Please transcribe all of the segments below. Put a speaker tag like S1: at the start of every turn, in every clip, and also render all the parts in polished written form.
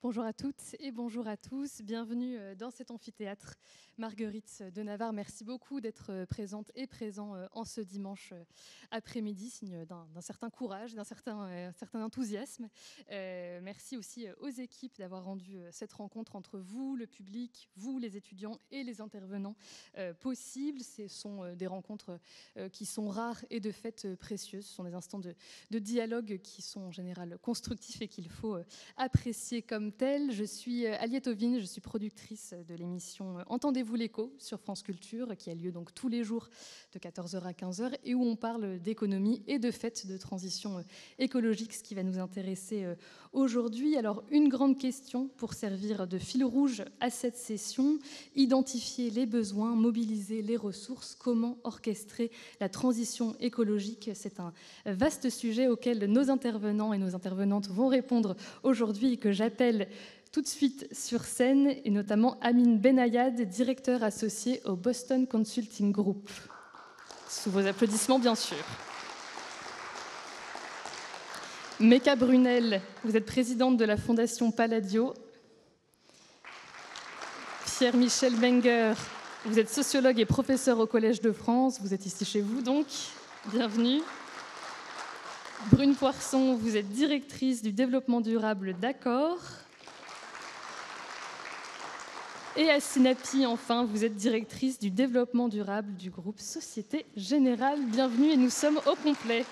S1: Bonjour à toutes et bonjour à tous. Bienvenue dans cet amphithéâtre. Marguerite de Navarre, merci beaucoup d'être présente et présent en ce dimanche après-midi, signe d'un certain courage, d'un certain enthousiasme. Merci aussi aux équipes d'avoir rendu cette rencontre entre vous, le public, vous, les étudiants et les intervenants possible. Ce sont des rencontres qui sont rares et de fait précieuses. Ce sont des instants de dialogue qui sont en général constructifs et qu'il faut apprécier comme tels. Je suis Aliette Ovine, je suis productrice de l'émission Entendez-vous l'écho sur France Culture, qui a lieu donc tous les jours de 14h à 15h et où on parle d'économie et de fait de transition écologique, ce qui va nous intéresser aujourd'hui. Alors, une grande question pour servir de fil rouge à cette session: identifier les besoins, mobiliser les ressources, comment orchestrer la transition écologique. C'est un vaste sujet auquel nos intervenants et nos intervenantes vont répondre aujourd'hui et que j'appelle tout de suite sur scène, et notamment Amine Benayad, directeur associé au Boston Consulting Group. Sous vos applaudissements, bien sûr. Mecca Brunel, vous êtes présidente de la Fondation Palladio. Pierre-Michel Menger, vous êtes sociologue et professeur au Collège de France. Vous êtes ici chez vous, donc. Bienvenue. Brune Poisson, vous êtes directrice du développement durable d'Accor. Et Assinapi, enfin, vous êtes directrice du développement durable du groupe Société Générale. Bienvenue et nous sommes au complet.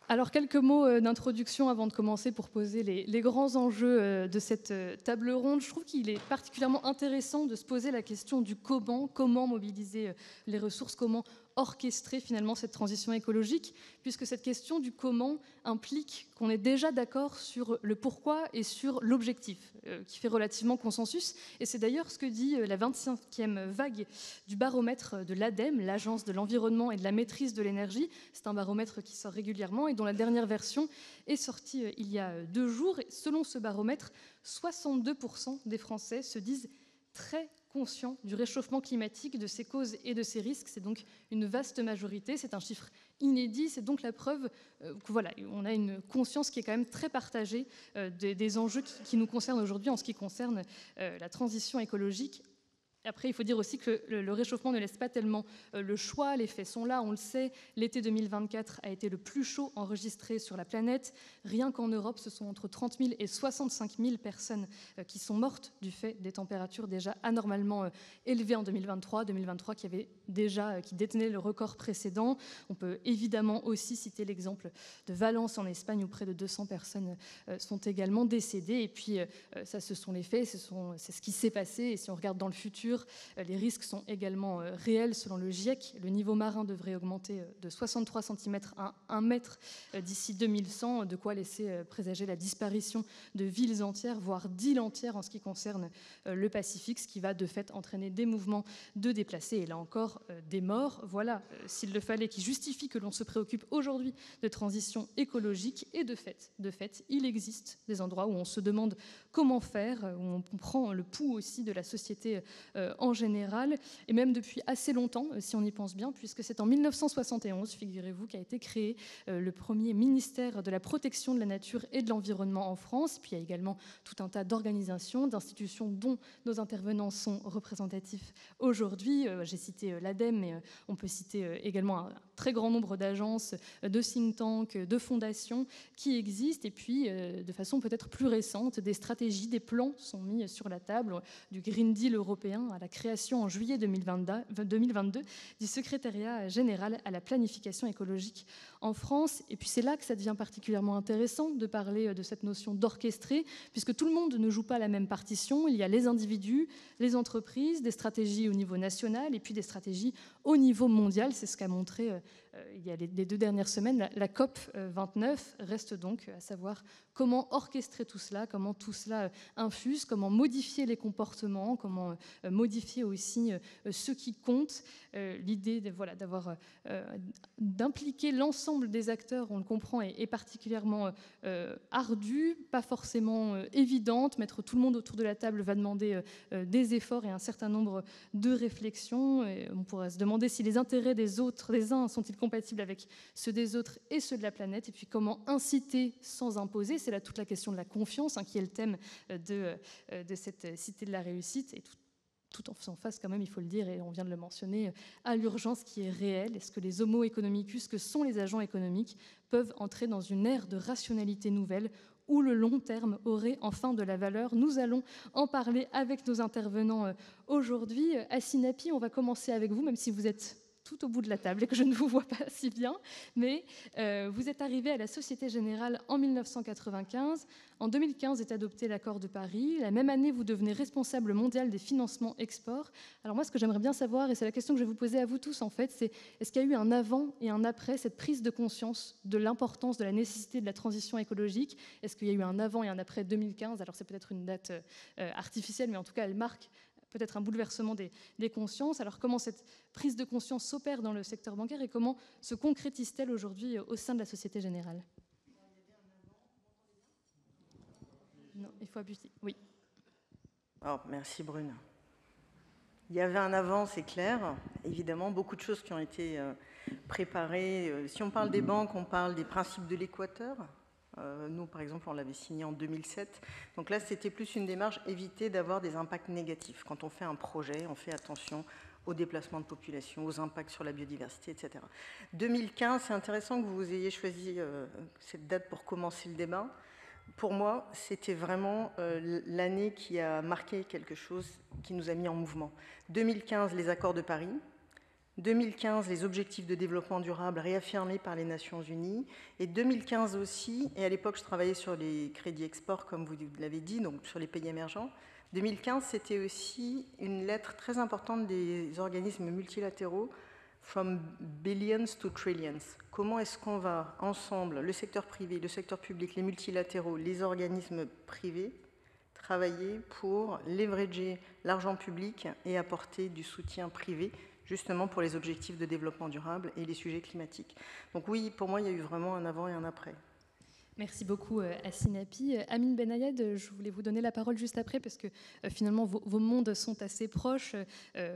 S1: Alors, quelques mots d'introduction avant de commencer pour poser les grands enjeux de cette table ronde. Je trouve qu'il est particulièrement intéressant de se poser la question du comment mobiliser les ressources, comment orchestrer finalement cette transition écologique, puisque cette question du comment implique qu'on est déjà d'accord sur le pourquoi et sur l'objectif, qui fait relativement consensus. Et c'est d'ailleurs ce que dit la 25e vague du baromètre de l'ADEME, l'Agence de l'environnement et de la maîtrise de l'énergie. C'est un baromètre qui sort régulièrement et dont la dernière version est sortie il y a 2 jours. Et selon ce baromètre, 62% des Français se disent très conscients du réchauffement climatique, de ses causes et de ses risques. C'est donc une vaste majorité, c'est un chiffre inédit, c'est donc la preuve que voilà, on a une conscience qui est quand même très partagée des enjeux qui nous concernent aujourd'hui en ce qui concerne la transition écologique. Après, il faut dire aussi que le réchauffement ne laisse pas tellement le choix. Les faits sont là, on le sait. L'été 2024 a été le plus chaud enregistré sur la planète. Rien qu'en Europe, ce sont entre 30 000 et 65 000 personnes qui sont mortes du fait des températures déjà anormalement élevées en 2023. 2023 qui détenait le record précédent. On peut évidemment aussi citer l'exemple de Valence en Espagne où près de 200 personnes sont également décédées. Et puis, ça, ce sont les faits, c'est ce qui s'est passé. Et si on regarde dans le futur, les risques sont également réels. Selon le GIEC, le niveau marin devrait augmenter de 63 cm à 1 mètre d'ici 2100, de quoi laisser présager la disparition de villes entières, voire d'îles entières en ce qui concerne le Pacifique, ce qui va de fait entraîner des mouvements de déplacés et là encore des morts. Voilà, s'il le fallait, qui justifie que l'on se préoccupe aujourd'hui de transition écologique. Et de fait, il existe des endroits où on se demande comment faire, où on prend le pouls aussi de la société en général, et même depuis assez longtemps, si on y pense bien, puisque c'est en 1971, figurez-vous, qu'a été créé le premier ministère de la protection de la nature et de l'environnement en France. Puis il y a également tout un tas d'organisations, d'institutions dont nos intervenants sont représentatifs aujourd'hui. J'ai cité l'ADEME, mais on peut citer également un très grand nombre d'agences, de think tanks, de fondations qui existent. Et puis, de façon peut-être plus récente, des stratégies, des plans sont mis sur la table, du Green Deal européen à la création en juillet 2022 du secrétariat général à la planification écologique en France. Et puis c'est là que ça devient particulièrement intéressant de parler de cette notion d'orchestrer, puisque tout le monde ne joue pas la même partition. Il y a les individus, les entreprises, des stratégies au niveau national et puis des stratégies au niveau mondial. C'est ce qu'a montré il y a les 2 dernières semaines la COP 29, reste donc à savoir comment orchestrer tout cela, comment tout cela infuse, comment modifier les comportements, comment modifier aussi ce qui compte. L'idée d'impliquer l'ensemble des acteurs, on le comprend, est particulièrement ardue, pas forcément évidente. Mettre tout le monde autour de la table va demander des efforts et un certain nombre de réflexions. Et on pourrait se demander demander si les intérêts des uns sont-ils compatibles avec ceux des autres et ceux de la planète, et puis comment inciter sans imposer. C'est là toute la question de la confiance, qui est le thème de cette cité de la réussite, et tout en faisant face quand même, il faut le dire, et on vient de le mentionner, à l'urgence qui est réelle. Est-ce que les homo economicus, que sont les agents économiques, peuvent entrer dans une ère de rationalité nouvelle où le long terme aurait enfin de la valeur? Nous allons en parler avec nos intervenants aujourd'hui. Assinapi, on va commencer avec vous, même si vous êtes tout au bout de la table et que je ne vous vois pas si bien, mais vous êtes arrivé à la Société Générale en 1995. En 2015 est adopté l'accord de Paris. La même année, vous devenez responsable mondial des financements export. Alors moi, ce que j'aimerais bien savoir, et c'est la question que je vais vous poser à vous tous en fait, c'est est-ce qu'il y a eu un avant et un après cette prise de conscience de l'importance, de la nécessité de la transition écologique? Est-ce qu'il y a eu un avant et un après 2015? Alors c'est peut-être une date artificielle, mais en tout cas, elle marque peut-être un bouleversement des consciences. Alors comment cette prise de conscience s'opère dans le secteur bancaire et comment se concrétise-t-elle aujourd'hui au sein de la Société Générale? Non, il faut appuyer. Oui.
S2: Oh, merci Brune. Il y avait un avant, c'est clair. Évidemment, beaucoup de choses qui ont été préparées. Si on parle des banques, on parle des principes de l'équateur. Nous, par exemple, on l'avait signé en 2007. Donc là, c'était plus une démarche, éviter d'avoir des impacts négatifs. Quand on fait un projet, on fait attention aux déplacements de population, aux impacts sur la biodiversité, etc. 2015, c'est intéressant que vous ayez choisi cette date pour commencer le débat. Pour moi, c'était vraiment l'année qui a marqué quelque chose, qui nous a mis en mouvement. 2015, les accords de Paris. 2015, les objectifs de développement durable réaffirmés par les Nations Unies. Et 2015 aussi, et à l'époque, je travaillais sur les crédits export, comme vous l'avez dit, donc sur les pays émergents. 2015, c'était aussi une lettre très importante des organismes multilatéraux, From Billions to Trillions. Comment est-ce qu'on va ensemble, le secteur privé, le secteur public, les multilatéraux, les organismes privés, travailler pour leverager l'argent public et apporter du soutien privé, justement pour les objectifs de développement durable et les sujets climatiques. Donc oui, pour moi, il y a eu vraiment un avant et un après.
S1: Merci beaucoup, Assinapi. Amine Benayed, je voulais vous donner la parole juste après parce que finalement, vos mondes sont assez proches.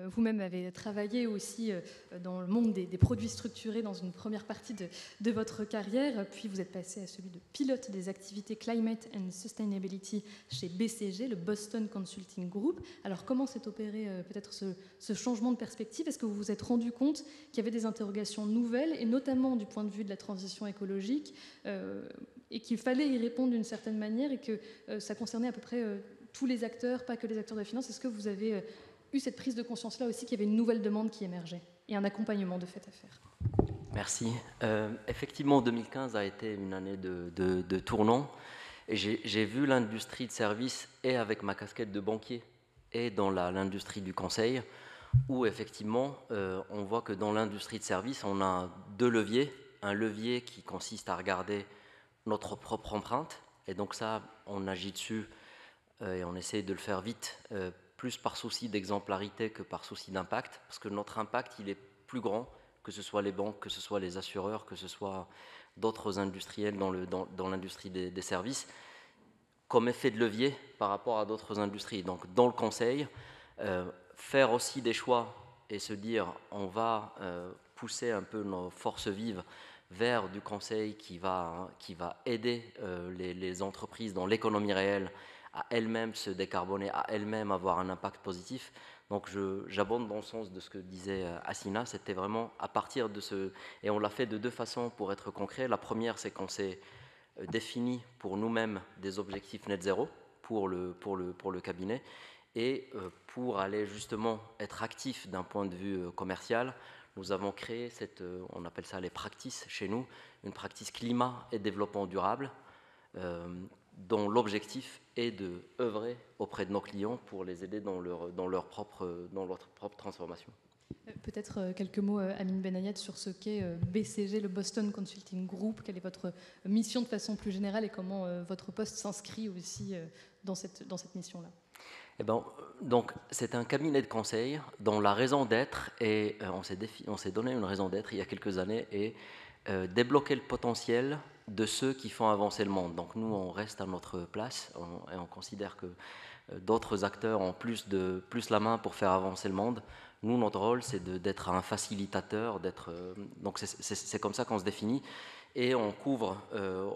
S1: Vous-même avez travaillé aussi dans le monde des produits structurés dans une première partie de votre carrière, puis vous êtes passé à celui de pilote des activités Climate and Sustainability chez BCG, le Boston Consulting Group. Alors, comment s'est opéré peut-être ce changement de perspective? Est-ce que vous vous êtes rendu compte qu'il y avait des interrogations nouvelles, et notamment du point de vue de la transition écologique, et qu'il fallait y répondre d'une certaine manière, et que ça concernait à peu près tous les acteurs, pas que les acteurs de la finance? Est-ce que vous avez eu cette prise de conscience-là aussi, qu'il y avait une nouvelle demande qui émergeait, et un accompagnement de fait à faire?
S3: Merci. Effectivement, 2015 a été une année de tournant, et j'ai vu l'industrie de services, et avec ma casquette de banquier, et dans l'industrie du conseil, où effectivement, on voit que dans l'industrie de services, on a deux leviers. Un levier qui consiste à regarder notre propre empreinte, et donc ça, on agit dessus et on essaie de le faire vite, plus par souci d'exemplarité que par souci d'impact, parce que notre impact, il est plus grand, que ce soit les banques, que ce soit les assureurs, que ce soit d'autres industriels dans l'industrie des services, comme effet de levier par rapport à d'autres industries. Donc dans le conseil, faire aussi des choix et se dire on va pousser un peu nos forces vives vers du conseil qui va aider les entreprises dans l'économie réelle à elles-mêmes se décarboner, à elles-mêmes avoir un impact positif. Donc j'abonde dans le sens de ce que disait Assina, c'était vraiment à partir de ce... Et on l'a fait de deux façons pour être concret. La première, c'est qu'on s'est défini pour nous-mêmes des objectifs net zéro pour le cabinet, et pour aller justement être actif d'un point de vue commercial, nous avons créé on appelle ça les practices chez nous, une practice climat et développement durable, dont l'objectif est de œuvrer auprès de nos clients pour les aider dans leur propre transformation.
S1: Peut-être quelques mots, Amine Benayed, sur ce qu'est BCG, le Boston Consulting Group. Quelle est votre mission de façon plus générale, et comment votre poste s'inscrit aussi dans cette mission-là?
S3: Eh ben, donc, c'est un cabinet de conseil dont la raison d'être, et on s'est donné une raison d'être il y a quelques années, et débloquer le potentiel de ceux qui font avancer le monde. Donc nous, on reste à notre place et on considère que d'autres acteurs ont plus la main pour faire avancer le monde. Nous, notre rôle, c'est d'être un facilitateur, donc c'est comme ça qu'on se définit. Et on couvre,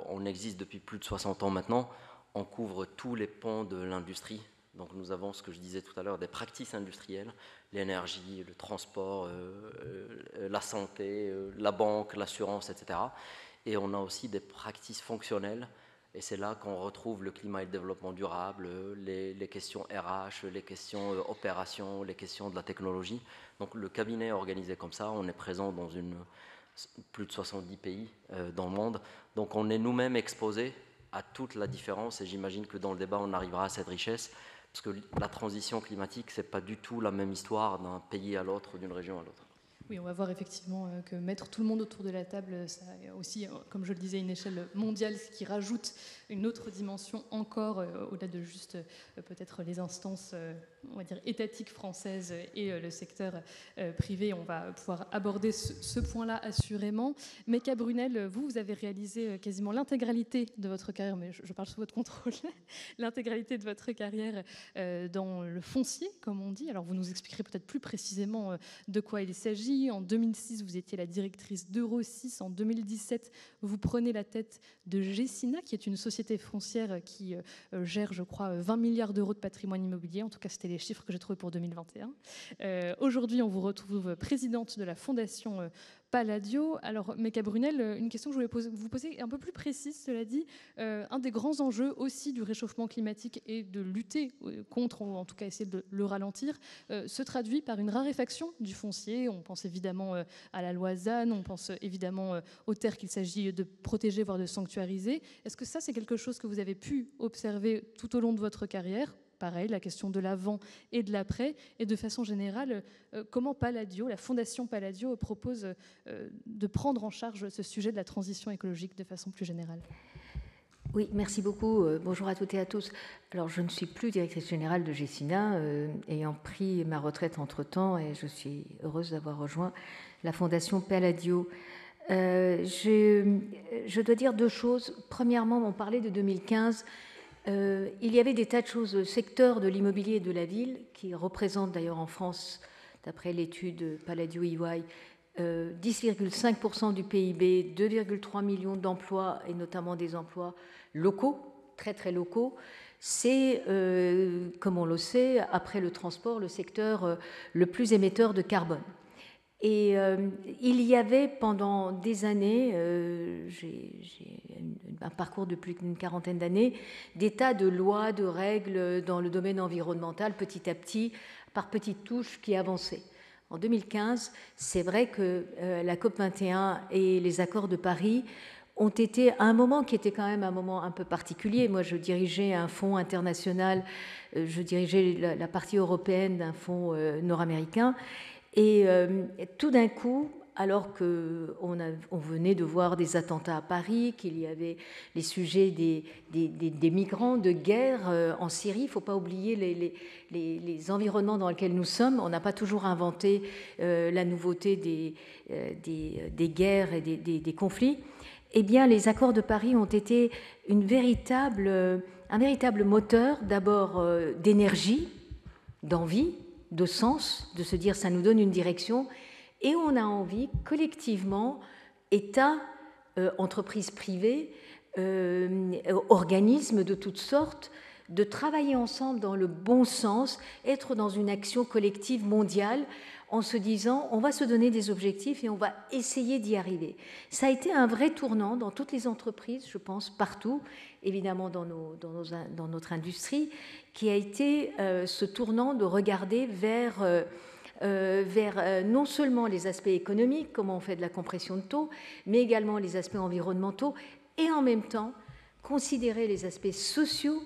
S3: on existe depuis plus de 60 ans maintenant, on couvre tous les pans de l'industrie. Donc nous avons, ce que je disais tout à l'heure, des pratiques industrielles, l'énergie, le transport, la santé, la banque, l'assurance, etc. Et on a aussi des pratiques fonctionnelles. Et c'est là qu'on retrouve le climat et le développement durable, les questions RH, les questions opérations, les questions de la technologie. Donc le cabinet est organisé comme ça, on est présent dans plus de 70 pays dans le monde. Donc on est nous-mêmes exposés à toute la différence et j'imagine que dans le débat on arrivera à cette richesse parce que la transition climatique, c'est pas du tout la même histoire d'un pays à l'autre ou d'une région à l'autre.
S1: Oui, on va voir effectivement que mettre tout le monde autour de la table, ça a aussi, comme je le disais, une échelle mondiale, ce qui rajoute une autre dimension encore, au-delà de juste peut-être les instances, on va dire, étatiques françaises et le secteur privé. On va pouvoir aborder ce point-là assurément. Mecca Brunel, vous avez réalisé quasiment l'intégralité de votre carrière, mais je parle sous votre contrôle, l'intégralité de votre carrière dans le foncier, comme on dit. Alors vous nous expliquerez peut-être plus précisément de quoi il s'agit. En 2006, vous étiez la directrice d'Euro 6. En 2017, vous prenez la tête de Gecina, qui est une société foncière qui gère, je crois, 20 milliards d'euros de patrimoine immobilier. En tout cas, c'était les chiffres que j'ai trouvés pour 2021. Aujourd'hui, on vous retrouve présidente de la Fondation Palladio. Alors, Mecca Brunel, une question que je voulais vous poser un peu plus précise, cela dit. Un des grands enjeux aussi du réchauffement climatique et de lutter contre, ou en tout cas essayer de le ralentir, se traduit par une raréfaction du foncier. On pense évidemment à la loi ZAN, on pense évidemment aux terres qu'il s'agit de protéger, voire de sanctuariser. Est-ce que ça, c'est quelque chose que vous avez pu observer tout au long de votre carrière ? Pareil, la question de l'avant et de l'après. Et de façon générale, comment Palladio, la Fondation Palladio, propose de prendre en charge ce sujet de la transition écologique de façon plus générale ?
S4: Oui, merci beaucoup. Bonjour à toutes et à tous. Alors, je ne suis plus directrice générale de Gecina, ayant pris ma retraite entre-temps, et je suis heureuse d'avoir rejoint la Fondation Palladio. Je dois dire deux choses. Premièrement, on parlait de 2015. Il y avait des tas de choses. Le secteur de l'immobilier et de la ville, qui représente d'ailleurs en France, d'après l'étude Palladio EY, 10,5% du PIB, 2,3 millions d'emplois, et notamment des emplois locaux, très très locaux. C'est, comme on le sait, après le transport, le secteur le plus émetteur de carbone. Et il y avait pendant des années, j'ai un parcours de plus d'une quarantaine d'années, des tas de lois, de règles dans le domaine environnemental, petit à petit, par petites touches qui avançaient. En 2015, c'est vrai que la COP21 et les accords de Paris ont été à un moment qui était quand même un moment un peu particulier. Moi, je dirigeais un fonds international, je dirigeais la partie européenne d'un fonds nord-américain. Et tout d'un coup, alors qu'on venait de voir des attentats à Paris, qu'il y avait les sujets des migrants de guerre en Syrie, il ne faut pas oublier les environnements dans lesquels nous sommes. On n'a pas toujours inventé la nouveauté des guerres et des conflits. Eh bien, les accords de Paris ont été un véritable moteur, d'abord d'énergie, d'envie, de sens, de se dire ça nous donne une direction, et on a envie collectivement, État, entreprises privées, organismes de toutes sortes, de travailler ensemble dans le bon sens, être dans une action collective mondiale en se disant on va se donner des objectifs et on va essayer d'y arriver. Ça a été un vrai tournant dans toutes les entreprises, je pense, partout, évidemment dans notre industrie, qui a été ce tournant de regarder vers non seulement les aspects économiques, comment on fait de la compression de taux, mais également les aspects environnementaux, et en même temps considérer les aspects sociaux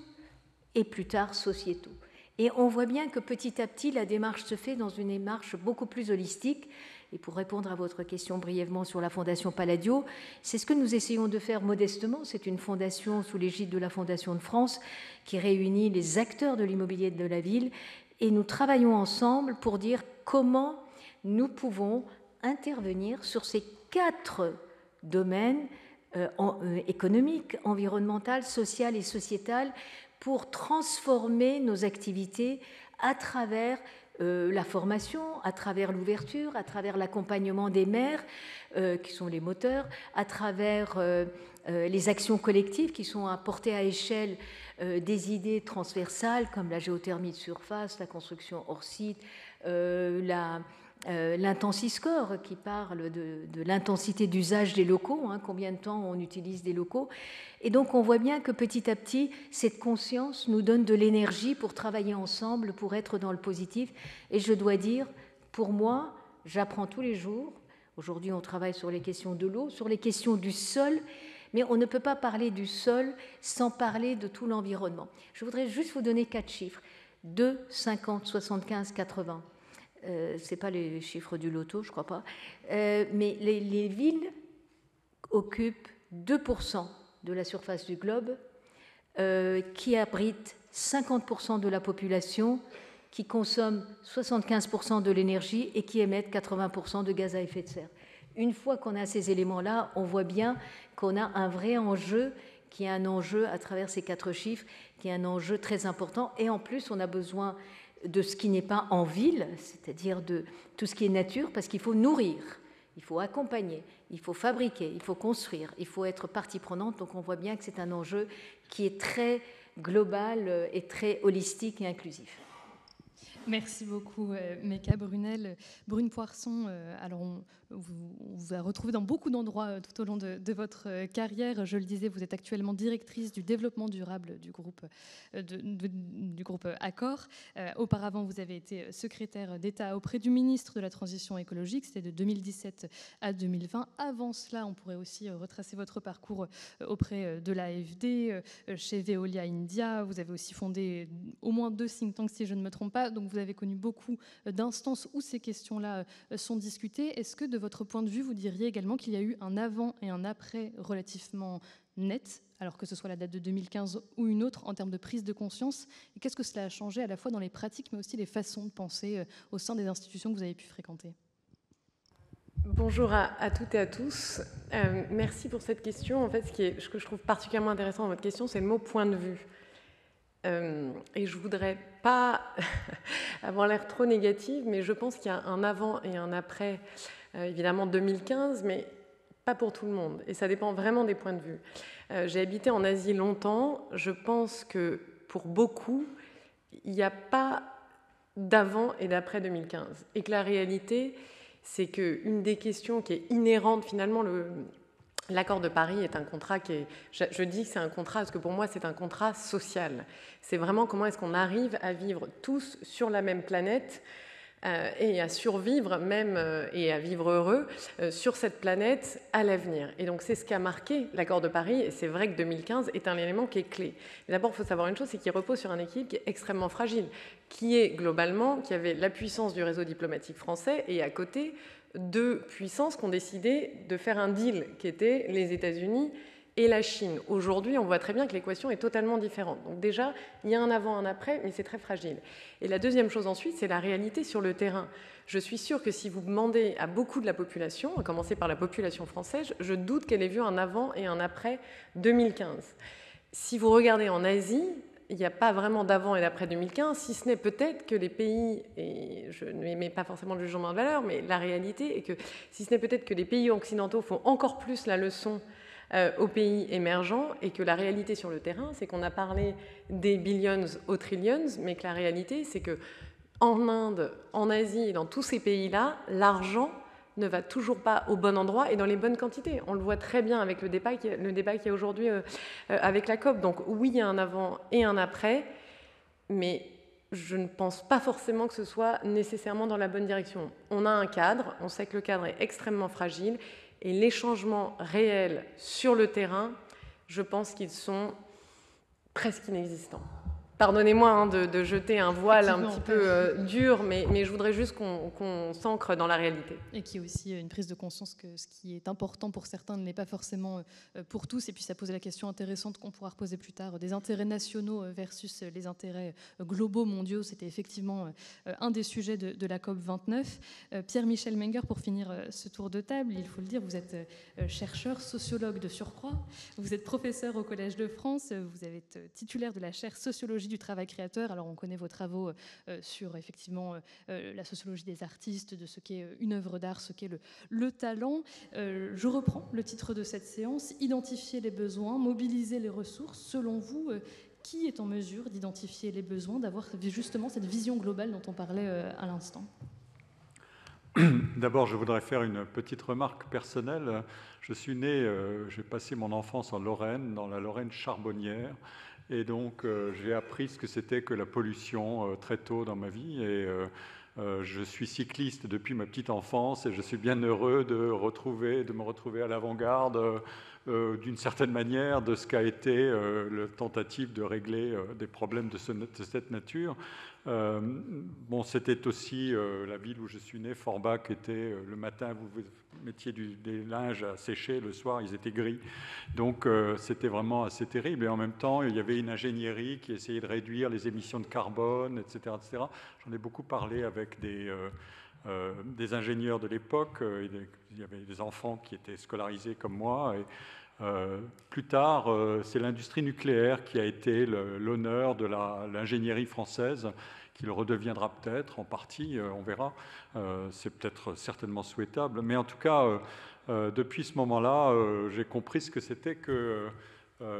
S4: et plus tard sociétaux. Et on voit bien que petit à petit, la démarche se fait dans une démarche beaucoup plus holistique. Et pour répondre à votre question brièvement sur la Fondation Palladio, c'est ce que nous essayons de faire modestement. C'est une fondation sous l'égide de la Fondation de France qui réunit les acteurs de l'immobilier de la ville. Et nous travaillons ensemble pour dire comment nous pouvons intervenir sur ces 4 domaines économiques, environnementales, sociales et sociétales pour transformer nos activités à travers la formation, à travers l'ouverture, à travers l'accompagnement des maires, qui sont les moteurs, à travers les actions collectives qui sont à porter à échelle des idées transversales comme la géothermie de surface, la construction hors site, l'Intensiscore qui parle de l'intensité d'usage des locaux, combien de temps on utilise des locaux. Et donc on voit bien que petit à petit, cette conscience nous donne de l'énergie pour travailler ensemble, pour être dans le positif. Et je dois dire, pour moi, j'apprends tous les jours. Aujourd'hui, on travaille sur les questions de l'eau, sur les questions du sol, mais on ne peut pas parler du sol sans parler de tout l'environnement. Je voudrais juste vous donner 4 chiffres. 2, 50, 75, 80. Ce n'est pas les chiffres du loto, je ne crois pas. Mais les villes occupent 2% de la surface du globe, qui abritent 50% de la population, qui consomment 75% de l'énergie et qui émettent 80% de gaz à effet de serre. Une fois qu'on a ces éléments-là, on voit bien qu'on a un vrai enjeu, qui est un enjeu à travers ces 4 chiffres, qui est un enjeu très important. Et en plus, on a besoin de ce qui n'est pas en ville, c'est-à-dire de tout ce qui est nature, parce qu'il faut nourrir, il faut accompagner, il faut fabriquer, il faut construire, il faut être partie prenante. Donc on voit bien que c'est un enjeu qui est très global et très holistique et inclusif.
S1: Merci beaucoup, Mecca Brunel. Brune Poirson, alors on vous a retrouvé dans beaucoup d'endroits tout au long de votre carrière. Je le disais, vous êtes actuellement directrice du développement durable du groupe Accor. Auparavant, vous avez été secrétaire d'État auprès du ministre de la Transition écologique. C'était de 2017 à 2020. Avant cela, on pourrait aussi retracer votre parcours auprès de l'AFD, chez Veolia India. Vous avez aussi fondé au moins 2 think tanks, si je ne me trompe pas. Donc, vous avez connu beaucoup d'instances où ces questions-là sont discutées. Est-ce que, de votre point de vue, vous diriez également qu'il y a eu un avant et un après relativement net, alors que ce soit la date de 2015 ou une autre, en termes de prise de conscience? Et qu'est-ce que cela a changé à la fois dans les pratiques, mais aussi les façons de penser au sein des institutions que vous avez pu fréquenter?
S5: Bonjour à toutes et à tous. Merci pour cette question. En fait, ce que je trouve particulièrement intéressant dans votre question, c'est le mot « point de vue ». Et je ne voudrais pas avoir l'air trop négative, mais je pense qu'il y a un avant et un après, évidemment 2015, mais pas pour tout le monde. Et ça dépend vraiment des points de vue. J'ai habité en Asie longtemps. Je pense que pour beaucoup, il n'y a pas d'avant et d'après 2015. Et que la réalité, c'est qu'une des questions qui est inhérente finalement, l'accord de Paris est un contrat qui est... Je dis que c'est un contrat parce que pour moi, c'est un contrat social. C'est vraiment comment est-ce qu'on arrive à vivre tous sur la même planète et à survivre même et à vivre heureux sur cette planète à l'avenir. Et donc, c'est ce qu'a marqué l'accord de Paris. Et c'est vrai que 2015 est un élément qui est clé. Mais d'abord, il faut savoir une chose, c'est qu'il repose sur un équilibre qui est extrêmement fragile, qui est globalement, qui avait la puissance du réseau diplomatique français et à côté 2 puissances qui ont décidé de faire un deal, qui étaient les États-Unis et la Chine. Aujourd'hui, on voit très bien que l'équation est totalement différente. Donc déjà, il y a un avant, un après, mais c'est très fragile. Et la deuxième chose ensuite, c'est la réalité sur le terrain. Je suis sûre que si vous demandez à beaucoup de la population, à commencer par la population française, je doute qu'elle ait vu un avant et un après 2015. Si vous regardez en Asie, il n'y a pas vraiment d'avant et d'après 2015, si ce n'est peut-être que les pays, et je ne mets pas forcément le jugement de valeur, mais la réalité est que si ce n'est peut-être que les pays occidentaux font encore plus la leçon aux pays émergents et que la réalité sur le terrain, c'est qu'on a parlé des billions aux trillions, mais que la réalité, c'est que en Inde, en Asie et dans tous ces pays-là, l'argent ne va toujours pas au bon endroit et dans les bonnes quantités. On le voit très bien avec le débat qu'il y a aujourd'hui avec la COP. Donc oui, il y a un avant et un après, mais je ne pense pas forcément que ce soit nécessairement dans la bonne direction. On a un cadre, on sait que le cadre est extrêmement fragile et les changements réels sur le terrain, je pense qu'ils sont presque inexistants. pardonnez-moi hein, de jeter un voile un petit peu dur, mais je voudrais juste qu'on s'ancre dans la réalité.
S1: Et qu'il y ait aussi une prise de conscience que ce qui est important pour certains ne l'est pas forcément pour tous. Et puis ça pose la question intéressante qu'on pourra reposer plus tard, des intérêts nationaux versus les intérêts globaux, mondiaux. C'était effectivement un des sujets de la COP29. Pierre-Michel Menger, pour finir ce tour de table, il faut le dire, vous êtes chercheur, sociologue de surcroît, vous êtes professeur au Collège de France, vous êtes titulaire de la chaire Sociologie du travail créateur. Alors on connaît vos travaux sur effectivement la sociologie des artistes, de ce qu'est une œuvre d'art, ce qu'est le talent. Je reprends le titre de cette séance, identifier les besoins, mobiliser les ressources. Selon vous, qui est en mesure d'identifier les besoins, d'avoir justement cette vision globale dont on parlait à l'instant ?
S6: D'abord, je voudrais faire une petite remarque personnelle. Je suis né, j'ai passé mon enfance en Lorraine, dans la Lorraine charbonnière, et donc j'ai appris ce que c'était que la pollution très tôt dans ma vie. Et je suis cycliste depuis ma petite enfance, et je suis bien heureux de me retrouver à l'avant-garde, d'une certaine manière, de ce qu'a été la tentative de régler des problèmes de cette nature. Bon, c'était aussi la ville où je suis né, Forbach, était le matin, vous mettiez des linges à sécher, le soir, ils étaient gris. Donc, c'était vraiment assez terrible. Et en même temps, il y avait une ingénierie qui essayait de réduire les émissions de carbone, etc. etc. J'en ai beaucoup parlé avec des ingénieurs de l'époque. Il y avait des enfants qui étaient scolarisés comme moi. Et, plus tard, c'est l'industrie nucléaire qui a été l'honneur de l'ingénierie française, qui le redeviendra peut-être en partie, on verra. C'est peut-être certainement souhaitable. Mais en tout cas, depuis ce moment-là, j'ai compris ce que c'était que...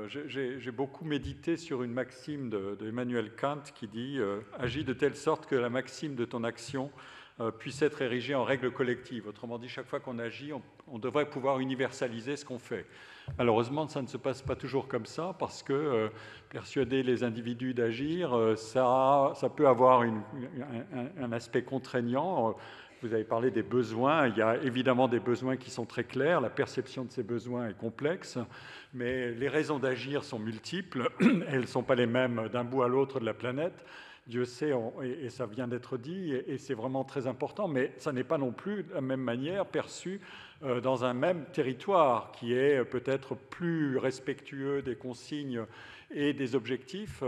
S6: j'ai beaucoup médité sur une maxime d'Emmanuel Kant qui dit « Agis de telle sorte que la maxime de ton action puisse être érigée en règle collective ». Autrement dit, chaque fois qu'on agit, on devrait pouvoir universaliser ce qu'on fait. Malheureusement, ça ne se passe pas toujours comme ça, parce que persuader les individus d'agir, ça peut avoir un aspect contraignant. Vous avez parlé des besoins. Il y a évidemment des besoins qui sont très clairs. La perception de ces besoins est complexe, mais les raisons d'agir sont multiples. Elles ne sont pas les mêmes d'un bout à l'autre de la planète. Dieu sait, et ça vient d'être dit, et c'est vraiment très important, mais ça n'est pas non plus de la même manière perçu dans un même territoire qui est peut-être plus respectueux des consignes et des objectifs.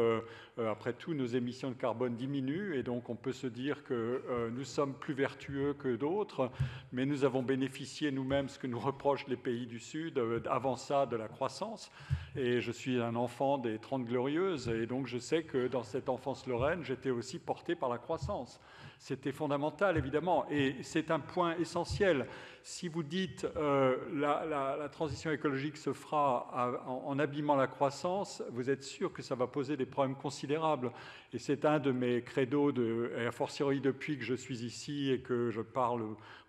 S6: Après tout, nos émissions de carbone diminuent, et donc on peut se dire que nous sommes plus vertueux que d'autres, mais nous avons bénéficié nous-mêmes, ce que nous reprochent les pays du Sud, avant ça, de la croissance. Et je suis un enfant des 30 Glorieuses, et donc je sais que dans cette enfance lorraine, j'étais aussi porté par la croissance. C'était fondamental, évidemment, et c'est un point essentiel. Si vous dites la transition écologique se fera en abîmant la croissance, vous êtes sûr que ça va poser des problèmes considérables. Et c'est un de mes credos, et a fortiori depuis que je suis ici et que je parle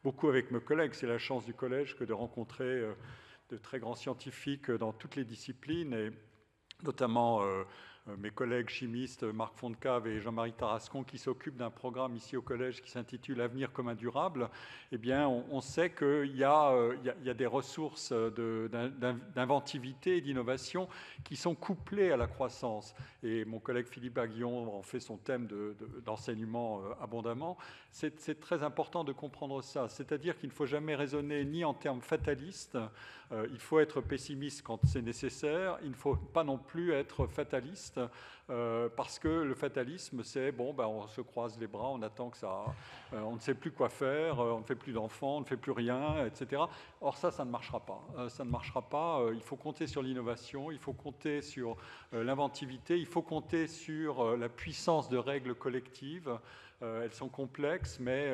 S6: beaucoup avec mes collègues. C'est la chance du collège que de rencontrer de très grands scientifiques dans toutes les disciplines, et notamment mes collègues chimistes Marc Fontcave et Jean-Marie Tarascon, qui s'occupent d'un programme ici au collège qui s'intitule « Avenir commun durable », eh bien, on sait qu'il y a des ressources d'inventivité et d'innovation qui sont couplées à la croissance. Et mon collègue Philippe Aguillon en fait son thème d'enseignement abondamment. C'est très important de comprendre ça. C'est-à-dire qu'il ne faut jamais raisonner ni en termes fatalistes, il faut être pessimiste quand c'est nécessaire, il ne faut pas non plus être fataliste, parce que le fatalisme, c'est bon, on se croise les bras, on attend que ça, on ne sait plus quoi faire, on ne fait plus d'enfants, on ne fait plus rien, etc. Or ça ne marchera pas. Ça ne marchera pas. Il faut compter sur l'innovation, il faut compter sur l'inventivité, il faut compter sur la puissance de règles collectives. Elles sont complexes, mais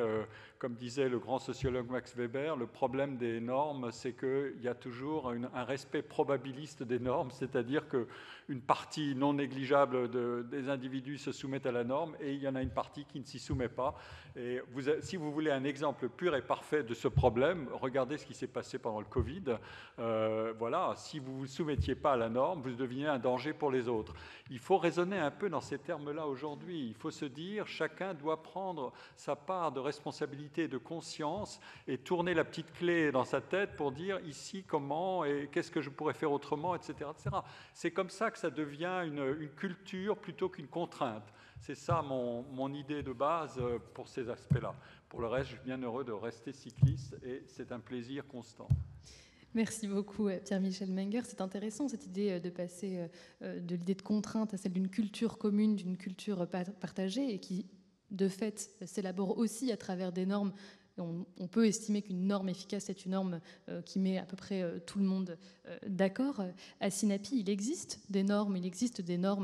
S6: comme disait le grand sociologue Max Weber, le problème des normes, c'est qu'il y a toujours un respect probabiliste des normes, c'est-à-dire qu'une partie non négligeable des individus se soumettent à la norme, et il y en a une partie qui ne s'y soumet pas. Et si vous voulez un exemple pur et parfait de ce problème, regardez ce qui s'est passé pendant le Covid. Voilà, si vous ne vous soumettiez pas à la norme, vous deveniez un danger pour les autres. Il faut raisonner un peu dans ces termes-là aujourd'hui. Il faut se dire, chacun doit prendre sa part de responsabilité, de conscience, et tourner la petite clé dans sa tête pour dire ici comment et qu'est-ce que je pourrais faire autrement, etc. etc. C'est comme ça que ça devient une culture plutôt qu'une contrainte. C'est ça mon idée de base pour ces aspects-là. Pour le reste, je suis bien heureux de rester cycliste et c'est un plaisir constant.
S1: Merci beaucoup Pierre-Michel Menger. C'est intéressant cette idée de passer de l'idée de contrainte à celle d'une culture commune, d'une culture partagée et qui de fait s'élabore aussi à travers des normes. On peut estimer qu'une norme efficace est une norme qui met à peu près tout le monde d'accord. À Sinapi, il existe des normes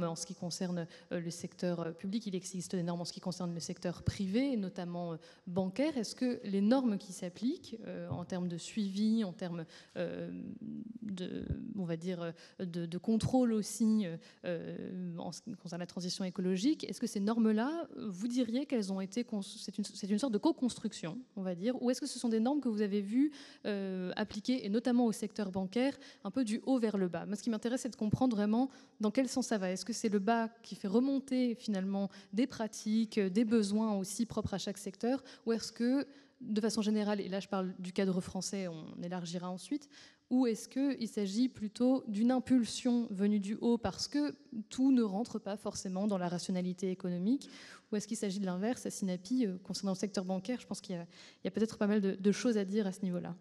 S1: en ce qui concerne le secteur public, il existe des normes en ce qui concerne le secteur privé, notamment bancaire. Est-ce que les normes qui s'appliquent en termes de suivi, en termes on va dire, de contrôle aussi en ce qui concerne la transition écologique, est-ce que ces normes-là, vous diriez qu'elles ont été... C'est une sorte de co-construction, on va dire, ou est-ce que ce sont des normes que vous avez vues appliquées, et notamment au secteur bancaire, un peu du haut vers le bas? Moi, ce qui m'intéresse, c'est de comprendre vraiment dans quel sens ça va. Est-ce que c'est le bas qui fait remonter finalement des pratiques, des besoins aussi propres à chaque secteur, ou est-ce que, de façon générale, et là je parle du cadre français, on élargira ensuite, ou est-ce qu'il s'agit plutôt d'une impulsion venue du haut parce que tout ne rentre pas forcément dans la rationalité économique, ou est-ce qu'il s'agit de l'inverse? À Sinapi, concernant le secteur bancaire, je pense qu'il y a peut-être pas mal de choses à dire à ce niveau-là.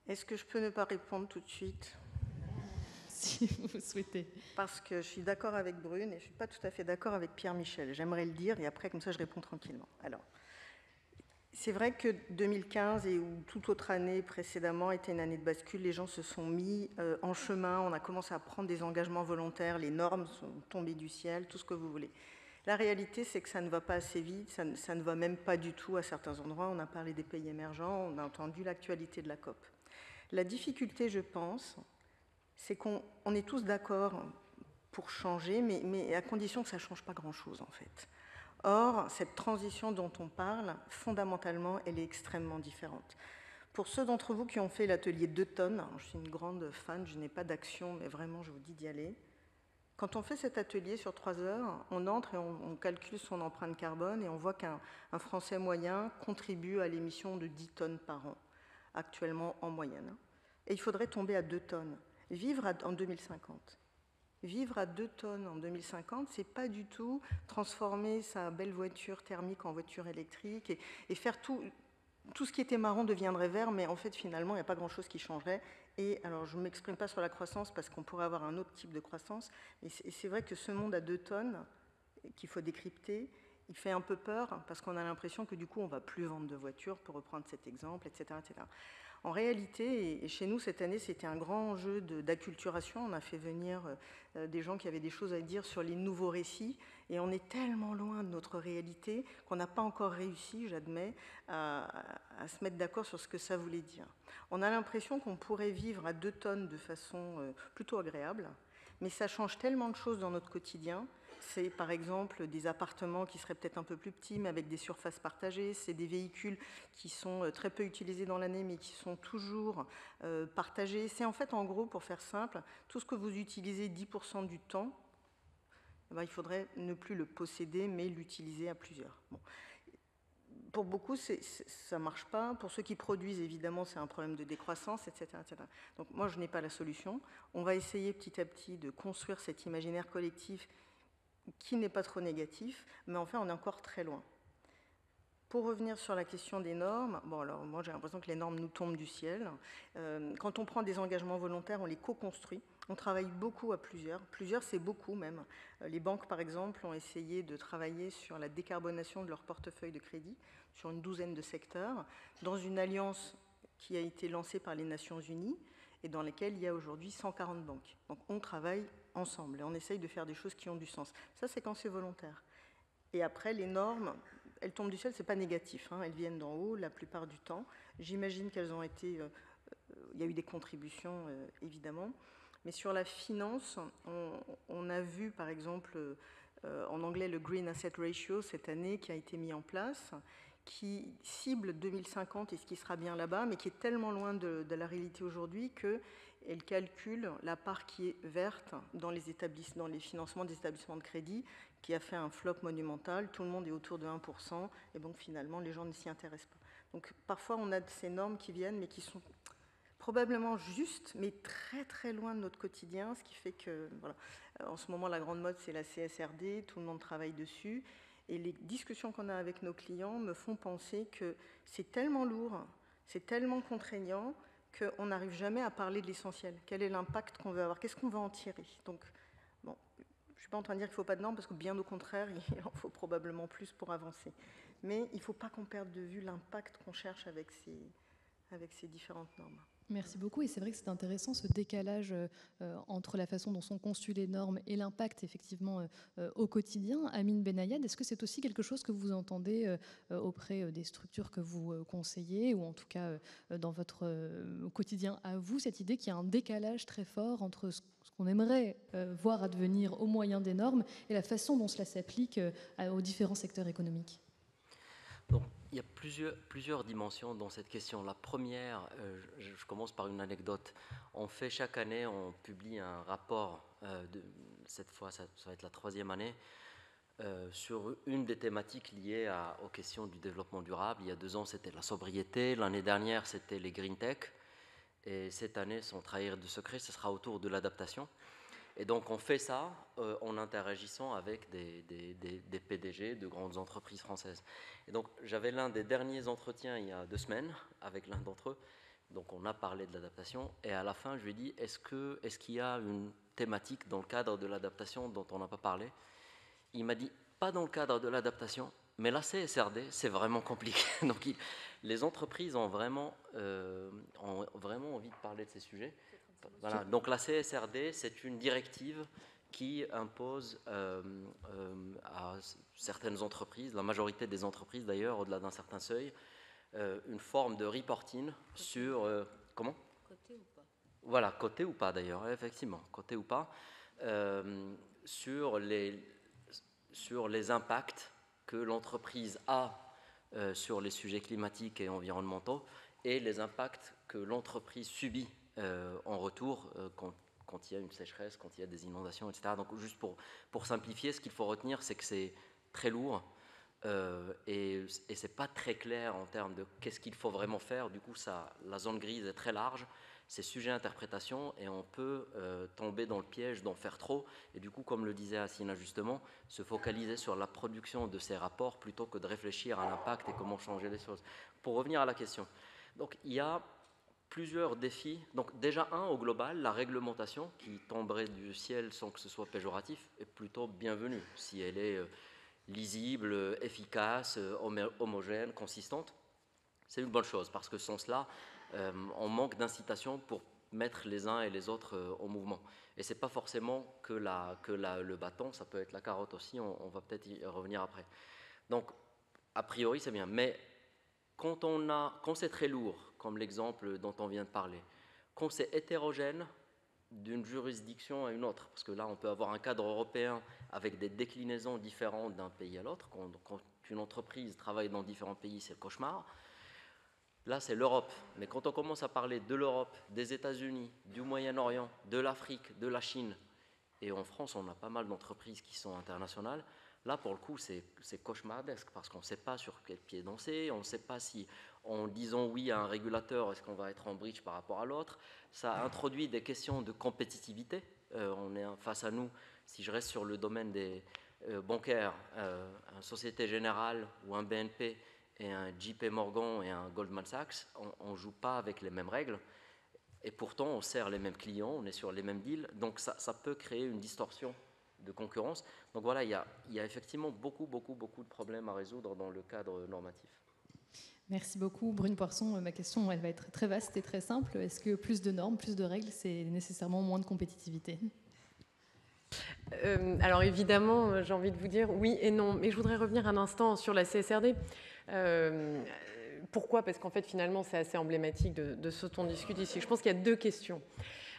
S2: Est-ce que je peux ne pas répondre tout de suite?
S1: Si vous souhaitez.
S2: Parce que je suis d'accord avec Brune et je ne suis pas tout à fait d'accord avec Pierre-Michel. J'aimerais le dire et après, comme ça, je réponds tranquillement. Alors, c'est vrai que 2015 et ou toute autre année précédemment était une année de bascule. Les gens se sont mis en chemin, on a commencé à prendre des engagements volontaires, les normes sont tombées du ciel, tout ce que vous voulez. La réalité, c'est que ça ne va pas assez vite, ça ne va même pas du tout à certains endroits. On a parlé des pays émergents, on a entendu l'actualité de la COP. La difficulté, je pense, c'est qu'on est tous d'accord pour changer, mais à condition que ça ne change pas grand-chose, en fait. Or, cette transition dont on parle, fondamentalement, elle est extrêmement différente. Pour ceux d'entre vous qui ont fait l'atelier 2 tonnes, je suis une grande fan, je n'ai pas d'action, mais vraiment, je vous dis d'y aller. Quand on fait cet atelier sur 3 heures, on entre et on calcule son empreinte carbone et on voit qu'un Français moyen contribue à l'émission de 10 tonnes par an, actuellement en moyenne. Et il faudrait tomber à 2 tonnes. Vivre en 2050. Vivre à 2 tonnes en 2050, c'est pas du tout transformer sa belle voiture thermique en voiture électrique et faire tout ce qui était marron deviendrait vert, mais en fait, finalement, il n'y a pas grand-chose qui changerait. Et alors, je ne m'exprime pas sur la croissance parce qu'on pourrait avoir un autre type de croissance, mais c'est vrai que ce monde à 2 tonnes, qu'il faut décrypter, il fait un peu peur parce qu'on a l'impression que du coup, on ne va plus vendre de voitures, pour reprendre cet exemple, etc., etc. En réalité, et chez nous cette année, c'était un grand enjeu d'acculturation. On a fait venir des gens qui avaient des choses à dire sur les nouveaux récits, et on est tellement loin de notre réalité qu'on n'a pas encore réussi, j'admets, à se mettre d'accord sur ce que ça voulait dire. On a l'impression qu'on pourrait vivre à 2 tonnes de façon plutôt agréable, mais ça change tellement de choses dans notre quotidien. C'est par exemple des appartements qui seraient peut-être un peu plus petits, mais avec des surfaces partagées. C'est des véhicules qui sont très peu utilisés dans l'année, mais qui sont toujours partagés. C'est en fait, en gros, pour faire simple, tout ce que vous utilisez 10% du temps, il faudrait ne plus le posséder, mais l'utiliser à plusieurs. Bon. Pour beaucoup, ça ne marche pas. Pour ceux qui produisent, évidemment, c'est un problème de décroissance, etc., etc. Donc moi, je n'ai pas la solution. On va essayer petit à petit de construire cet imaginaire collectif qui n'est pas trop négatif, mais enfin, on est encore très loin. Pour revenir sur la question des normes, bon, alors moi, j'ai l'impression que les normes nous tombent du ciel. Quand on prend des engagements volontaires, on les co-construit. On travaille beaucoup à plusieurs. Plusieurs, c'est beaucoup même. Les banques, par exemple, ont essayé de travailler sur la décarbonation de leur portefeuille de crédit sur une douzaine de secteurs, dans une alliance qui a été lancée par les Nations Unies et dans laquelle il y a aujourd'hui 140 banques. Donc on travaille ensemble et on essaye de faire des choses qui ont du sens. Ça, c'est quand c'est volontaire. Et après, les normes, elles tombent du ciel, c'est pas négatif, hein, elles viennent d'en haut la plupart du temps. J'imagine qu'elles ont été... il y a eu des contributions, évidemment. Mais sur la finance, on a vu, par exemple, en anglais, le Green Asset Ratio, cette année, qui a été mis en place, qui cible 2050 et ce qui sera bien là-bas, mais qui est tellement loin de la réalité aujourd'hui qu'elle calcule la part qui est verte dans les financements des établissements de crédit, qui a fait un flop monumental. Tout le monde est autour de 1%, et donc finalement, les gens ne s'y intéressent pas. Donc parfois, on a ces normes qui viennent, mais qui sont probablement justes, mais très très loin de notre quotidien, ce qui fait que... Voilà. En ce moment, la grande mode, c'est la CSRD, tout le monde travaille dessus. Et les discussions qu'on a avec nos clients me font penser que c'est tellement lourd, c'est tellement contraignant qu'on n'arrive jamais à parler de l'essentiel. Quel est l'impact qu'on veut avoir? Qu'est-ce qu'on va en tirer? Donc, bon, je ne suis pas en train de dire qu'il ne faut pas de normes, parce que bien au contraire, il en faut probablement plus pour avancer. Mais il ne faut pas qu'on perde de vue l'impact qu'on cherche avec ces différentes normes.
S1: Merci beaucoup. Et c'est vrai que c'est intéressant ce décalage entre la façon dont sont conçues les normes et l'impact effectivement au quotidien. Amine Benayad, est-ce que c'est aussi quelque chose que vous entendez auprès des structures que vous conseillez, ou en tout cas dans votre quotidien à vous, cette idée qu'il y a un décalage très fort entre ce qu'on aimerait voir advenir au moyen des normes et la façon dont cela s'applique aux différents secteurs économiques?
S3: Donc, il y a plusieurs dimensions dans cette question. La première, je commence par une anecdote. On fait chaque année, on publie un rapport, cette fois ça va être la 3e année, sur une des thématiques liées aux questions du développement durable. Il y a 2 ans, c'était la sobriété. L'année dernière, c'était les green tech. Et cette année, sans trahir de secret, ce sera autour de l'adaptation. Et donc on fait ça en interagissant avec des PDG de grandes entreprises françaises. Et donc j'avais l'un des derniers entretiens il y a 2 semaines avec l'un d'entre eux. Donc on a parlé de l'adaptation et à la fin je lui ai dit est-ce qu'il y a une thématique dans le cadre de l'adaptation dont on n'a pas parlé? Il m'a dit pas dans le cadre de l'adaptation, mais la CSRD c'est vraiment compliqué. Donc les entreprises ont vraiment envie de parler de ces sujets. Voilà. Donc la CSRD, c'est une directive qui impose à certaines entreprises, la majorité des entreprises d'ailleurs, au-delà d'un certain seuil, une forme de reporting sur... comment?
S4: Coté ou pas?
S3: Voilà, coté ou pas d'ailleurs, effectivement, coté ou pas, sur les impacts que l'entreprise a sur les sujets climatiques et environnementaux et les impacts que l'entreprise subit en retour quand il y a une sécheresse, quand il y a des inondations, etc. Donc juste pour simplifier, ce qu'il faut retenir, c'est que c'est très lourd et c'est pas très clair en termes de qu'est-ce qu'il faut vraiment faire. Du coup, la zone grise est très large, c'est sujet à interprétation et on peut tomber dans le piège d'en faire trop. Et du coup, comme le disait Assina justement, se focaliser sur la production de ces rapports plutôt que de réfléchir à l'impact et comment changer les choses. Pour revenir à la question, donc il y a plusieurs défis. Donc déjà au global, la réglementation qui tomberait du ciel sans que ce soit péjoratif est plutôt bienvenue si elle est lisible, efficace, homogène, consistante. C'est une bonne chose parce que sans cela, on manque d'incitation pour mettre les uns et les autres en mouvement. Et c'est pas forcément que le bâton, ça peut être la carotte aussi, on va peut-être y revenir après. Donc, a priori, c'est bien. Mais quand c'est très lourd, comme l'exemple dont on vient de parler, quand c'est hétérogène d'une juridiction à une autre, parce que là, on peut avoir un cadre européen avec des déclinaisons différentes d'un pays à l'autre. Quand une entreprise travaille dans différents pays, c'est le cauchemar. Là, c'est l'Europe. Mais quand on commence à parler de l'Europe, des États-Unis, du Moyen-Orient, de l'Afrique, de la Chine, et en France, on a pas mal d'entreprises qui sont internationales, là, pour le coup, c'est cauchemardesque parce qu'on ne sait pas sur quel pied danser, on ne sait pas si, en disant oui à un régulateur, est-ce qu'on va être en breach par rapport à l'autre. Ça introduit des questions de compétitivité. On est face à nous, si je reste sur le domaine des bancaires, une Société Générale ou un BNP et un JP Morgan et un Goldman Sachs, on ne joue pas avec les mêmes règles. Et pourtant, on sert les mêmes clients, on est sur les mêmes deals. Donc ça peut créer une distorsion de concurrence. Donc voilà, il y a effectivement beaucoup de problèmes à résoudre dans le cadre normatif.
S1: Merci beaucoup. Brune Poisson, ma question elle va être très vaste et très simple. Est-ce que plus de normes, plus de règles, c'est nécessairement moins de compétitivité?
S5: Alors évidemment, j'ai envie de vous dire oui et non, mais je voudrais revenir un instant sur la CSRD. Pourquoi? Parce qu'en fait, finalement, c'est assez emblématique de ce dont on discute ici. Je pense qu'il y a 2 questions.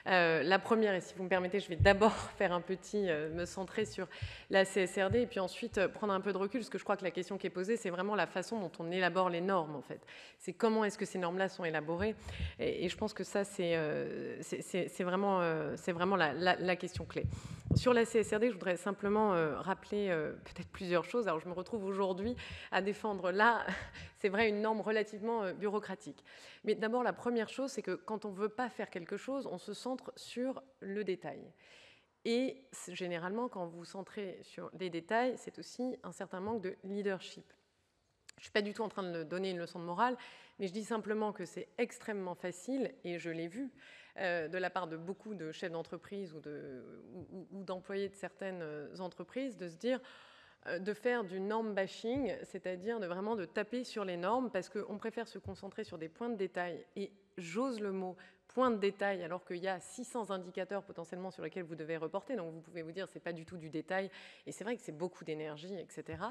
S5: La première, et si vous me permettez, je vais d'abord me centrer sur la CSRD et puis ensuite prendre un peu de recul, parce que je crois que la question qui est posée, c'est vraiment la façon dont on élabore les normes, en fait. C'est comment est-ce que ces normes-là sont élaborées, et je pense que ça, c'est vraiment la question clé. Sur la CSRD, je voudrais simplement rappeler peut-être plusieurs choses. Alors, je me retrouve aujourd'hui à défendre là, c'est vrai, une norme relativement bureaucratique. Mais d'abord, la première chose, c'est que quand on ne veut pas faire quelque chose, on se centre sur le détail. Et généralement, quand vous vous centrez sur les détails, c'est aussi un certain manque de leadership. Je ne suis pas du tout en train de donner une leçon de morale, mais je dis simplement que c'est extrêmement facile, et je l'ai vu de la part de beaucoup de chefs d'entreprise ou d'employés de certaines entreprises, de se dire, de faire du norm bashing, c'est-à-dire vraiment de taper sur les normes, parce qu'on préfère se concentrer sur des points de détail, et j'ose le mot point de détail, alors qu'il y a 600 indicateurs potentiellement sur lesquels vous devez reporter, donc vous pouvez vous dire c'est pas du tout du détail, et c'est vrai que c'est beaucoup d'énergie, etc.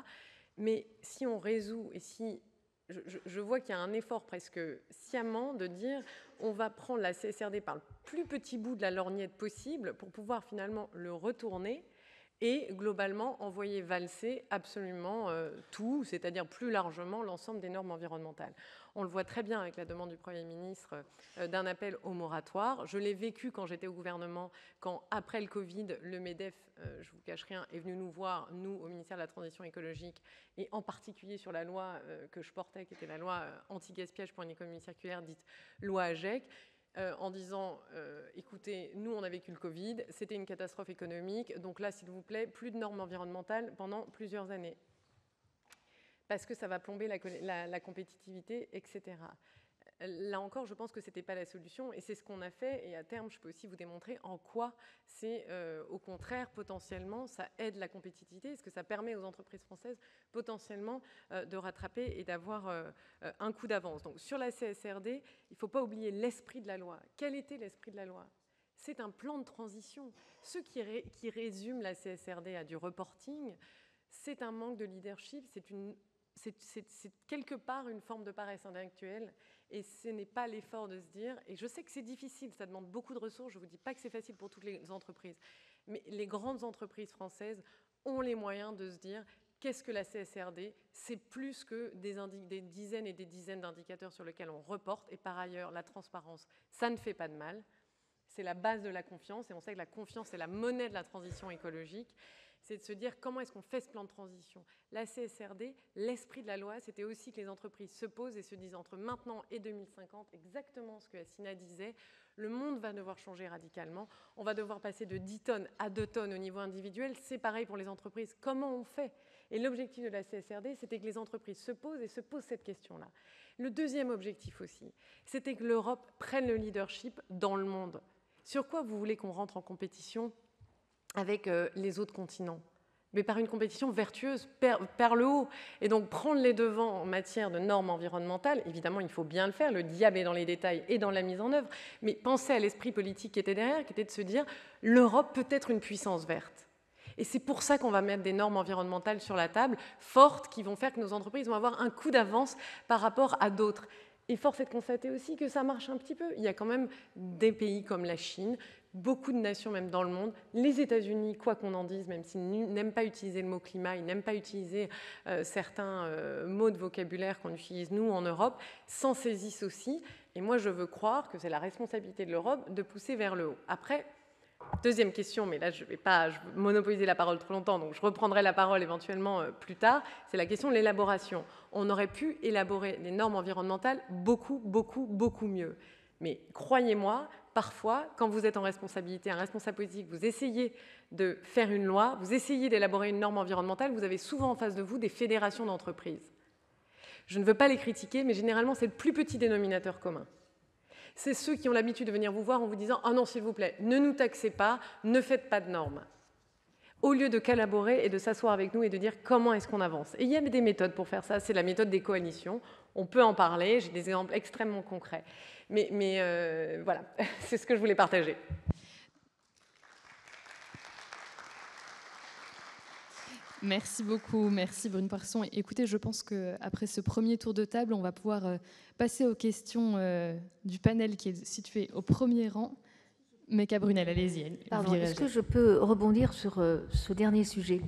S5: Mais si on résout, et si je vois qu'il y a un effort presque sciemment de dire on va prendre la CSRD par le plus petit bout de la lorgnette possible pour pouvoir finalement le retourner et globalement envoyer valser absolument tout, c'est-à-dire plus largement l'ensemble des normes environnementales. On le voit très bien avec la demande du Premier ministre d'un appel au moratoire. Je l'ai vécu quand j'étais au gouvernement, quand après le Covid, le MEDEF, je ne vous cache rien, est venu nous voir, nous, au ministère de la Transition écologique, et en particulier sur la loi que je portais, qui était la loi anti-gaspillage pour une économie circulaire, dite loi AGEC, en disant, écoutez, nous on a vécu le Covid, c'était une catastrophe économique, donc là s'il vous plaît, plus de normes environnementales pendant plusieurs années, parce que ça va plomber la compétitivité, etc. Là encore, je pense que ce n'était pas la solution, et c'est ce qu'on a fait, et à terme, je peux aussi vous démontrer en quoi c'est, au contraire, potentiellement, ça aide la compétitivité, parce que ça permet aux entreprises françaises, potentiellement, de rattraper et d'avoir un coup d'avance. Donc, sur la CSRD, il ne faut pas oublier l'esprit de la loi. Quel était l'esprit de la loi ? C'est un plan de transition. Ceux qui résument la CSRD à du reporting, c'est un manque de leadership, c'est quelque part une forme de paresse intellectuelle, et ce n'est pas l'effort de se dire, et je sais que c'est difficile, ça demande beaucoup de ressources, je ne vous dis pas que c'est facile pour toutes les entreprises, mais les grandes entreprises françaises ont les moyens de se dire, qu'est-ce que la CSRD ? C'est plus que des dizaines et des dizaines d'indicateurs sur lesquels on reporte, et par ailleurs, la transparence, ça ne fait pas de mal, c'est la base de la confiance, et on sait que la confiance est la monnaie de la transition écologique. C'est de se dire comment est-ce qu'on fait ce plan de transition. La CSRD, l'esprit de la loi, c'était aussi que les entreprises se posent et se disent entre maintenant et 2050, exactement ce que Assina disait, le monde va devoir changer radicalement, on va devoir passer de 10 tonnes à 2 tonnes au niveau individuel, c'est pareil pour les entreprises, comment on fait ? Et l'objectif de la CSRD, c'était que les entreprises se posent cette question-là. Le deuxième objectif aussi, c'était que l'Europe prenne le leadership dans le monde. Sur quoi vous voulez qu'on rentre en compétition avec les autres continents, mais par une compétition vertueuse, par le haut. Et donc prendre les devants en matière de normes environnementales, évidemment il faut bien le faire, le diable est dans les détails et dans la mise en œuvre, mais pensez à l'esprit politique qui était derrière, qui était de se dire l'Europe peut être une puissance verte. Et c'est pour ça qu'on va mettre des normes environnementales sur la table, fortes, qui vont faire que nos entreprises vont avoir un coup d'avance par rapport à d'autres. Et force est de constater aussi que ça marche un petit peu. Il y a quand même des pays comme la Chine, beaucoup de nations même dans le monde, les États-Unis, quoi qu'on en dise, même s'ils n'aiment pas utiliser le mot climat, ils n'aiment pas utiliser certains mots de vocabulaire qu'on utilise nous en Europe, s'en saisissent aussi. Et moi, je veux croire que c'est la responsabilité de l'Europe de pousser vers le haut. Après, deuxième question, mais là, je ne vais pas monopoliser la parole trop longtemps, donc je reprendrai la parole éventuellement plus tard, c'est la question de l'élaboration. On aurait pu élaborer des normes environnementales beaucoup mieux. Mais croyez-moi, parfois, quand vous êtes en responsabilité, un responsable politique, vous essayez de faire une loi, vous essayez d'élaborer une norme environnementale, vous avez souvent en face de vous des fédérations d'entreprises. Je ne veux pas les critiquer, mais généralement, c'est le plus petit dénominateur commun. C'est ceux qui ont l'habitude de venir vous voir en vous disant « Ah non, s'il vous plaît, ne nous taxez pas, ne faites pas de normes ». Au lieu de collaborer et de s'asseoir avec nous et de dire comment est-ce qu'on avance. Et il y a des méthodes pour faire ça, c'est la méthode des coalitions. On peut en parler, j'ai des exemples extrêmement concrets. Mais voilà, c'est ce que je voulais partager.
S1: Merci beaucoup, merci Brune Poisson. Écoutez, je pense qu'après ce premier tour de table, on va pouvoir passer aux questions du panel qui est situé au premier rang. Mecca Brunel, allez-y.
S4: Pardon, est-ce que je peux rebondir sur ce dernier sujet ?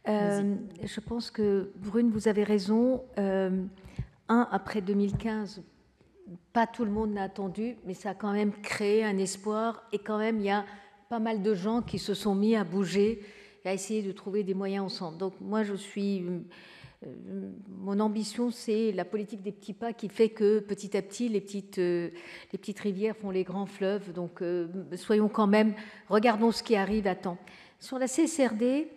S4: Je pense que, Brune, vous avez raison. Après 2015, pas tout le monde n'a attendu, mais ça a quand même créé un espoir. Et quand même, il y a pas mal de gens qui se sont mis à bouger et à essayer de trouver des moyens ensemble. Donc moi, je suis Mon ambition, c'est la politique des petits pas qui fait que petit à petit, les petites rivières font les grands fleuves. Donc, soyons quand même, regardons ce qui arrive à temps. Sur la CSRD,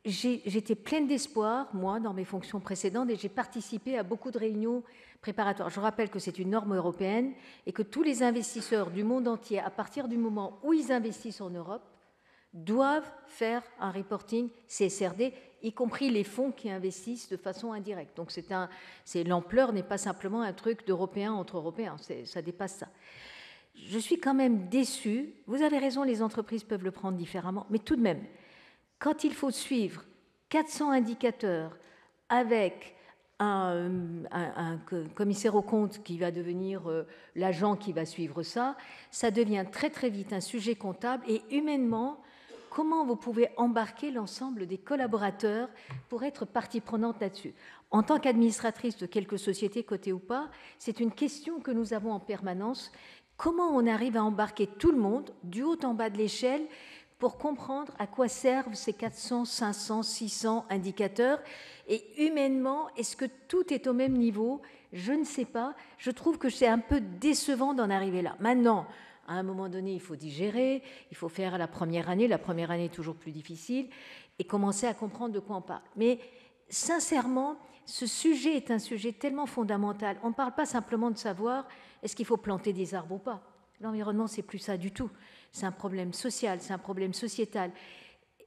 S4: j'étais pleine d'espoir, moi, dans mes fonctions précédentes, et j'ai participé à beaucoup de réunions préparatoires. Je rappelle que c'est une norme européenne et que tous les investisseurs du monde entier, à partir du moment où ils investissent en Europe, doivent faire un reporting CSRD, y compris les fonds qui investissent de façon indirecte. Donc l'ampleur n'est pas simplement un truc d'Européens entre Européens, ça dépasse ça. Je suis quand même déçue. Vous avez raison, les entreprises peuvent le prendre différemment, mais tout de même, quand il faut suivre 400 indicateurs avec un commissaire aux comptes qui va devenir l'agent qui va suivre ça, ça devient très très vite un sujet comptable et humainement, comment vous pouvez embarquer l'ensemble des collaborateurs pour être partie prenante là-dessus? En tant qu'administratrice de quelques sociétés cotées ou pas, c'est une question que nous avons en permanence. Comment on arrive à embarquer tout le monde, du haut en bas de l'échelle, pour comprendre à quoi servent ces 400, 500, 600 indicateurs? Et humainement, est-ce que tout est au même niveau? Je ne sais pas. Je trouve que c'est un peu décevant d'en arriver là. Maintenant, à un moment donné, il faut digérer, il faut faire la première année est toujours plus difficile, et commencer à comprendre de quoi on parle. Mais sincèrement, ce sujet est un sujet tellement fondamental. On ne parle pas simplement de savoir est-ce qu'il faut planter des arbres ou pas. L'environnement, c'est plus ça du tout. C'est un problème social, c'est un problème sociétal.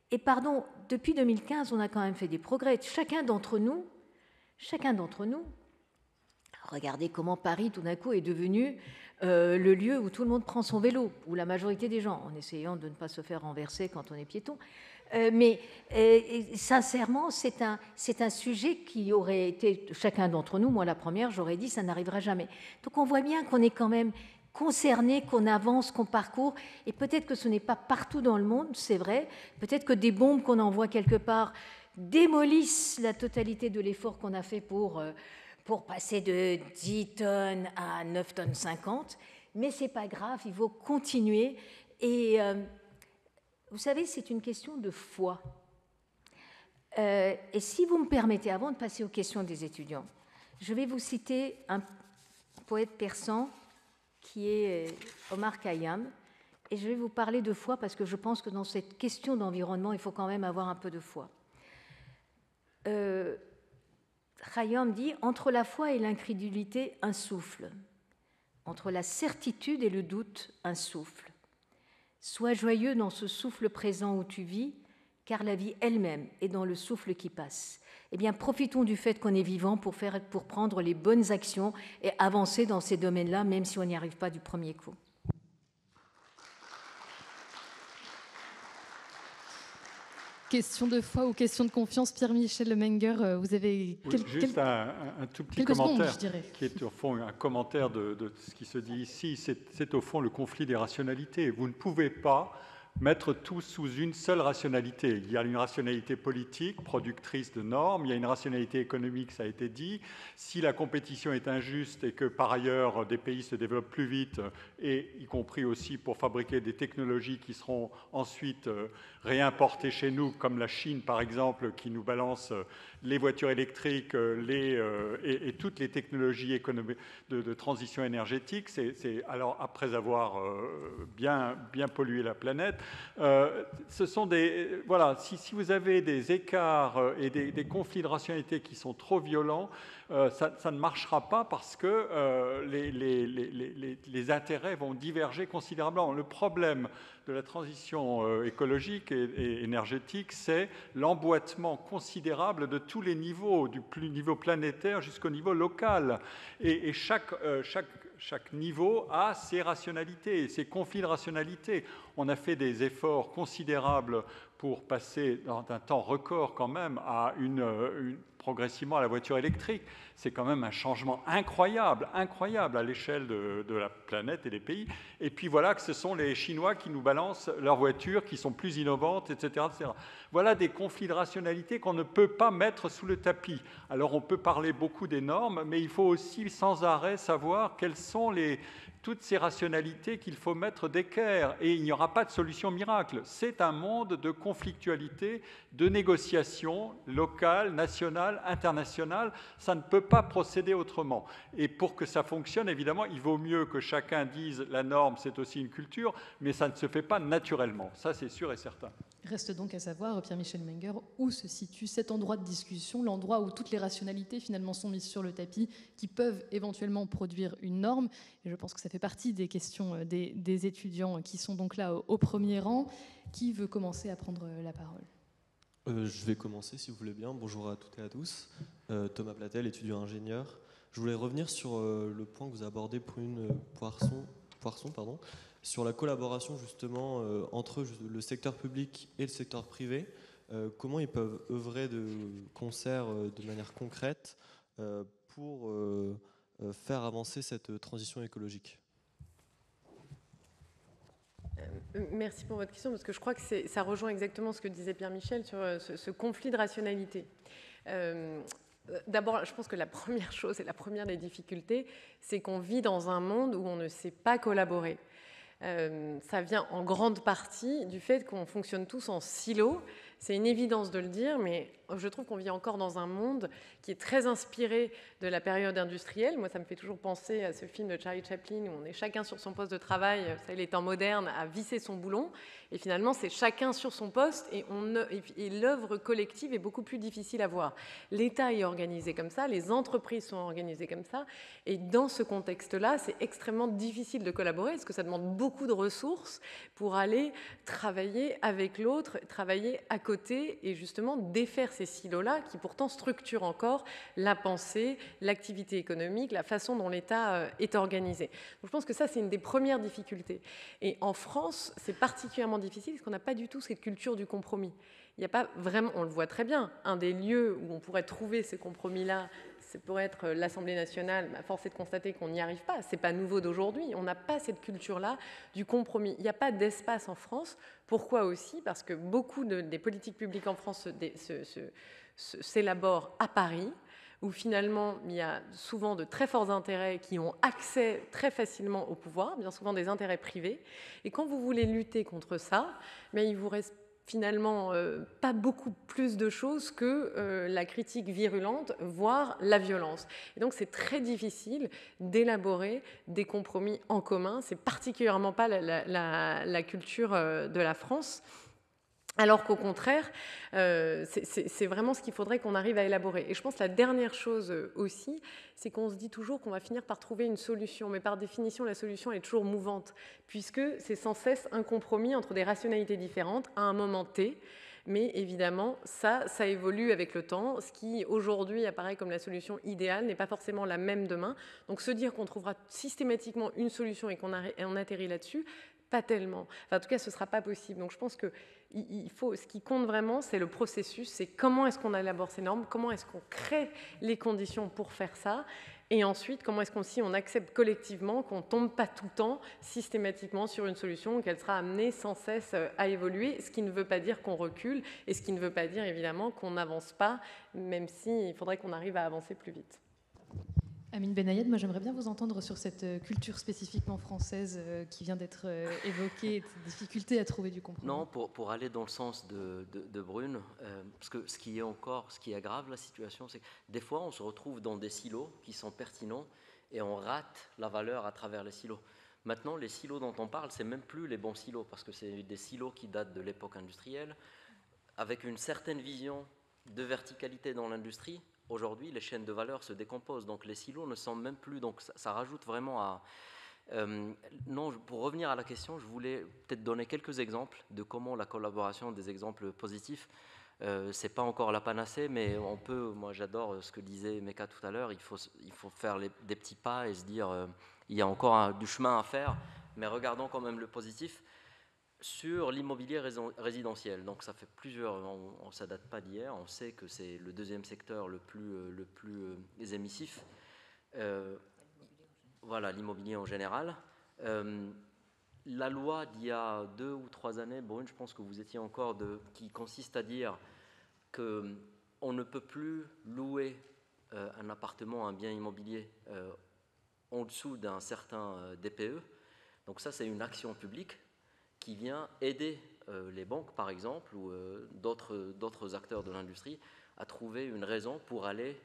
S4: Et pardon, depuis 2015, on a quand même fait des progrès. Chacun d'entre nous, regardez comment Paris, tout d'un coup, est devenu le lieu où tout le monde prend son vélo, ou la majorité des gens, en essayant de ne pas se faire renverser quand on est piéton. Mais sincèrement, c'est un sujet qui aurait été, chacun d'entre nous, moi la première, j'aurais dit, ça n'arrivera jamais. Donc on voit bien qu'on est quand même concerné, qu'on avance, qu'on parcourt, et peut-être que ce n'est pas partout dans le monde, c'est vrai, peut-être que des bombes qu'on envoie quelque part démolissent la totalité de l'effort qu'on a fait pour passer de 10 tonnes à 9 tonnes 50, mais c'est pas grave, il faut continuer. Et vous savez, c'est une question de foi. Et si vous me permettez, avant de passer aux questions des étudiants, je vais vous citer un poète persan qui est Omar Khayyam, et je vais vous parler de foi parce que je pense que dans cette question d'environnement, il faut quand même avoir un peu de foi. Khayyam dit « Entre la foi et l'incrédulité, un souffle. Entre la certitude et le doute, un souffle. Sois joyeux dans ce souffle présent où tu vis, car la vie elle-même est dans le souffle qui passe. » Eh bien, profitons du fait qu'on est vivant pour prendre les bonnes actions et avancer dans ces domaines-là, même si on n'y arrive pas du premier coup.
S1: Question de foi ou question de confiance, Pierre-Michel Lemenger, vous avez
S6: juste un tout petit commentaire qui est au fond un commentaire de ce qui se dit ici. C'est au fond le conflit des rationalités. Vous ne pouvez pas mettre tout sous une seule rationalité. Il y a une rationalité politique, productrice de normes, il y a une rationalité économique, ça a été dit. Si la compétition est injuste et que par ailleurs des pays se développent plus vite, et y compris aussi pour fabriquer des technologies qui seront ensuite réimportées chez nous, comme la Chine par exemple, qui nous balance les voitures électriques et toutes les technologies de transition énergétique, alors après avoir bien pollué la planète, ce sont voilà, si vous avez des écarts et des conflits de rationalité qui sont trop violents, ça ne marchera pas parce que les intérêts vont diverger considérablement. Le problème de la transition écologique et énergétique, c'est l'emboîtement considérable de tous les niveaux, du niveau planétaire jusqu'au niveau local. Et chaque niveau a ses rationalités, ses conflits de rationalité. On a fait des efforts considérables pour passer dans un temps record quand même à progressivement à la voiture électrique. C'est quand même un changement incroyable à l'échelle de la planète et des pays. Et puis voilà que ce sont les Chinois qui nous balancent leurs voitures, qui sont plus innovantes, etc., etc. Voilà des conflits de rationalité qu'on ne peut pas mettre sous le tapis. Alors on peut parler beaucoup des normes, mais il faut aussi sans arrêt savoir quelles sont toutes ces rationalités qu'il faut mettre d'équerre. Et il n'y aura aura pas de solution miracle. C'est un monde de conflictualité, de négociation locale, nationale, internationale. Ça ne peut pas procéder autrement. Et pour que ça fonctionne, évidemment, il vaut mieux que chacun dise la norme, c'est aussi une culture, mais ça ne se fait pas naturellement. Ça, c'est sûr et certain.
S1: Reste donc à savoir, Pierre-Michel Menger, où se situe cet endroit de discussion, l'endroit où toutes les rationalités finalement sont mises sur le tapis, qui peuvent éventuellement produire une norme. Et je pense que ça fait partie des questions des étudiants qui sont donc là au premier rang. Qui veut commencer à prendre la parole ?
S7: Je vais commencer si vous voulez bien. Bonjour à toutes et à tous. Thomas Platel, étudiant ingénieur. Je voulais revenir sur le point que vous abordez, Brune Poirson, sur la collaboration justement entre le secteur public et le secteur privé. Comment ils peuvent œuvrer de concert de manière concrète pour faire avancer cette transition écologique ?
S5: Merci pour votre question, parce que je crois que ça rejoint exactement ce que disait Pierre-Michel sur ce conflit de rationalité. D'abord, je pense que la première chose et la première des difficultés, c'est qu'on vit dans un monde où on ne sait pas collaborer. Ça vient en grande partie du fait qu'on fonctionne tous en silo. C'est une évidence de le dire, mais je trouve qu'on vit encore dans un monde qui est très inspiré de la période industrielle. Moi, ça me fait toujours penser à ce film de Charlie Chaplin où on est chacun sur son poste de travail, vous savez, les temps modernes, à visser son boulon. Et finalement, c'est chacun sur son poste et l'œuvre collective est beaucoup plus difficile à voir. L'État est organisé comme ça, les entreprises sont organisées comme ça. Et dans ce contexte-là, c'est extrêmement difficile de collaborer parce que ça demande beaucoup de ressources pour aller travailler avec l'autre, travailler à côté et justement défaire ces silos-là qui pourtant structurent encore la pensée, l'activité économique, la façon dont l'État est organisé. Donc je pense que ça, c'est une des premières difficultés. Et en France, c'est particulièrement difficile parce qu'on n'a pas du tout cette culture du compromis. Il n'y a pas vraiment, on le voit très bien, un des lieux où on pourrait trouver ces compromis-là, ça pourrait être l'Assemblée nationale. Force est de constater qu'on n'y arrive pas. Ce n'est pas nouveau d'aujourd'hui. On n'a pas cette culture-là du compromis. Il n'y a pas d'espace en France. Pourquoi aussi ? Parce que beaucoup des politiques publiques en France s'élaborent à Paris, où finalement il y a souvent de très forts intérêts qui ont accès très facilement au pouvoir, bien souvent des intérêts privés. Et quand vous voulez lutter contre ça, mais il vous reste finalement pas beaucoup plus de choses que la critique virulente, voire la violence. Et donc c'est très difficile d'élaborer des compromis en commun. C'est particulièrement pas la culture de la France. Alors qu'au contraire, c'est vraiment ce qu'il faudrait qu'on arrive à élaborer. Et je pense que la dernière chose aussi, c'est qu'on se dit toujours qu'on va finir par trouver une solution. Mais par définition, la solution est toujours mouvante, puisque c'est sans cesse un compromis entre des rationalités différentes à un moment T. Mais évidemment, ça évolue avec le temps. Ce qui, aujourd'hui, apparaît comme la solution idéale n'est pas forcément la même demain. Donc se dire qu'on trouvera systématiquement une solution et qu'on atterrit là-dessus, pas tellement. Enfin, en tout cas, ce ne sera pas possible. Donc je pense que ce qui compte vraiment, c'est le processus, c'est comment est-ce qu'on élabore ces normes, comment est-ce qu'on crée les conditions pour faire ça, et ensuite, comment est-ce qu'on accepte collectivement qu'on ne tombe pas tout le temps systématiquement sur une solution, qu'elle sera amenée sans cesse à évoluer, ce qui ne veut pas dire qu'on recule, et ce qui ne veut pas dire évidemment qu'on n'avance pas, même s'il faudrait qu'on arrive à avancer plus vite.
S1: Amine Benayed, moi j'aimerais bien vous entendre sur cette culture spécifiquement française qui vient d'être évoquée, cette difficulté à trouver du compromis.
S3: Non, pour aller dans le sens de Brune, parce que ce qui aggrave la situation, c'est que des fois on se retrouve dans des silos qui sont pertinents et on rate la valeur à travers les silos. Maintenant, les silos dont on parle, c'est même plus les bons silos, parce que c'est des silos qui datent de l'époque industrielle, avec une certaine vision de verticalité dans l'industrie. Aujourd'hui, les chaînes de valeur se décomposent, donc les silos ne sont même plus. Donc ça rajoute vraiment à... non, pour revenir à la question, je voulais peut-être donner quelques exemples de comment la collaboration, des exemples positifs, c'est pas encore la panacée, mais on peut... Moi, j'adore ce que disait Meka tout à l'heure. Il faut faire des petits pas et se dire il y a encore du chemin à faire, mais regardons quand même le positif. Sur l'immobilier résidentiel, donc ça fait ça date pas d'hier, on sait que c'est le deuxième secteur le plus émissif. Voilà, l'immobilier en général. La loi d'il y a 2 ou 3 années, Brune, je pense que vous étiez encore qui consiste à dire qu'on ne peut plus louer un appartement, un bien immobilier en dessous d'un certain DPE. Donc ça, c'est une action publique qui vient aider les banques, par exemple, ou d'autres acteurs de l'industrie à trouver une raison pour aller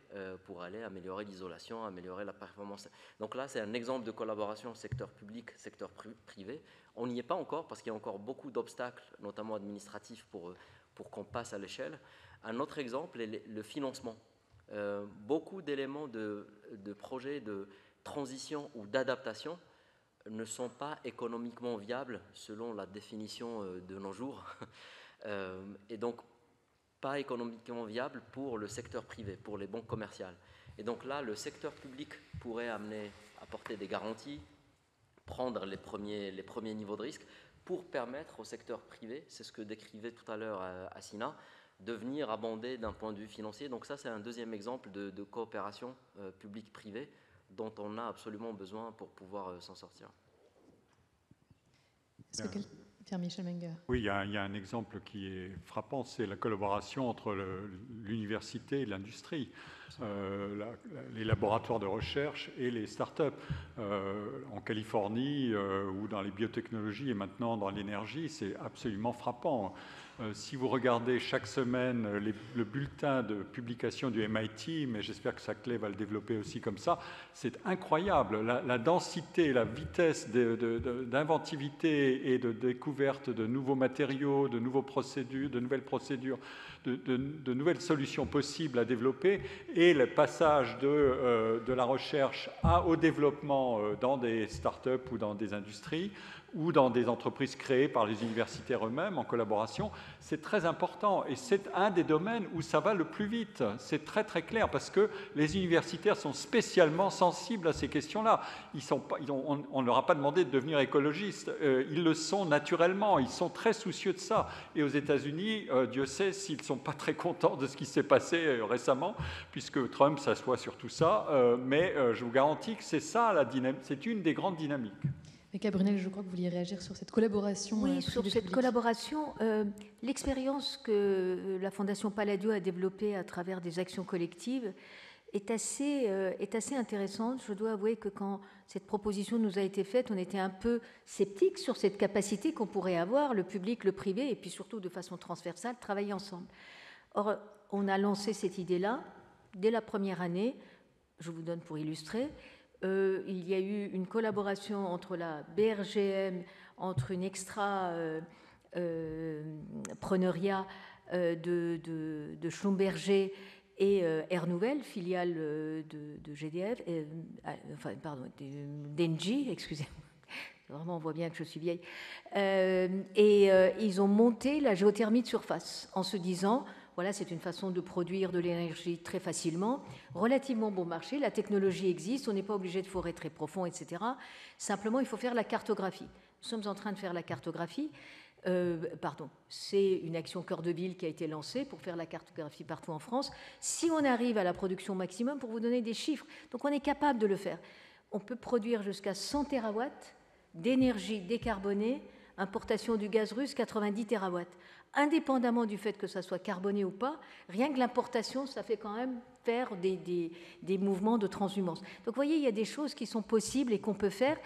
S3: améliorer l'isolation, améliorer la performance. Donc là, c'est un exemple de collaboration secteur public, secteur privé. On n'y est pas encore parce qu'il y a encore beaucoup d'obstacles, notamment administratifs, pour qu'on passe à l'échelle. Un autre exemple est le financement. Beaucoup d'éléments de projets de transition ou d'adaptation ne sont pas économiquement viables selon la définition de nos jours. Et donc, pas économiquement viable pour le secteur privé, pour les banques commerciales. Et donc là, le secteur public pourrait apporter des garanties, prendre les premiers niveaux de risque pour permettre au secteur privé, c'est ce que décrivait tout à l'heure Assina, de venir abonder d'un point de vue financier. Donc ça, c'est un deuxième exemple de coopération publique-privée dont on a absolument besoin pour pouvoir s'en sortir.
S1: Pierre-Michel Menger.
S6: Oui, il y a un exemple qui est frappant, c'est la collaboration entre l'université et l'industrie, les laboratoires de recherche et les startups. En Californie ou dans les biotechnologies et maintenant dans l'énergie, c'est absolument frappant. Si vous regardez chaque semaine le bulletin de publication du MIT, mais j'espère que Saclay va le développer aussi comme ça, c'est incroyable. La densité, la vitesse d'inventivité et de découverte de nouveaux matériaux, de nouvelles procédures, de nouvelles solutions possibles à développer, et le passage de la recherche au développement dans des startups ou dans des industries, ou dans des entreprises créées par les universitaires eux-mêmes en collaboration, c'est très important. Et c'est un des domaines où ça va le plus vite. C'est très très clair parce que les universitaires sont spécialement sensibles à ces questions-là. On ne leur a pas demandé de devenir écologistes. Ils le sont naturellement. Ils sont très soucieux de ça. Et aux États-Unis, Dieu sait s'ils ne sont pas très contents de ce qui s'est passé récemment, puisque Trump s'assoit sur tout ça. Mais je vous garantis que c'est ça la dynamique. C'est une des grandes dynamiques.
S1: Mecca Brunel, je crois que vous vouliez réagir sur cette collaboration.
S4: Oui, sur cette collaboration, l'expérience que la Fondation Palladio a développée à travers des actions collectives est assez intéressante. Je dois avouer que quand cette proposition nous a été faite, on était un peu sceptique sur cette capacité qu'on pourrait avoir, le public, le privé, et puis surtout de façon transversale, travailler ensemble. Or, on a lancé cette idée-là dès la première année. Je vous donne pour illustrer. Il y a eu une collaboration entre la BRGM, entre une extra-preneuriat de Schlumberger et Air Nouvelle, filiale de GDF, d'Engie, excusez-moi. Vraiment, on voit bien que je suis vieille. Ils ont monté la géothermie de surface en se disant... Voilà, c'est une façon de produire de l'énergie très facilement, relativement bon marché, la technologie existe, on n'est pas obligé de forer très profond, etc. Simplement, il faut faire la cartographie. Nous sommes en train de faire la cartographie. C'est une action cœur de ville qui a été lancée pour faire la cartographie partout en France. Si on arrive à la production maximum, pour vous donner des chiffres, donc on est capable de le faire. On peut produire jusqu'à 100 terawatts d'énergie décarbonée, importation du gaz russe, 90 terawatts. Indépendamment du fait que ça soit carboné ou pas, rien que l'importation, ça fait quand même faire des mouvements de transhumance. Donc vous voyez, il y a des choses qui sont possibles et qu'on peut faire.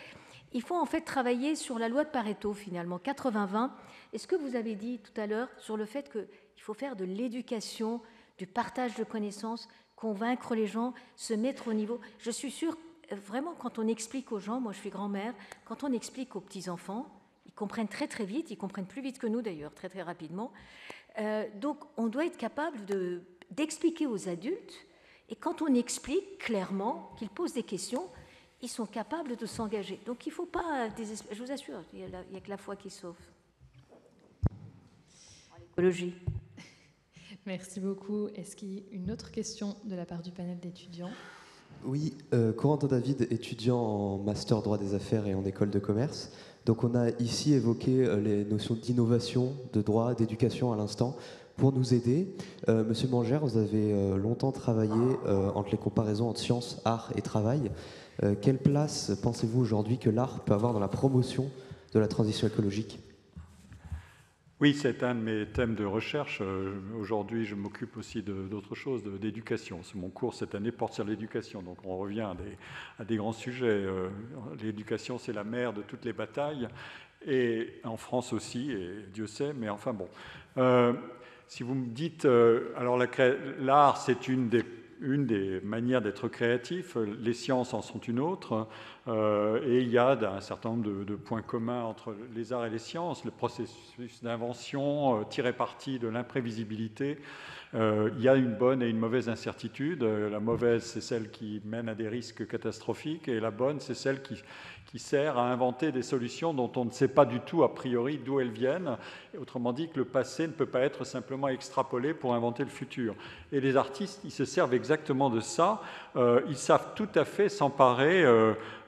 S4: Il faut en fait travailler sur la loi de Pareto, finalement, 80-20. Et ce que vous avez dit tout à l'heure sur le fait qu'il faut faire de l'éducation, du partage de connaissances, convaincre les gens, se mettre au niveau. Je suis sûre, vraiment, quand on explique aux gens, moi je suis grand-mère, quand on explique aux petits-enfants, ils comprennent très très vite, ils comprennent plus vite que nous d'ailleurs, très très rapidement. Donc on doit être capable d'expliquer aux adultes, et quand on explique clairement, qu'ils posent des questions, ils sont capables de s'engager. Donc il ne faut pas désespérer, je vous assure, il n'y a que la foi qui sauve. L'écologie.
S1: Merci beaucoup. Est-ce qu'il y a une autre question de la part du panel d'étudiants ?
S8: Oui, Corentin David, étudiant en master droit des affaires et en école de commerce. Donc on a ici évoqué les notions d'innovation, de droit, d'éducation à l'instant. Pour nous aider, Monsieur Mangère, vous avez longtemps travaillé entre les comparaisons entre sciences, art et travail. Quelle place pensez-vous aujourd'hui que l'art peut avoir dans la promotion de la transition écologique ?
S6: Oui, c'est un de mes thèmes de recherche. Aujourd'hui, je m'occupe aussi d'autre chose, d'éducation. Mon cours cette année porte sur l'éducation, donc on revient à des grands sujets. L'éducation, c'est la mère de toutes les batailles. et en France aussi, et Dieu sait, mais enfin bon. Si vous me dites, alors l'art, c'est une des manières d'être créatif, les sciences en sont une autre, et il y a un certain nombre de points communs entre les arts et les sciences, le processus d'invention, tirer parti de l'imprévisibilité. Il y a une bonne et une mauvaise incertitude. La mauvaise, c'est celle qui mène à des risques catastrophiques, et la bonne, c'est celle qui sert à inventer des solutions dont on ne sait pas du tout a priori d'où elles viennent. Autrement dit, que le passé ne peut pas être simplement extrapolé pour inventer le futur. Et les artistes, ils se servent exactement de ça. Ils savent tout à fait s'emparer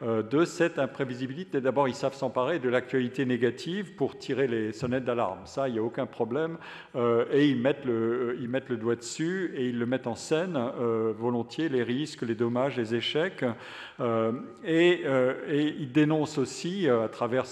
S6: de cette imprévisibilité. D'abord, ils savent s'emparer de l'actualité négative pour tirer les sonnettes d'alarme. Ça, il n'y a aucun problème. Et ils mettent le doigt dessus et ils le mettent en scène volontiers, les risques, les dommages, les échecs. Et ils dénoncent aussi, à travers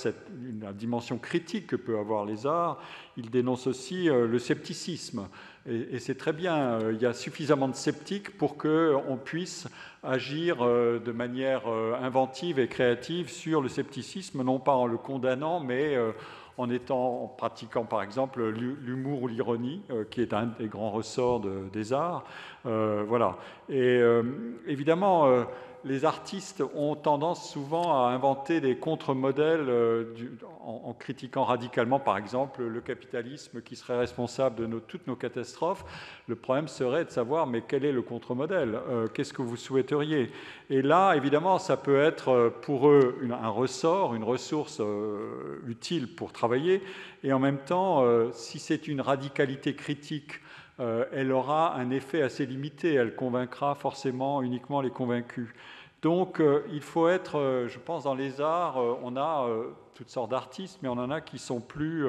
S6: la dimension critique que peut avoir les arts, ils dénoncent aussi le scepticisme. Et c'est très bien, il y a suffisamment de sceptiques pour qu'on puisse agir de manière inventive et créative sur le scepticisme, non pas en le condamnant, mais en pratiquant par exemple l'humour ou l'ironie, qui est un des grands ressorts des arts. Voilà. Et évidemment, les artistes ont tendance souvent à inventer des contre-modèles en critiquant radicalement, par exemple, le capitalisme qui serait responsable de toutes nos catastrophes. Le problème serait de savoir, mais quel est le contre-modèle ? Qu'est-ce que vous souhaiteriez ? Et là, évidemment, ça peut être pour eux un ressort, une ressource utile pour travailler. Et en même temps, si c'est une radicalité critique, elle aura un effet assez limité. Elle convaincra forcément uniquement les convaincus. Donc, il faut être, je pense, dans les arts, on a toutes sortes d'artistes, mais on en a qui sont plus,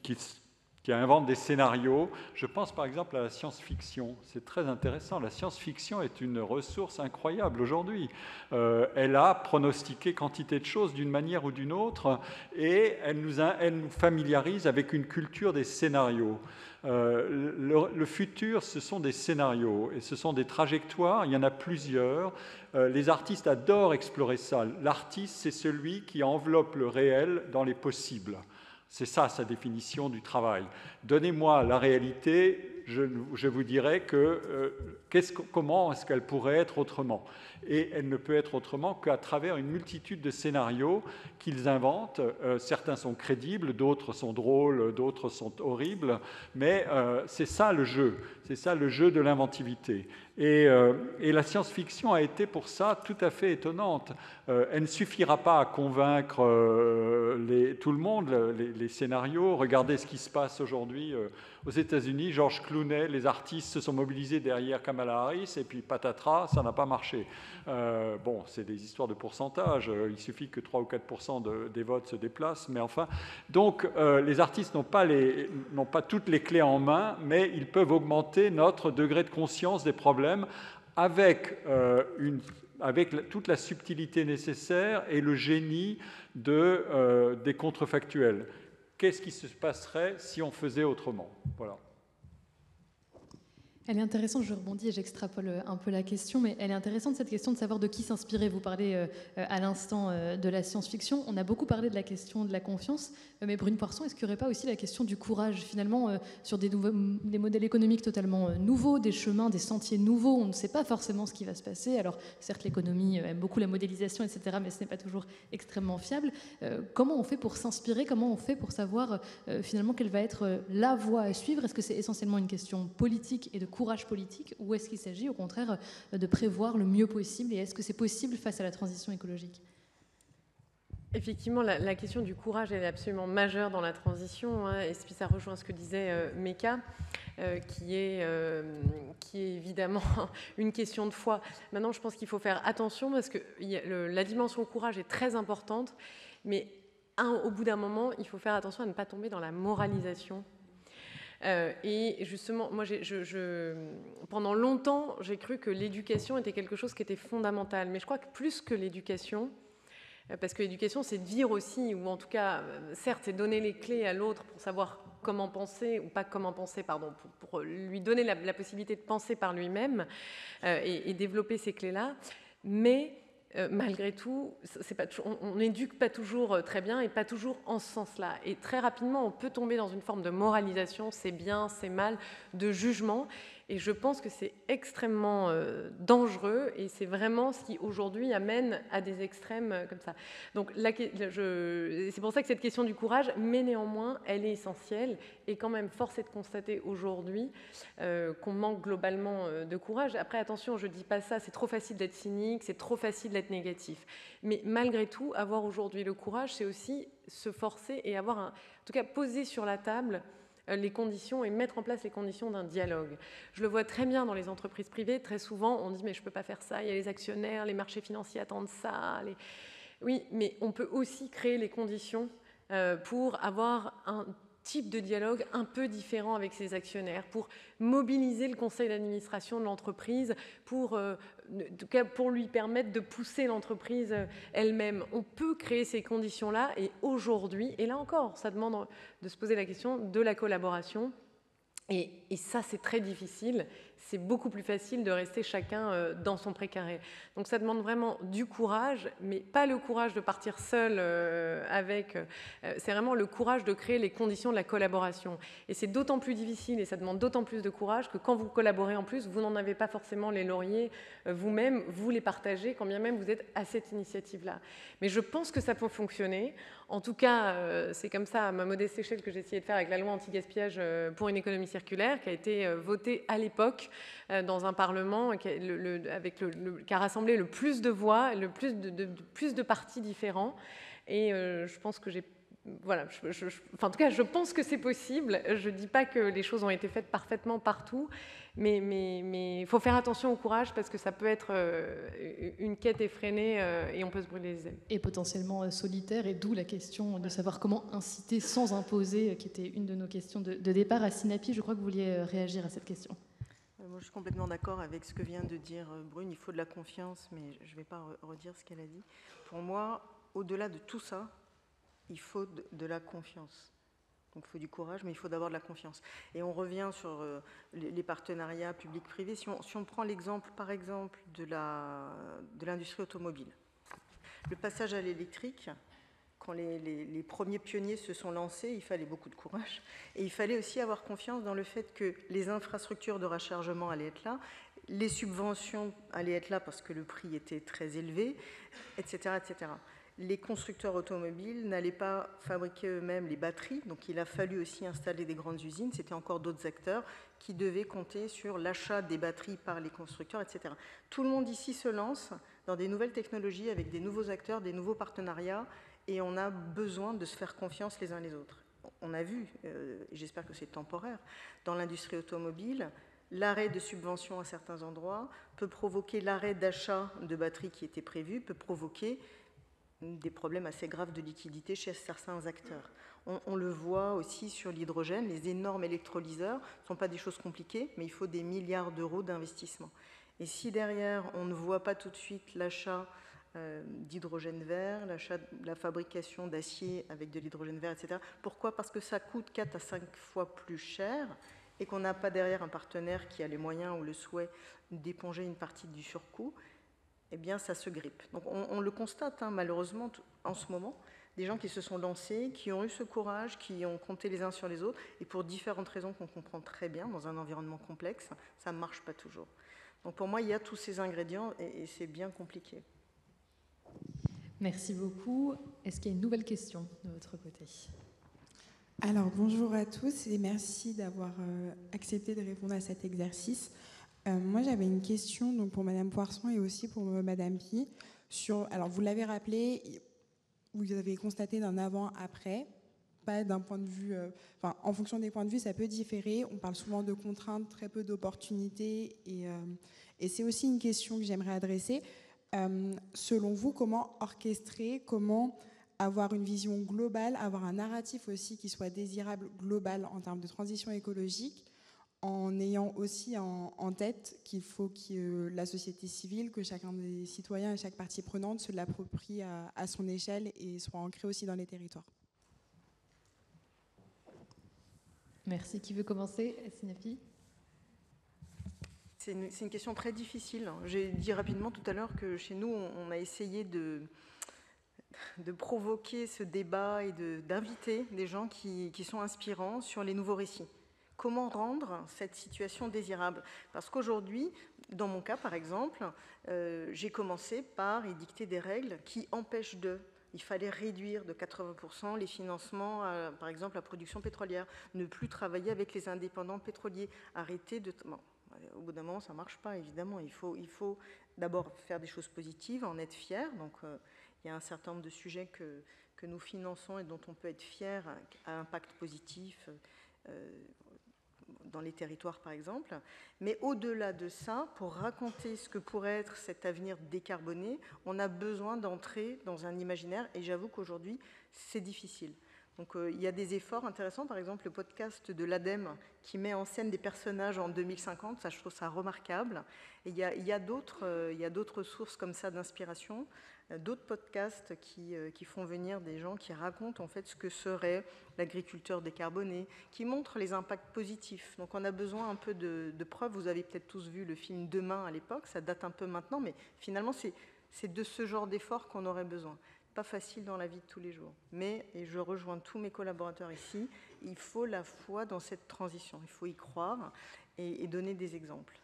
S6: qui inventent des scénarios. Je pense par exemple à la science-fiction. C'est très intéressant. La science-fiction est une ressource incroyable aujourd'hui. Elle a pronostiqué quantité de choses d'une manière ou d'une autre, et elle nous familiarise avec une culture des scénarios. Le futur, ce sont des scénarios et ce sont des trajectoires, il y en a plusieurs. Les artistes adorent explorer ça. L'artiste, c'est celui qui enveloppe le réel dans les possibles. C'est ça sa définition du travail. Donnez-moi la réalité, je vous dirai comment est-ce qu'elle pourrait être autrement. Et elle ne peut être autrement qu'à travers une multitude de scénarios qu'ils inventent. Certains sont crédibles, d'autres sont drôles, d'autres sont horribles, mais c'est ça le jeu de l'inventivité. Et la science-fiction a été pour ça tout à fait étonnante. Elle ne suffira pas à convaincre tout le monde, les scénarios. Regardez ce qui se passe aujourd'hui aux États-Unis. George Clooney, les artistes se sont mobilisés derrière Kamala Harris, et puis patatras, ça n'a pas marché. Bon, c'est des histoires de pourcentage. Il suffit que 3 ou 4% des votes se déplacent, mais enfin. Donc, les artistes n'ont pas toutes les clés en main, mais ils peuvent augmenter notre degré de conscience des problèmes avec toute la subtilité nécessaire et le génie des contrefactuels. Qu'est-ce qui se passerait si on faisait autrement ? Voilà.
S1: Elle est intéressante, je rebondis et j'extrapole un peu la question, mais elle est intéressante cette question de savoir de qui s'inspirer. Vous parlez à l'instant de la science-fiction. On a beaucoup parlé de la question de la confiance, mais Brune Poirson, est-ce qu'il n'y aurait pas aussi la question du courage, finalement, sur des modèles économiques totalement nouveaux, des chemins, des sentiers nouveaux? On ne sait pas forcément ce qui va se passer. Alors, certes, l'économie aime beaucoup la modélisation, etc., mais ce n'est pas toujours extrêmement fiable. Comment on fait pour s'inspirer? Comment on fait pour savoir, finalement, quelle va être la voie à suivre? Est-ce que c'est essentiellement une question politique et de courage politique, ou est-ce qu'il s'agit au contraire de prévoir le mieux possible, et est-ce que c'est possible face à la transition écologique?
S5: Effectivement, la question du courage est absolument majeure dans la transition, hein, et puis ça rejoint ce que disait Meka, qui est évidemment une question de foi. Maintenant, je pense qu'il faut faire attention parce que la dimension courage est très importante, mais au bout d'un moment, il faut faire attention à ne pas tomber dans la moralisation. Et justement, moi, pendant longtemps, j'ai cru que l'éducation était quelque chose qui était fondamental. Mais je crois que plus que l'éducation, parce que l'éducation, c'est dire aussi, ou en tout cas, certes, c'est donner les clés à l'autre pour savoir comment penser, ou pas comment penser, pardon, pour lui donner la possibilité de penser par lui-même et développer ces clés-là. Mais malgré tout, on n'éduque pas toujours très bien et pas toujours en ce sens-là. Et très rapidement, on peut tomber dans une forme de moralisation, c'est bien, c'est mal, de jugement. Et je pense que c'est extrêmement dangereux et c'est vraiment ce qui aujourd'hui amène à des extrêmes comme ça. Donc c'est pour ça que cette question du courage, mais néanmoins, elle est essentielle. Et quand même, force est de constater aujourd'hui qu'on manque globalement de courage. Après, attention, je ne dis pas ça, c'est trop facile d'être cynique, c'est trop facile d'être négatif. Mais malgré tout, avoir aujourd'hui le courage, c'est aussi se forcer et avoir, en tout cas, poser sur la table les conditions et mettre en place les conditions d'un dialogue. Je le vois très bien dans les entreprises privées. Très souvent, on dit « mais je ne peux pas faire ça, il y a les actionnaires, les marchés financiers attendent ça. » Oui, mais on peut aussi créer les conditions pour avoir un type de dialogue un peu différent avec ses actionnaires, pour mobiliser le conseil d'administration de l'entreprise, pour lui permettre de pousser l'entreprise elle-même. On peut créer ces conditions-là et aujourd'hui, et là encore, ça demande de se poser la question de la collaboration. Et ça, c'est très difficile. C'est beaucoup plus facile de rester chacun dans son précaré. Donc ça demande vraiment du courage, mais pas le courage de partir seul c'est vraiment le courage de créer les conditions de la collaboration. Et c'est d'autant plus difficile et ça demande d'autant plus de courage que quand vous collaborez en plus, vous n'en avez pas forcément les lauriers vous-même, vous les partagez quand bien même vous êtes à cette initiative-là. Mais je pense que ça peut fonctionner. En tout cas, c'est comme ça, à ma modeste échelle, que j'ai essayé de faire avec la loi anti-gaspillage pour une économie circulaire, qui a été votée à l'époque dans un Parlement qui a rassemblé le plus de voix, plus de partis différents. Et je pense que en tout cas, je pense que c'est possible. Je ne dis pas que les choses ont été faites parfaitement partout, mais il faut faire attention au courage parce que ça peut être une quête effrénée et on peut se brûler les ailes.
S1: Et potentiellement solitaire, et d'où la question de savoir comment inciter sans imposer, qui était une de nos questions de départ. À Sinapi, je crois que vous vouliez réagir à cette question.
S2: Moi, je suis complètement d'accord avec ce que vient de dire Brune. Il faut de la confiance, mais je ne vais pas redire ce qu'elle a dit. Pour moi, au-delà de tout ça, il faut de la confiance. Donc il faut du courage, mais il faut d'abord de la confiance. Et on revient sur les partenariats publics-privés. Si on prend l'exemple, par exemple, de l'industrie automobile, le passage à l'électrique, quand les premiers pionniers se sont lancés, il fallait beaucoup de courage. Et il fallait aussi avoir confiance dans le fait que les infrastructures de rechargement allaient être là, les subventions allaient être là parce que le prix était très élevé, etc., etc. Les constructeurs automobiles n'allaient pas fabriquer eux-mêmes les batteries, donc il a fallu aussi installer des grandes usines. C'était encore d'autres acteurs qui devaient compter sur l'achat des batteries par les constructeurs, etc. Tout le monde ici se lance dans des nouvelles technologies avec des nouveaux acteurs, des nouveaux partenariats, et on a besoin de se faire confiance les uns les autres. On a vu, et j'espère que c'est temporaire, dans l'industrie automobile, l'arrêt de subventions à certains endroits peut provoquer l'arrêt d'achat de batteries qui était prévu, peut provoquer des problèmes assez graves de liquidité chez certains acteurs. On le voit aussi sur l'hydrogène, les énormes électrolyseurs ne sont pas des choses compliquées, mais il faut des milliards d'euros d'investissement. Et si derrière, on ne voit pas tout de suite l'achat d'hydrogène vert, la fabrication d'acier avec de l'hydrogène vert, etc. Pourquoi ? Parce que ça coûte 4 à 5 fois plus cher et qu'on n'a pas derrière un partenaire qui a les moyens ou le souhait d'éponger une partie du surcoût. Eh bien, ça se grippe. Donc, on le constate, malheureusement, en ce moment, des gens qui se sont lancés, qui ont eu ce courage, qui ont compté les uns sur les autres, et pour différentes raisons qu'on comprend très bien, dans un environnement complexe, ça ne marche pas toujours. Donc, pour moi, il y a tous ces ingrédients, et c'est bien compliqué.
S1: Merci beaucoup. Est-ce qu'il y a une nouvelle question de votre côté ?
S9: Alors, bonjour à tous, et merci d'avoir accepté de répondre à cet exercice. Moi, j'avais une question donc, pour Madame Poirson et aussi pour Madame Pi. Alors, vous l'avez rappelé, vous avez constaté d'un avant-après, pas d'un point de vue... en fonction des points de vue, ça peut différer. On parle souvent de contraintes, très peu d'opportunités. Et c'est aussi une question que j'aimerais adresser. Selon vous, comment orchestrer, comment avoir une vision globale, avoir un narratif aussi qui soit désirable, global en termes de transition écologique, en ayant aussi en tête qu'il faut que la société civile, que chacun des citoyens et chaque partie prenante se l'approprie à son échelle et soit ancré aussi dans les territoires.
S1: Merci. Qui veut commencer ? Sinapi ?
S2: c'est une question très difficile. J'ai dit rapidement tout à l'heure que chez nous, on a essayé de provoquer ce débat et d'inviter des gens qui sont inspirants sur les nouveaux récits. Comment rendre cette situation désirable? Parce qu'aujourd'hui, dans mon cas par exemple, j'ai commencé par édicter des règles qui empêchent il fallait réduire de 80% les financements, par exemple, la production pétrolière, ne plus travailler avec les indépendants pétroliers, arrêter de... Bon, au bout d'un moment, ça ne marche pas, évidemment. Il faut d'abord faire des choses positives, en être fier. Donc, il y a un certain nombre de sujets que nous finançons et dont on peut être fier à impact positif dans les territoires, par exemple. Mais au-delà de ça, pour raconter ce que pourrait être cet avenir décarboné, on a besoin d'entrer dans un imaginaire, et j'avoue qu'aujourd'hui, c'est difficile. Donc il y a des efforts intéressants, par exemple le podcast de l'ADEME qui met en scène des personnages en 2050, ça je trouve ça remarquable. Et il y a d'autres sources comme ça d'inspiration, d'autres podcasts qui font venir des gens qui racontent en fait ce que serait l'agriculteur décarboné, qui montrent les impacts positifs. Donc on a besoin un peu de preuves. Vous avez peut-être tous vu le film Demain à l'époque, ça date un peu maintenant, mais finalement c'est de ce genre d'efforts qu'on aurait besoin. Pas facile dans la vie de tous les jours. Mais, et je rejoins tous mes collaborateurs ici, il faut la foi dans cette transition. Il faut y croire et donner des exemples.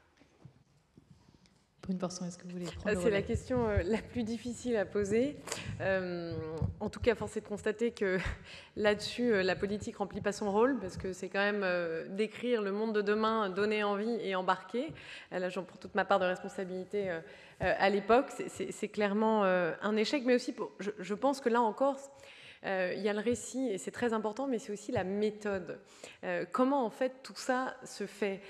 S1: Brune Poirson, est-ce que vous voulez prendre le relais ?
S5: C'est la question la plus difficile à poser. En tout cas, force est de constater que là-dessus, la politique ne remplit pas son rôle, parce que c'est quand même décrire le monde de demain, donner envie et embarquer. Là, j'en prends toute ma part de responsabilité à l'époque. C'est clairement un échec, mais aussi, je pense que là encore, il y a le récit, et c'est très important, mais c'est aussi la méthode. Comment, en fait, tout ça se fait ?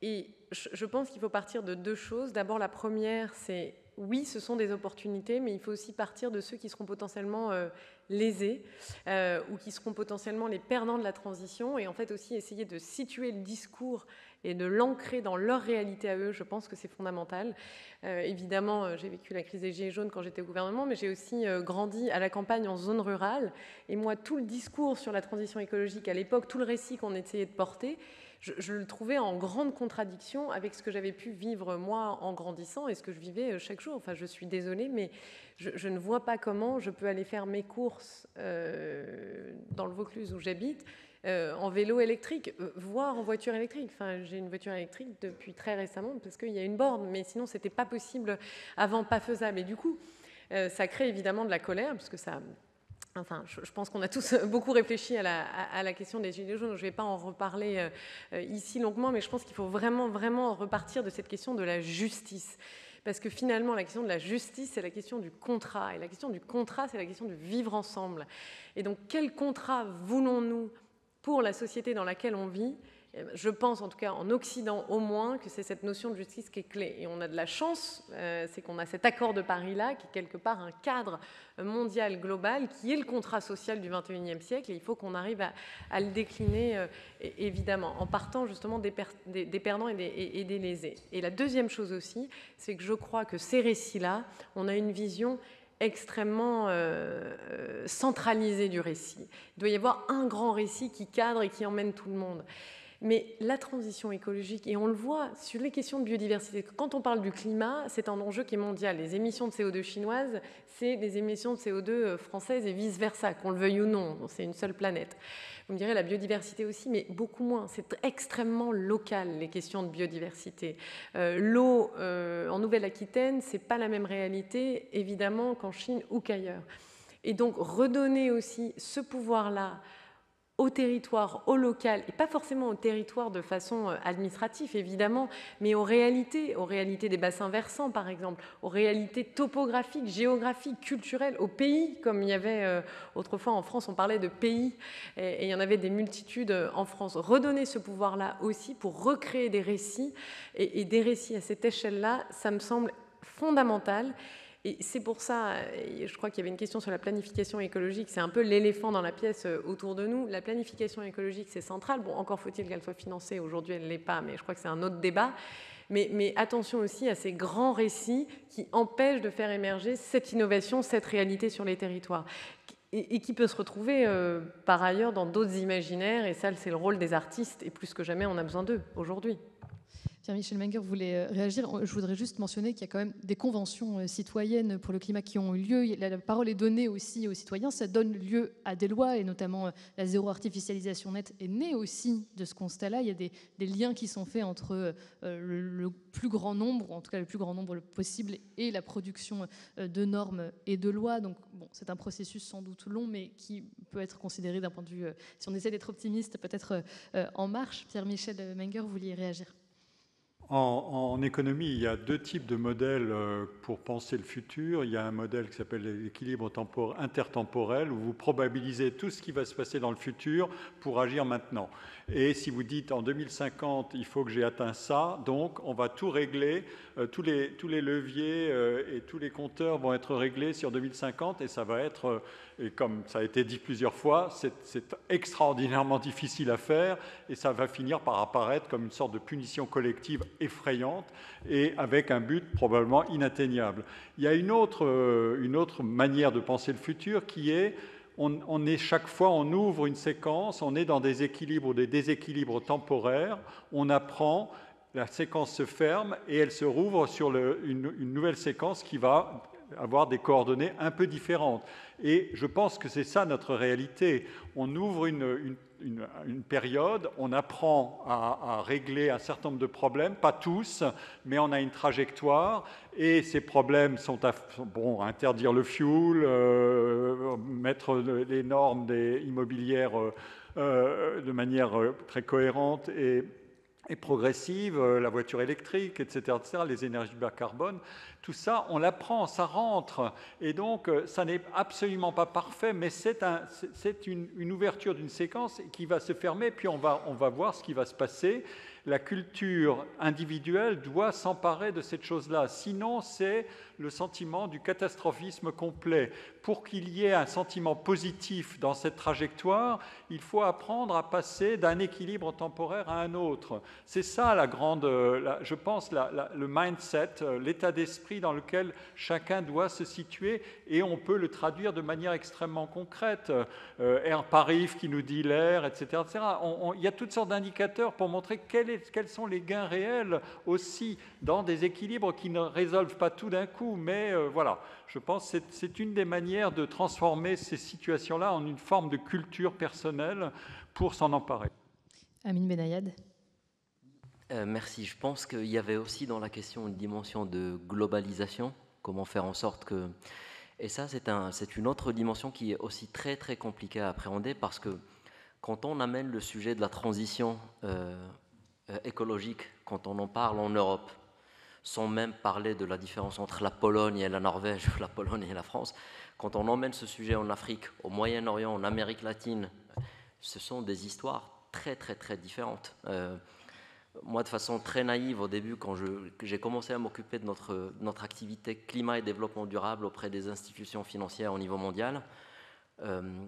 S5: Et je pense qu'il faut partir de deux choses. D'abord, la première, c'est oui, ce sont des opportunités, mais il faut aussi partir de ceux qui seront potentiellement lésés ou qui seront potentiellement les perdants de la transition, et en fait aussi essayer de situer le discours et de l'ancrer dans leur réalité à eux. Je pense que c'est fondamental. Évidemment, j'ai vécu la crise des Gilets jaunes quand j'étais au gouvernement, mais j'ai aussi grandi à la campagne en zone rurale. Et moi, tout le discours sur la transition écologique à l'époque, tout le récit qu'on essayait de porter, je le trouvais en grande contradiction avec ce que j'avais pu vivre moi en grandissant et ce que je vivais chaque jour. Enfin, je suis désolée, mais je ne vois pas comment je peux aller faire mes courses dans le Vaucluse où j'habite en vélo électrique, voire en voiture électrique. Enfin, j'ai une voiture électrique depuis très récemment parce qu'il y a une borne, mais sinon c'était pas possible avant, pas faisable. Et du coup, ça crée évidemment de la colère, puisque ça... Enfin, je pense qu'on a tous beaucoup réfléchi à la question des Gilets jaunes. Je ne vais pas en reparler ici longuement, mais je pense qu'il faut vraiment, vraiment repartir de cette question de la justice. Parce que finalement, la question de la justice, c'est la question du contrat. Et la question du contrat, c'est la question de vivre ensemble. Et donc, quel contrat voulons-nous pour la société dans laquelle on vit ? Je pense, en tout cas en Occident au moins, que c'est cette notion de justice qui est clé. Et on a de la chance, c'est qu'on a cet accord de Paris-là, qui est quelque part un cadre mondial, global, qui est le contrat social du XXIe siècle. Et il faut qu'on arrive à le décliner, évidemment, en partant justement des perdants et des lésés. Et la deuxième chose aussi, c'est que je crois que ces récits-là, on a une vision extrêmement centralisée du récit. Il doit y avoir un grand récit qui cadre et qui emmène tout le monde. Mais la transition écologique, et on le voit sur les questions de biodiversité, quand on parle du climat, c'est un enjeu qui est mondial. Les émissions de CO2 chinoises, c'est des émissions de CO2 françaises et vice-versa, qu'on le veuille ou non, c'est une seule planète. Vous me direz la biodiversité aussi, mais beaucoup moins. C'est extrêmement local, les questions de biodiversité. L'eau en Nouvelle-Aquitaine, c'est pas la même réalité, évidemment, qu'en Chine ou qu'ailleurs. Et donc, redonner aussi ce pouvoir-là au territoire, au local, et pas forcément au territoire de façon administrative, évidemment, mais aux réalités des bassins versants, par exemple, aux réalités topographiques, géographiques, culturelles, aux pays, comme il y avait autrefois en France, on parlait de pays, et il y en avait des multitudes en France. Redonner ce pouvoir-là aussi pour recréer des récits, et des récits à cette échelle-là, ça me semble fondamental. Et c'est pour ça, je crois qu'il y avait une question sur la planification écologique, c'est un peu l'éléphant dans la pièce autour de nous. La planification écologique, c'est central. Bon, encore faut-il qu'elle soit financée. Aujourd'hui, elle ne l'est pas, mais je crois que c'est un autre débat. Mais attention aussi à ces grands récits qui empêchent de faire émerger cette innovation, cette réalité sur les territoires. Et qui peut se retrouver par ailleurs dans d'autres imaginaires. Et ça, c'est le rôle des artistes. Et plus que jamais, on a besoin d'eux aujourd'hui.
S1: Pierre-Michel Menger voulait réagir. Je voudrais juste mentionner qu'il y a quand même des conventions citoyennes pour le climat qui ont eu lieu. La parole est donnée aussi aux citoyens. Ça donne lieu à des lois, et notamment la zéro artificialisation nette est née aussi de ce constat-là. Il y a des liens qui sont faits entre le plus grand nombre, en tout cas le plus grand nombre possible, et la production de normes et de lois. Donc bon, c'est un processus sans doute long, mais qui peut être considéré d'un point de vue, si on essaie d'être optimiste, peut-être en marche. Pierre-Michel Menger, vous vouliez réagir?
S6: En économie, il y a deux types de modèles pour penser le futur. Il y a un modèle qui s'appelle l'équilibre intertemporel, où vous probabilisez tout ce qui va se passer dans le futur pour agir maintenant. Et si vous dites en 2050, il faut que j'ai atteint ça, donc on va tout régler, tous les leviers et tous les compteurs vont être réglés sur 2050, et ça va être, et comme ça a été dit plusieurs fois, c'est extraordinairement difficile à faire, et ça va finir par apparaître comme une sorte de punition collective effrayante et avec un but probablement inatteignable. Il y a une autre manière de penser le futur qui est, on est chaque fois, on ouvre une séquence, on est dans des équilibres ou des déséquilibres temporaires, on apprend, la séquence se ferme et elle se rouvre sur une nouvelle séquence qui va avoir des coordonnées un peu différentes. Et je pense que c'est ça notre réalité. On ouvre une période, on apprend à régler un certain nombre de problèmes, pas tous, mais on a une trajectoire, et ces problèmes sont interdire le fuel, mettre les normes immobilières de manière très cohérente et progressive, la voiture électrique, etc., les énergies bas carbone, tout ça, on l'apprend, ça rentre. Et donc, ça n'est absolument pas parfait, mais c'est une ouverture d'une séquence qui va se fermer, puis on va voir ce qui va se passer. La culture individuelle doit s'emparer de cette chose-là. Sinon, c'est le sentiment du catastrophisme complet. Pour qu'il y ait un sentiment positif dans cette trajectoire, il faut apprendre à passer d'un équilibre temporaire à un autre. C'est ça je pense, le mindset, l'état d'esprit dans lequel chacun doit se situer, et on peut le traduire de manière extrêmement concrète. Air Paris qui nous dit l'air, etc. etc. Il y a toutes sortes d'indicateurs pour montrer quels sont les gains réels aussi dans des équilibres qui ne résolvent pas tout d'un coup. Mais voilà, je pense que c'est une des manières de transformer ces situations-là en une forme de culture personnelle pour s'en emparer.
S1: Amine Benayad.
S3: Merci. Je pense qu'il y avait aussi dans la question une dimension de globalisation, comment faire en sorte que... Et ça, c'est une autre dimension qui est aussi très très compliquée à appréhender, parce que quand on amène le sujet de la transition écologique, quand on en parle en Europe, sans même parler de la différence entre la Pologne et la Norvège, la Pologne et la France, quand on emmène ce sujet en Afrique, au Moyen-Orient, en Amérique latine, ce sont des histoires très très très différentes. Moi, de façon très naïve, au début, quand j'ai commencé à m'occuper de notre activité climat et développement durable auprès des institutions financières au niveau mondial,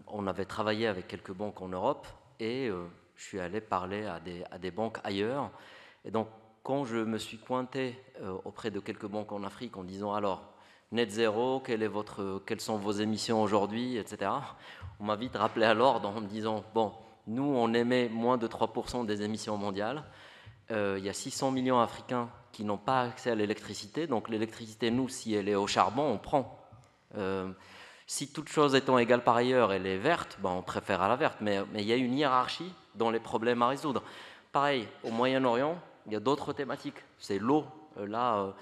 S3: on avait travaillé avec quelques banques en Europe, et je suis allé parler à des banques ailleurs. Et donc, quand je me suis pointé auprès de quelques banques en Afrique en disant « Alors, net zéro, quelles sont vos émissions aujourd'hui ?» etc. On m'a vite rappelé à l'ordre en me disant « Bon, nous, on émet moins de 3% des émissions mondiales. Il y a 600 millions d'Africains qui n'ont pas accès à l'électricité. Donc l'électricité, nous, si elle est au charbon, on prend. Si toute chose étant égale par ailleurs, elle est verte, on préfère à la verte. Mais il y a une hiérarchie dans les problèmes à résoudre. Pareil, au Moyen-Orient, il y a d'autres thématiques. C'est l'eau. Là,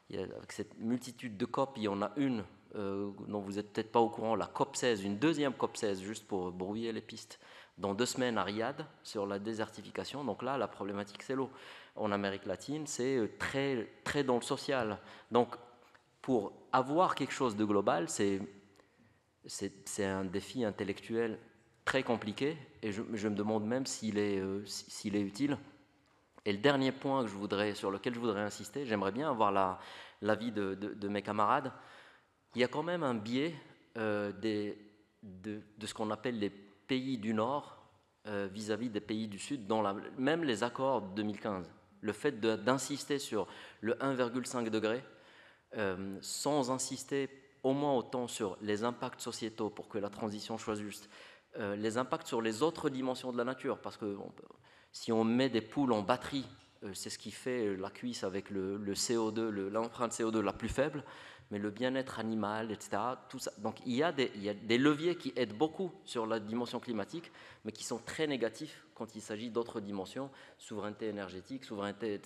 S3: avec cette multitude de COP, il y en a une dont vous n'êtes peut-être pas au courant, la COP 16, une deuxième COP 16, juste pour brouiller les pistes, dans 2 semaines à Riyad, sur la désertification. Donc là, la problématique, c'est l'eau. En Amérique latine, c'est très, très dans le social. Donc, pour avoir quelque chose de global, c'est un défi intellectuel très compliqué, et je me demande même s'il est utile. Et le dernier point sur lequel je voudrais insister, j'aimerais bien avoir l'avis de mes camarades. Il y a quand même un biais de ce qu'on appelle les pays du Nord vis-à-vis des pays du Sud, même les accords de 2015. Le fait d'insister sur le 1,5 degré, sans insister au moins autant sur les impacts sociétaux pour que la transition soit juste, les impacts sur les autres dimensions de la nature, parce que si on met des poules en batterie c'est ce qui fait la cuisse avec le CO2, l'empreinte CO2 la plus faible, mais le bien-être animal, etc. Tout ça. Donc il y a des leviers qui aident beaucoup sur la dimension climatique, mais qui sont très négatifs quand il s'agit d'autres dimensions, souveraineté énergétique,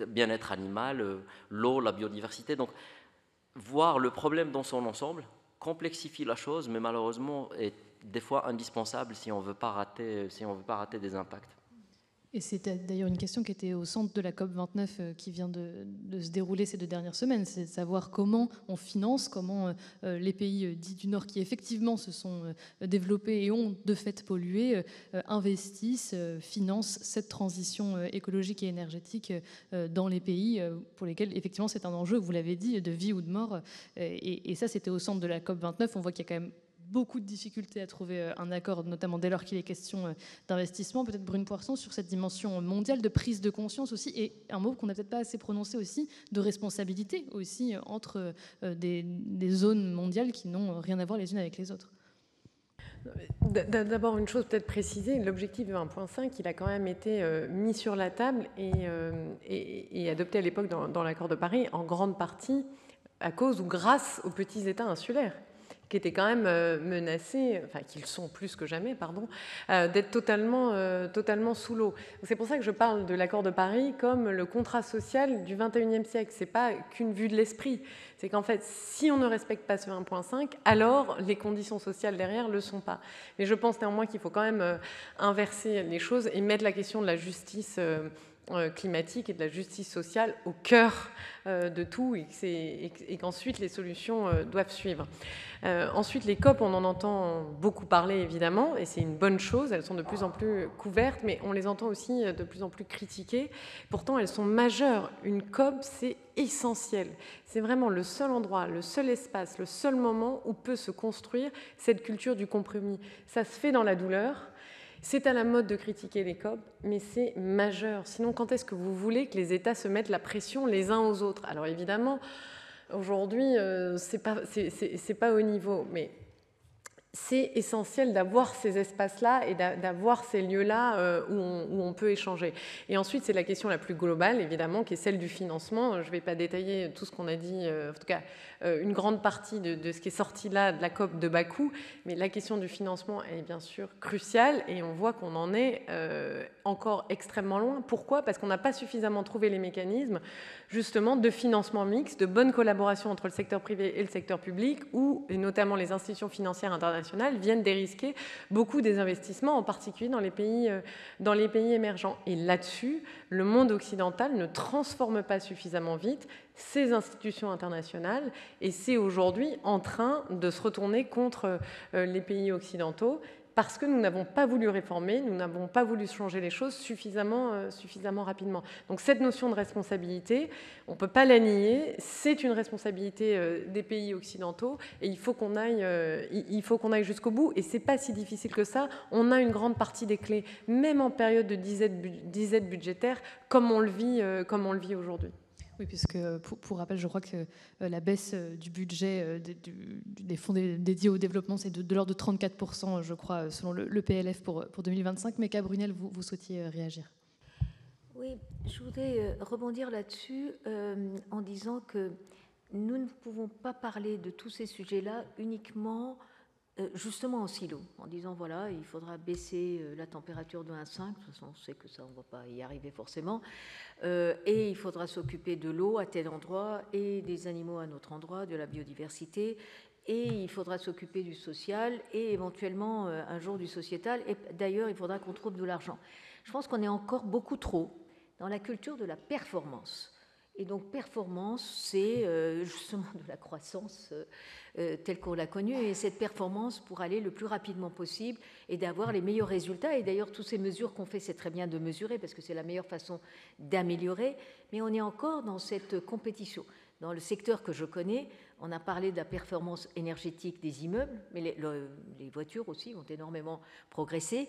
S3: bien-être animal, l'eau, la biodiversité. Donc voir le problème dans son ensemble complexifie la chose, mais malheureusement est des fois indispensable si on ne veut pas rater des impacts.
S1: Et c'était d'ailleurs une question qui était au centre de la COP29 qui vient de se dérouler ces 2 dernières semaines, c'est de savoir comment on finance, comment les pays dits du Nord qui effectivement se sont développés et ont de fait pollué, investissent, financent cette transition écologique et énergétique dans les pays pour lesquels effectivement c'est un enjeu, vous l'avez dit, de vie ou de mort. Et ça c'était au centre de la COP29, on voit qu'il y a quand même beaucoup de difficultés à trouver un accord, notamment dès lors qu'il est question d'investissement. Peut-être Brune Poirson sur cette dimension mondiale de prise de conscience aussi, et un mot qu'on n'a peut-être pas assez prononcé aussi, de responsabilité aussi entre des zones mondiales qui n'ont rien à voir les unes avec les autres.
S5: D'abord, une chose peut-être précisée, l'objectif de 1,5, il a quand même été mis sur la table et adopté à l'époque dans l'accord de Paris, en grande partie à cause ou grâce aux petits États insulaires, qui étaient quand même menacés, enfin qu'ils sont plus que jamais, pardon, d'être totalement sous l'eau. C'est pour ça que je parle de l'accord de Paris comme le contrat social du XXIe siècle. C'est pas qu'une vue de l'esprit. C'est qu'en fait, si on ne respecte pas ce 1,5, alors les conditions sociales derrière le sont pas. Mais je pense néanmoins qu'il faut quand même inverser les choses et mettre la question de la justice climatique et de la justice sociale au cœur de tout et qu'ensuite les solutions doivent suivre. Ensuite, les COP, on en entend beaucoup parler évidemment et c'est une bonne chose, elles sont de plus en plus couvertes, mais on les entend aussi de plus en plus critiquées. Pourtant, elles sont majeures. Une COP, c'est essentiel. C'est vraiment le seul endroit, le seul espace, le seul moment où peut se construire cette culture du compromis. Ça se fait dans la douleur. C'est à la mode de critiquer les COP, mais c'est majeur. Sinon, quand est-ce que vous voulez que les États se mettent la pression les uns aux autres? Alors évidemment, aujourd'hui, c'est pas au niveau, mais c'est essentiel d'avoir ces espaces-là et d'avoir ces lieux-là où on peut échanger. Et ensuite, c'est la question la plus globale, évidemment, qui est celle du financement. Je ne vais pas détailler tout ce qu'on a dit, en tout cas, une grande partie de ce qui est sorti là de la COP de Bakou, mais la question du financement est bien sûr cruciale et on voit qu'on en est encore extrêmement loin. Pourquoi? Parce qu'on n'a pas suffisamment trouvé les mécanismes, justement, de financement mixte, de bonne collaboration entre le secteur privé et le secteur public, où, et notamment les institutions financières internationales, viennent dérisquer beaucoup des investissements, en particulier dans les pays émergents. Et là-dessus, le monde occidental ne transforme pas suffisamment vite ces institutions internationales et c'est aujourd'hui en train de se retourner contre les pays occidentaux parce que nous n'avons pas voulu réformer, nous n'avons pas voulu changer les choses suffisamment rapidement. Donc cette notion de responsabilité, on ne peut pas la nier, c'est une responsabilité des pays occidentaux et il faut qu'on aille jusqu'au bout. Et c'est pas si difficile que ça, on a une grande partie des clés, même en période de disette budgétaire, comme on le vit aujourd'hui.
S1: Oui, puisque pour rappel, je crois que la baisse du budget des fonds dédiés au développement, c'est de l'ordre de 34%, je crois, selon le PLF pour 2025. Mais Brunel, vous souhaitiez réagir.
S4: Oui, je voudrais rebondir là-dessus en disant que nous ne pouvons pas parler de tous ces sujets-là uniquement justement en silo, en disant voilà, il faudra baisser la température de 1,5, de toute façon on sait que ça on ne va pas y arriver forcément, et il faudra s'occuper de l'eau à tel endroit et des animaux à un autre endroit, de la biodiversité, et il faudra s'occuper du social et éventuellement un jour du sociétal, et d'ailleurs il faudra qu'on trouve de l'argent. Je pense qu'on est encore beaucoup trop dans la culture de la performance. Et donc, performance, c'est justement de la croissance telle qu'on l'a connue. Et cette performance, pour aller le plus rapidement possible et d'avoir les meilleurs résultats. Et d'ailleurs, toutes ces mesures qu'on fait, c'est très bien de mesurer parce que c'est la meilleure façon d'améliorer. Mais on est encore dans cette compétition. Dans le secteur que je connais, on a parlé de la performance énergétique des immeubles, mais les voitures aussi ont énormément progressé.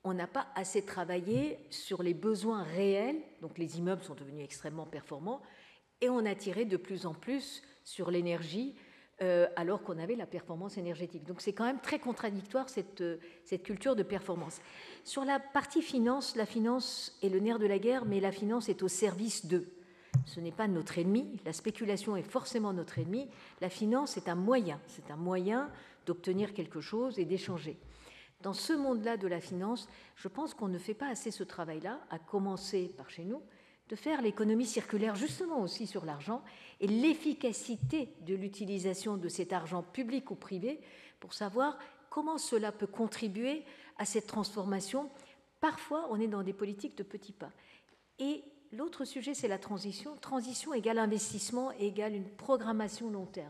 S4: On n'a pas assez travaillé sur les besoins réels, donc les immeubles sont devenus extrêmement performants, et on a tiré de plus en plus sur l'énergie alors qu'on avait la performance énergétique. Donc c'est quand même très contradictoire cette culture de performance. Sur la partie finance, la finance est le nerf de la guerre, mais la finance est au service d'eux. Ce n'est pas notre ennemi, la spéculation est forcément notre ennemi, la finance est un moyen d'obtenir quelque chose et d'échanger. Dans ce monde-là de la finance, je pense qu'on ne fait pas assez ce travail-là, à commencer par chez nous, de faire l'économie circulaire justement aussi sur l'argent et l'efficacité de l'utilisation de cet argent public ou privé pour savoir comment cela peut contribuer à cette transformation. Parfois, on est dans des politiques de petits pas. Et l'autre sujet, c'est la transition. Transition égale investissement égale une programmation long terme,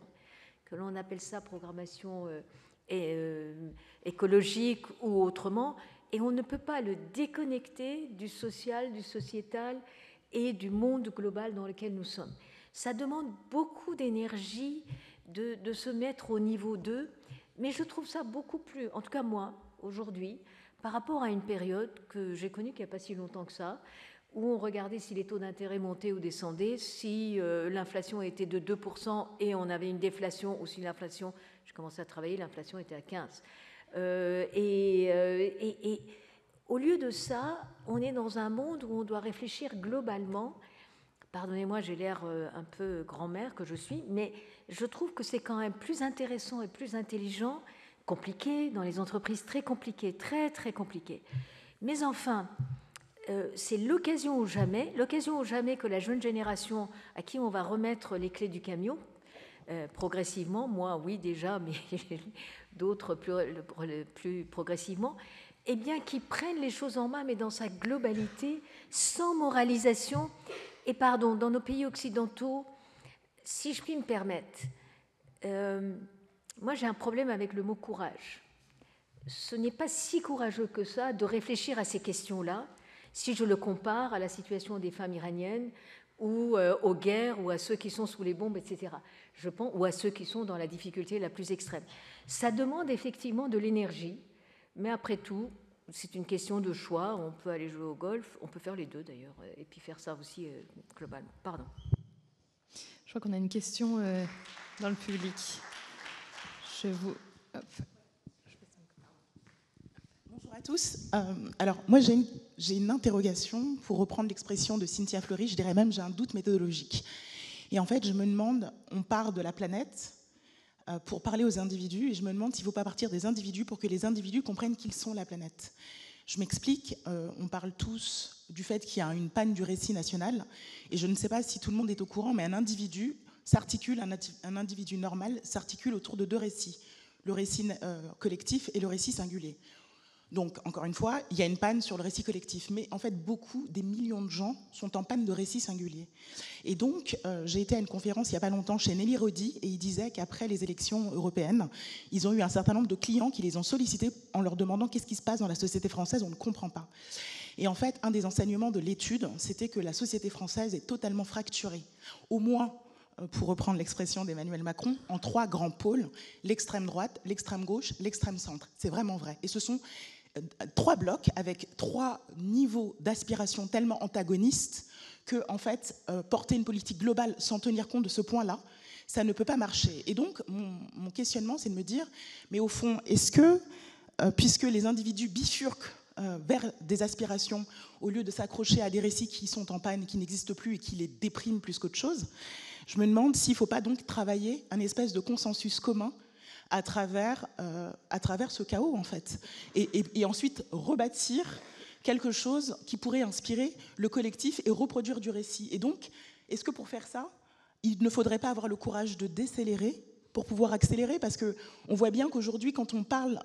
S4: que l'on appelle ça programmation écologique ou autrement, et on ne peut pas le déconnecter du social, du sociétal et du monde global dans lequel nous sommes. Ça demande beaucoup d'énergie de se mettre au niveau 2, mais je trouve ça beaucoup plus, en tout cas moi, aujourd'hui, par rapport à une période que j'ai connue il n'y a pas si longtemps que ça, où on regardait si les taux d'intérêt montaient ou descendaient, si l'inflation était de 2% et on avait une déflation, ou si l'inflation, je commençais à travailler, l'inflation était à 15%. Au lieu de ça, on est dans un monde où on doit réfléchir globalement. Pardonnez-moi, j'ai l'air un peu grand-mère que je suis, mais je trouve que c'est quand même plus intéressant et plus intelligent, compliqué, dans les entreprises très compliquées, très très compliquées. Mais enfin, c'est l'occasion ou jamais que la jeune génération à qui on va remettre les clés du camion, progressivement, moi oui déjà, mais d'autres plus progressivement, eh bien, qui prennent les choses en main, mais dans sa globalité, sans moralisation. Et pardon, dans nos pays occidentaux, si je puis me permettre, moi j'ai un problème avec le mot courage. Ce n'est pas si courageux que ça de réfléchir à ces questions-là, si je le compare à la situation des femmes iraniennes ou aux guerres ou à ceux qui sont sous les bombes, etc. Je pense, ou à ceux qui sont dans la difficulté la plus extrême. Ça demande effectivement de l'énergie. Mais après tout, c'est une question de choix. On peut aller jouer au golf, on peut faire les deux d'ailleurs, et puis faire ça aussi globalement. Pardon.
S1: Je crois qu'on a une question dans le public.
S10: Bonjour à tous. Alors, moi, j'ai une interrogation, pour reprendre l'expression de Cynthia Fleury, je dirais même j'ai un doute méthodologique. Et en fait, je me demande, on part de la planète pour parler aux individus, et je me demande s'il ne faut pas partir des individus pour que les individus comprennent qu'ils sont la planète. Je m'explique, on parle tous du fait qu'il y a une panne du récit national, et je ne sais pas si tout le monde est au courant, mais un individu s'articule, un individu normal s'articule autour de deux récits, le récit collectif et le récit singulier. Donc, encore une fois, il y a une panne sur le récit collectif, mais en fait, des millions de gens sont en panne de récit singulier. Et donc, j'ai été à une conférence il n'y a pas longtemps chez Nelly Rodi, et il disait qu'après les élections européennes, ils ont eu un certain nombre de clients qui les ont sollicités en leur demandant qu'est-ce qui se passe dans la société française, on ne comprend pas. Et en fait, un des enseignements de l'étude, c'était que la société française est totalement fracturée, au moins, pour reprendre l'expression d'Emmanuel Macron, en 3 grands pôles, l'extrême droite, l'extrême gauche, l'extrême centre. C'est vraiment vrai. Et ce sont 3 blocs avec 3 niveaux d'aspiration tellement antagonistes que, en fait, porter une politique globale sans tenir compte de ce point-là, ça ne peut pas marcher. Et donc, mon questionnement, c'est de me dire, mais au fond, est-ce que, puisque les individus bifurquent vers des aspirations, au lieu de s'accrocher à des récits qui sont en panne, qui n'existent plus et qui les dépriment plus qu'autre chose, je me demande s'il ne faut pas donc travailler un espèce de consensus commun à travers ce chaos, en fait. Et ensuite rebâtir quelque chose qui pourrait inspirer le collectif et reproduire du récit. Et donc, est-ce que pour faire ça, il ne faudrait pas avoir le courage de décélérer pour pouvoir accélérer? Parce qu'on voit bien qu'aujourd'hui, quand on parle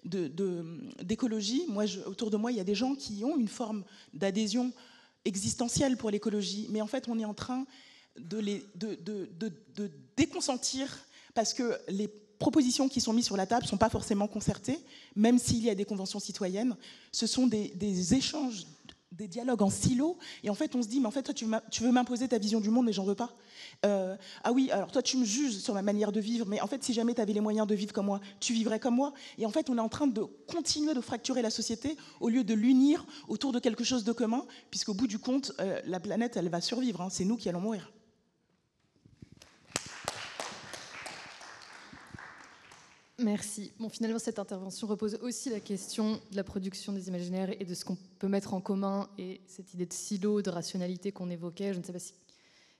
S10: d'écologie, autour de moi, il y a des gens qui ont une forme d'adhésion existentielle pour l'écologie. Mais en fait, on est en train de déconsentir parce que les propositions qui sont mises sur la table ne sont pas forcément concertées, même s'il y a des conventions citoyennes. Ce sont des échanges, des dialogues en silo. Et en fait, on se dit, mais en fait, toi, tu veux m'imposer ta vision du monde, mais j'en veux pas. Ah oui, alors toi, tu me juges sur ma manière de vivre, mais en fait, si jamais tu avais les moyens de vivre comme moi, tu vivrais comme moi. Et en fait, on est en train de continuer de fracturer la société au lieu de l'unir autour de quelque chose de commun, puisqu'au bout du compte, la planète, elle va survivre. Hein, c'est nous qui allons mourir.
S1: Merci. Bon, finalement, cette intervention repose aussi la question de la production des imaginaires et de ce qu'on peut mettre en commun, et cette idée de silo, de rationalité qu'on évoquait. Je ne sais pas si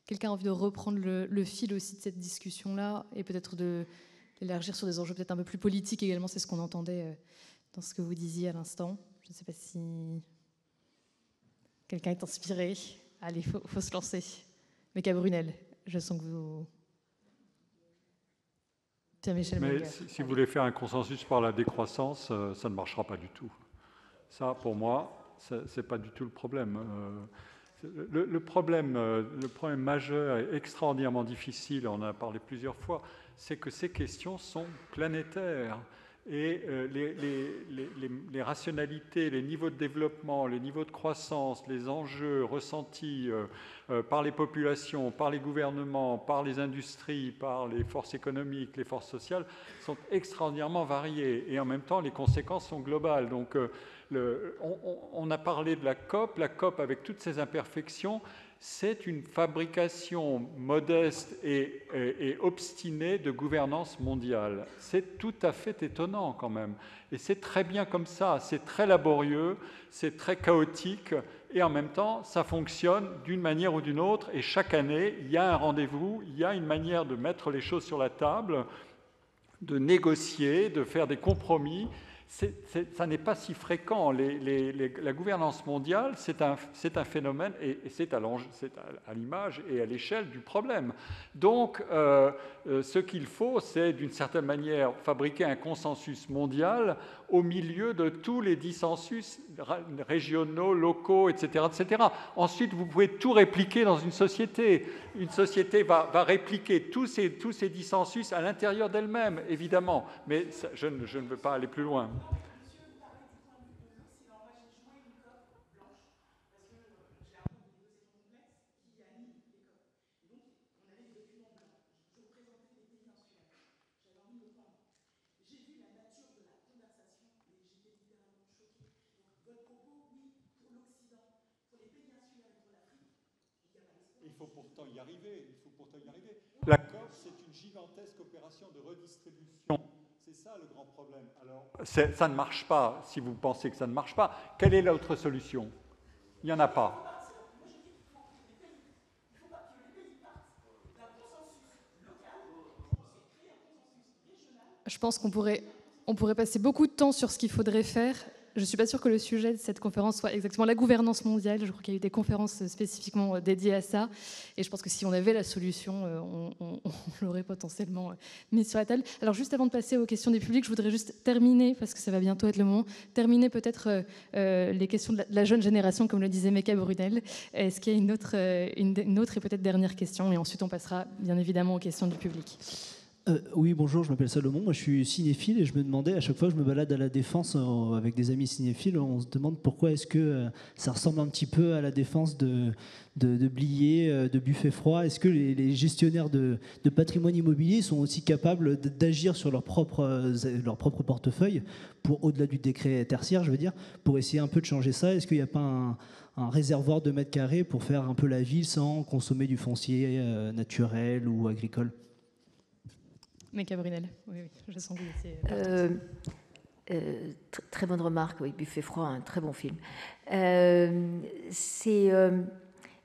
S1: quelqu'un a envie de reprendre le fil aussi de cette discussion-là et peut-être de l'élargir sur des enjeux peut-être un peu plus politiques également. C'est ce qu'on entendait dans ce que vous disiez à l'instant. Je ne sais pas si quelqu'un est inspiré. Allez, faut se lancer. Mecca Brunel, je sens que vous... Pierre-Michel
S6: Mais
S1: Menger.
S6: si vous voulez faire un consensus par la décroissance, ça ne marchera pas du tout. Ça, pour moi, ce n'est pas du tout le problème. Le problème majeur et extraordinairement difficile, on en a parlé plusieurs fois, c'est que ces questions sont planétaires. Et les rationalités, les niveaux de développement, les niveaux de croissance, les enjeux ressentis par les populations, par les gouvernements, par les industries, par les forces économiques, les forces sociales, sont extraordinairement variés. Et en même temps, les conséquences sont globales. Donc, on a parlé de la COP avec toutes ses imperfections, c'est une fabrication modeste et obstinée de gouvernance mondiale. C'est tout à fait étonnant quand même. Et c'est très bien comme ça, c'est très laborieux, c'est très chaotique, et en même temps, ça fonctionne d'une manière ou d'une autre, et chaque année, il y a un rendez-vous, il y a une manière de mettre les choses sur la table, de négocier, de faire des compromis. Ça n'est pas si fréquent. La gouvernance mondiale, c'est un phénomène, et c'est à l'image et à l'échelle du problème. Donc, ce qu'il faut, c'est d'une certaine manière fabriquer un consensus mondial au milieu de tous les dissensus régionaux, locaux, etc., etc. Ensuite, vous pouvez tout répliquer dans une société. Une société va répliquer tous ces dissensus à l'intérieur d'elle-même, évidemment. Mais ça, je ne veux pas aller plus loin. Il faut pourtant y arriver. La COP, c'est une gigantesque opération de redistribution. C'est ça le grand problème. Alors, ça ne marche pas. Si vous pensez que ça ne marche pas, quelle est l'autre solution? Il n'y en a pas.
S1: Je pense qu'on pourrait passer beaucoup de temps sur ce qu'il faudrait faire. Je ne suis pas sûre que le sujet de cette conférence soit exactement la gouvernance mondiale. Je crois qu'il y a eu des conférences spécifiquement dédiées à ça. Et je pense que si on avait la solution, on l'aurait potentiellement mise sur la table. Alors juste avant de passer aux questions des publics, je voudrais juste terminer, parce que ça va bientôt être le moment, terminer peut-être les questions de la jeune génération, comme le disait Mecca Brunel. Est-ce qu'il y a une autre et peut-être dernière question? Et ensuite, on passera bien évidemment aux questions du public.
S11: Oui, bonjour, je m'appelle Salomon, moi je suis cinéphile et je me demandais, à chaque fois que je me balade à la Défense avec des amis cinéphiles, on se demande pourquoi est-ce que ça ressemble un petit peu à la Défense de Blier, de Buffet Froid. Est-ce que les gestionnaires de patrimoine immobilier sont aussi capables d'agir sur leur propre portefeuille, pour au-delà du décret tertiaire, je veux dire, pour essayer un peu de changer ça? Est-ce qu'il n'y a pas un réservoir de mètres carrés pour faire un peu la ville sans consommer du foncier naturel ou agricole?
S1: Mecca Brunel, oui, je sens que vous étiez...
S4: Très bonne remarque, oui, Buffet Froid, un très bon film.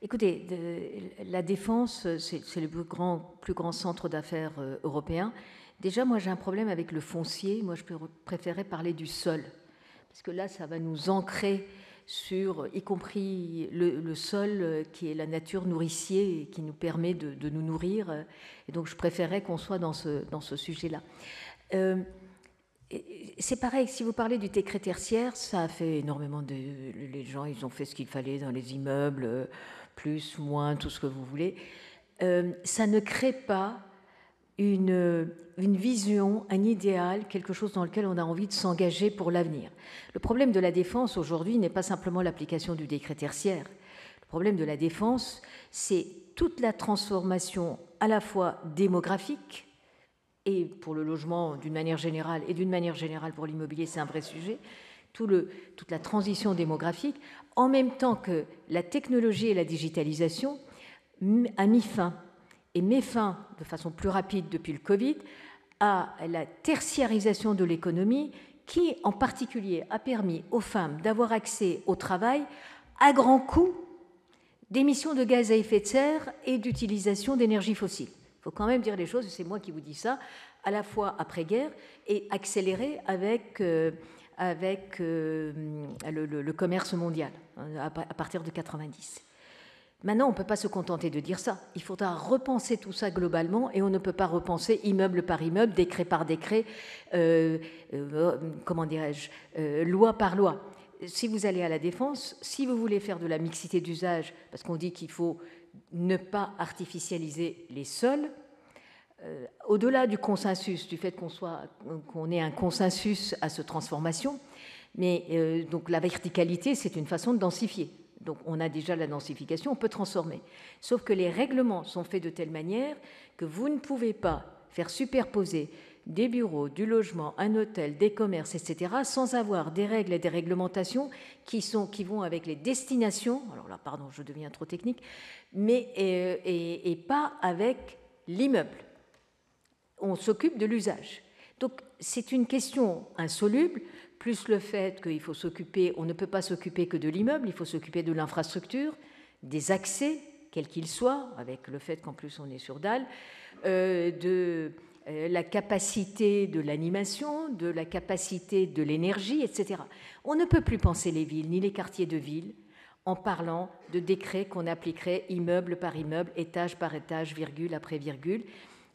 S4: Écoutez, la Défense, c'est le plus grand centre d'affaires européen. Déjà, moi, j'ai un problème avec le foncier. Moi, je préférais parler du sol, parce que là, ça va nous ancrer sur, y compris le sol, qui est la nature nourricier et qui nous permet de nous nourrir. Et donc, je préférais qu'on soit dans ce sujet-là. C'est pareil, si vous parlez du décret tertiaire, ça a fait énormément les gens, ils ont fait ce qu'il fallait dans les immeubles, plus, moins, tout ce que vous voulez. Ça ne crée pas une vision, un idéal, quelque chose dans lequel on a envie de s'engager pour l'avenir. Le problème de la Défense aujourd'hui n'est pas simplement l'application du décret tertiaire. Le problème de la Défense, c'est toute la transformation à la fois démographique, et pour le logement d'une manière générale, et d'une manière générale pour l'immobilier, c'est un vrai sujet, toute la transition démographique, en même temps que la technologie et la digitalisation a mis fin, et met fin de façon plus rapide depuis le Covid, à la tertiarisation de l'économie qui, en particulier, a permis aux femmes d'avoir accès au travail à grand coût d'émissions de gaz à effet de serre et d'utilisation d'énergie fossile. Il faut quand même dire les choses, c'est moi qui vous dis ça, à la fois après-guerre et accéléré avec le commerce mondial à partir de 90. Maintenant, on ne peut pas se contenter de dire ça. Il faudra repenser tout ça globalement et on ne peut pas repenser immeuble par immeuble, décret par décret, loi par loi. Si vous allez à la Défense, si vous voulez faire de la mixité d'usage, parce qu'on dit qu'il faut ne pas artificialiser les sols, au-delà du consensus, du fait qu'on ait un consensus à cette transformation, mais donc la verticalité, c'est une façon de densifier. Donc on a déjà la densification, on peut transformer. Sauf que les règlements sont faits de telle manière que vous ne pouvez pas faire superposer des bureaux, du logement, un hôtel, des commerces, etc., sans avoir des règles et des réglementations qui vont avec les destinations, alors là, pardon, je deviens trop technique, mais et pas avec l'immeuble. On s'occupe de l'usage. Donc c'est une question insoluble, plus le fait qu'il faut s'occuper, on ne peut pas s'occuper que de l'immeuble, il faut s'occuper de l'infrastructure, des accès, quels qu'ils soient, avec le fait qu'en plus on est sur dalle, de la capacité de l'animation, de la capacité de l'énergie, etc. On ne peut plus penser les villes, ni les quartiers de ville, en parlant de décrets qu'on appliquerait immeuble par immeuble, étage par étage, virgule après virgule.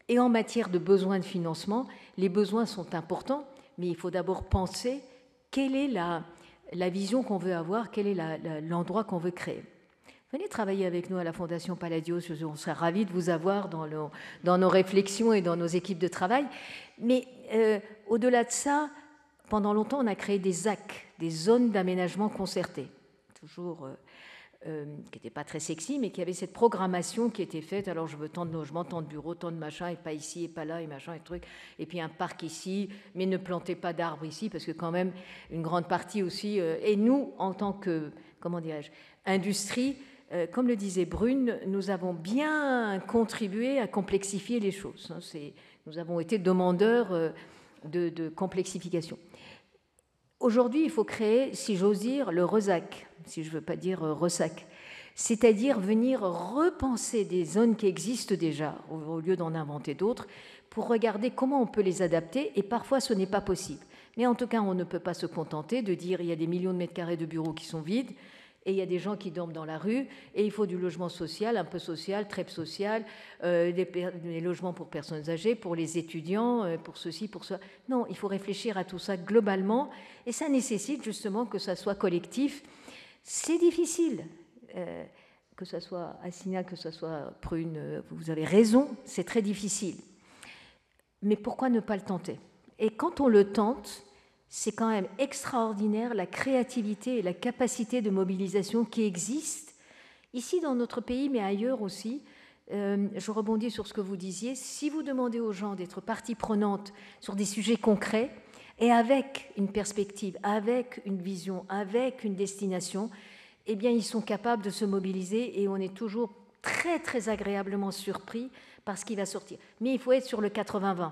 S4: Et en matière de besoins de financement, les besoins sont importants, mais il faut d'abord penser quelle est la vision qu'on veut avoir, quel est l'endroit qu'on veut créer. Venez travailler avec nous à la Fondation Palladios, on serait ravis de vous avoir dans nos réflexions et dans nos équipes de travail. Mais au-delà de ça, pendant longtemps, on a créé des ZAC, des zones d'aménagement concerté, toujours qui n'étaient pas très sexy, mais qui avaient cette programmation qui était faite. Alors je veux tant de logements, tant de bureaux, tant de machins, et pas ici, et pas là, et machin, et truc. Et puis un parc ici, mais ne plantez pas d'arbres ici, parce que quand même, une grande partie aussi... et nous, en tant que, comment dirais-je, industrie, comme le disait Brune, nous avons bien contribué à complexifier les choses. Nous avons été demandeurs de complexification. Aujourd'hui, il faut créer, si j'ose dire, le RESAC, si je ne veux pas dire RESAC, c'est-à-dire venir repenser des zones qui existent déjà, au lieu d'en inventer d'autres, pour regarder comment on peut les adapter, et parfois ce n'est pas possible. Mais en tout cas, on ne peut pas se contenter de dire il y a des millions de mètres carrés de bureaux qui sont vides, et il y a des gens qui dorment dans la rue, et il faut du logement social, un peu social, très social, des logements pour personnes âgées, pour les étudiants, pour ceci, pour cela. Non, il faut réfléchir à tout ça globalement, et ça nécessite justement que ça soit collectif. C'est difficile, que ce soit Assina, que ce soit Prune, vous avez raison, c'est très difficile. Mais pourquoi ne pas le tenter? Et quand on le tente, c'est quand même extraordinaire la créativité et la capacité de mobilisation qui existent ici dans notre pays, mais ailleurs aussi. Je rebondis sur ce que vous disiez. Si vous demandez aux gens d'être partie prenante sur des sujets concrets et avec une perspective, avec une vision, avec une destination, eh bien, ils sont capables de se mobiliser et on est toujours très, très agréablement surpris par ce qui va sortir. Mais il faut être sur le 80-20.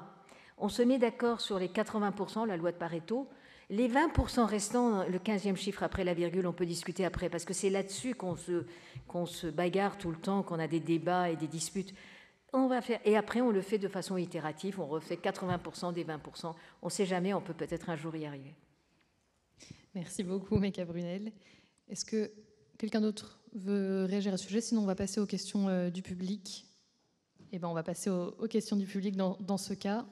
S4: On se met d'accord sur les 80%, la loi de Pareto. Les 20% restants, le 15e chiffre après la virgule, on peut discuter après, parce que c'est là-dessus qu'on se bagarre tout le temps, qu'on a des débats et des disputes. On va faire, et après, on le fait de façon itérative, on refait 80% des 20%. On ne sait jamais, on peut peut-être un jour y arriver.
S1: Merci beaucoup, Meka Brunel. Est-ce que quelqu'un d'autre veut réagir à ce sujet? Sinon, on va passer aux questions du public. Eh ben, on va passer aux questions du public dans ce cas.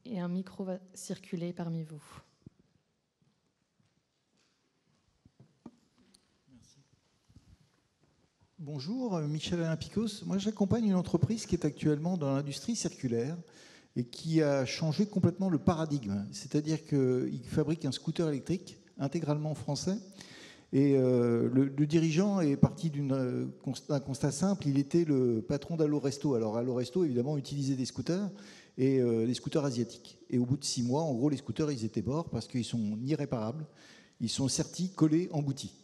S1: Et un micro va circuler parmi vous.
S12: Merci. Bonjour, Michel Alain Picos. Moi, j'accompagne une entreprise qui est actuellement dans l'industrie circulaire et qui a changé complètement le paradigme. C'est-à-dire qu'il fabrique un scooter électrique intégralement français. Et le dirigeant est parti d'un constat simple. Il était le patron d'Allo Resto. Alors, Allo Resto, évidemment, utilisait des scooters et les scooters asiatiques. Et au bout de 6 mois, en gros, les scooters, ils étaient morts parce qu'ils sont irréparables. Ils sont sertis, collés, emboutis.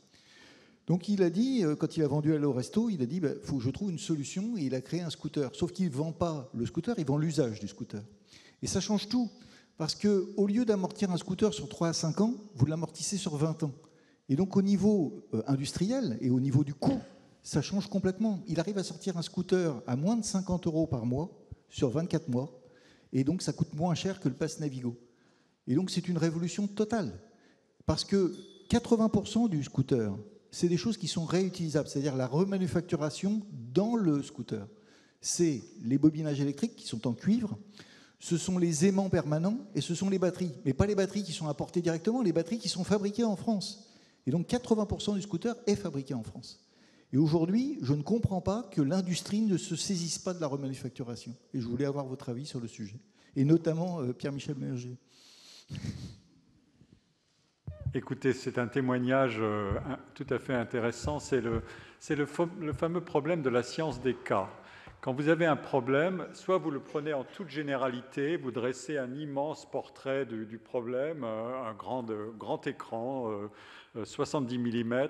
S12: Donc il a dit, quand il a vendu Allo Resto, il a dit, faut que je trouve une solution, et il a créé un scooter. Sauf qu'il ne vend pas le scooter, il vend l'usage du scooter. Et ça change tout. Parce qu'au lieu d'amortir un scooter sur 3 à 5 ans, vous l'amortissez sur 20 ans. Et donc au niveau industriel et au niveau du coût, ça change complètement. Il arrive à sortir un scooter à moins de 50 € par mois sur 24 mois. Et donc ça coûte moins cher que le pass Navigo. Et donc c'est une révolution totale. Parce que 80% du scooter, c'est des choses qui sont réutilisables, c'est-à-dire la remanufacturation dans le scooter. C'est les bobinages électriques qui sont en cuivre, ce sont les aimants permanents et ce sont les batteries. Mais pas les batteries qui sont apportées directement, les batteries qui sont fabriquées en France. Et donc 80% du scooter est fabriqué en France. Et aujourd'hui, je ne comprends pas que l'industrie ne se saisisse pas de la remanufacturation. Et je voulais avoir votre avis sur le sujet. Et notamment Pierre-Michel Merger.
S6: Écoutez, c'est un témoignage tout à fait intéressant. C'est le fameux problème de la science des cas. Quand vous avez un problème, soit vous le prenez en toute généralité, vous dressez un immense portrait du problème, un grand écran, 70 mm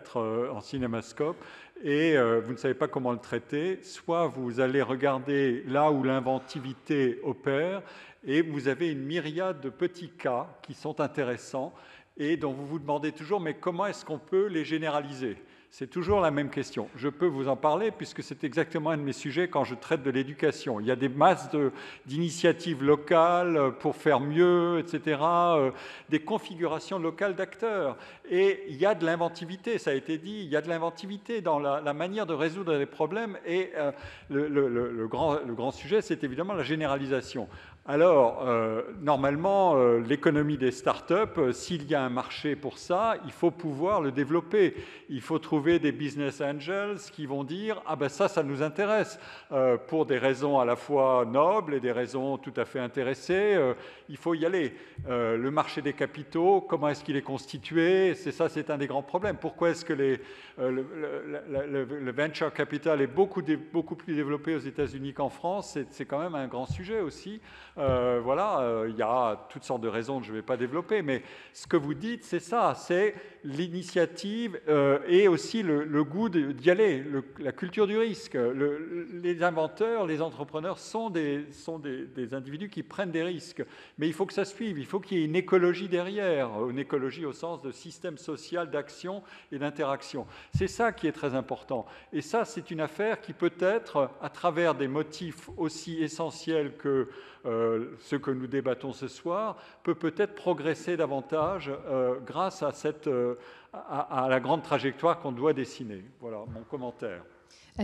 S6: en cinémascope, et vous ne savez pas comment le traiter. Soit vous allez regarder là où l'inventivité opère, et vous avez une myriade de petits cas qui sont intéressants, et dont vous vous demandez toujours, mais comment est-ce qu'on peut les généraliser ? C'est toujours la même question. Je peux vous en parler puisque c'est exactement un de mes sujets quand je traite de l'éducation. Il y a des masses d'initiatives locales pour faire mieux, etc., des configurations locales d'acteurs. Et il y a de l'inventivité, ça a été dit, il y a de l'inventivité dans la manière de résoudre les problèmes. Et le grand sujet, c'est évidemment la généralisation. Alors, normalement, l'économie des startups, s'il y a un marché pour ça, il faut pouvoir le développer. Il faut trouver des business angels qui vont dire « Ah ben ça nous intéresse », pour des raisons à la fois nobles et des raisons tout à fait intéressées. Il faut y aller. Le marché des capitaux, comment est-ce qu'il est constitué? C'est un des grands problèmes. Pourquoi est-ce que le venture capital est beaucoup plus développé aux États-Unis qu'en France? C'est quand même un grand sujet aussi. Il y a toutes sortes de raisons que je ne vais pas développer, mais ce que vous dites, c'est ça, c'est l'initiative et aussi le goût d'y aller, la culture du risque. Les inventeurs, les entrepreneurs sont des individus qui prennent des risques, mais il faut que ça suive, il faut qu'il y ait une écologie derrière, une écologie au sens de système social d'action et d'interaction. C'est ça qui est très important. Et ça, c'est une affaire qui peut-être, à travers des motifs aussi essentiels que ce que nous débattons ce soir, peut-être progresser davantage grâce à la grande trajectoire qu'on doit dessiner. Voilà mon commentaire.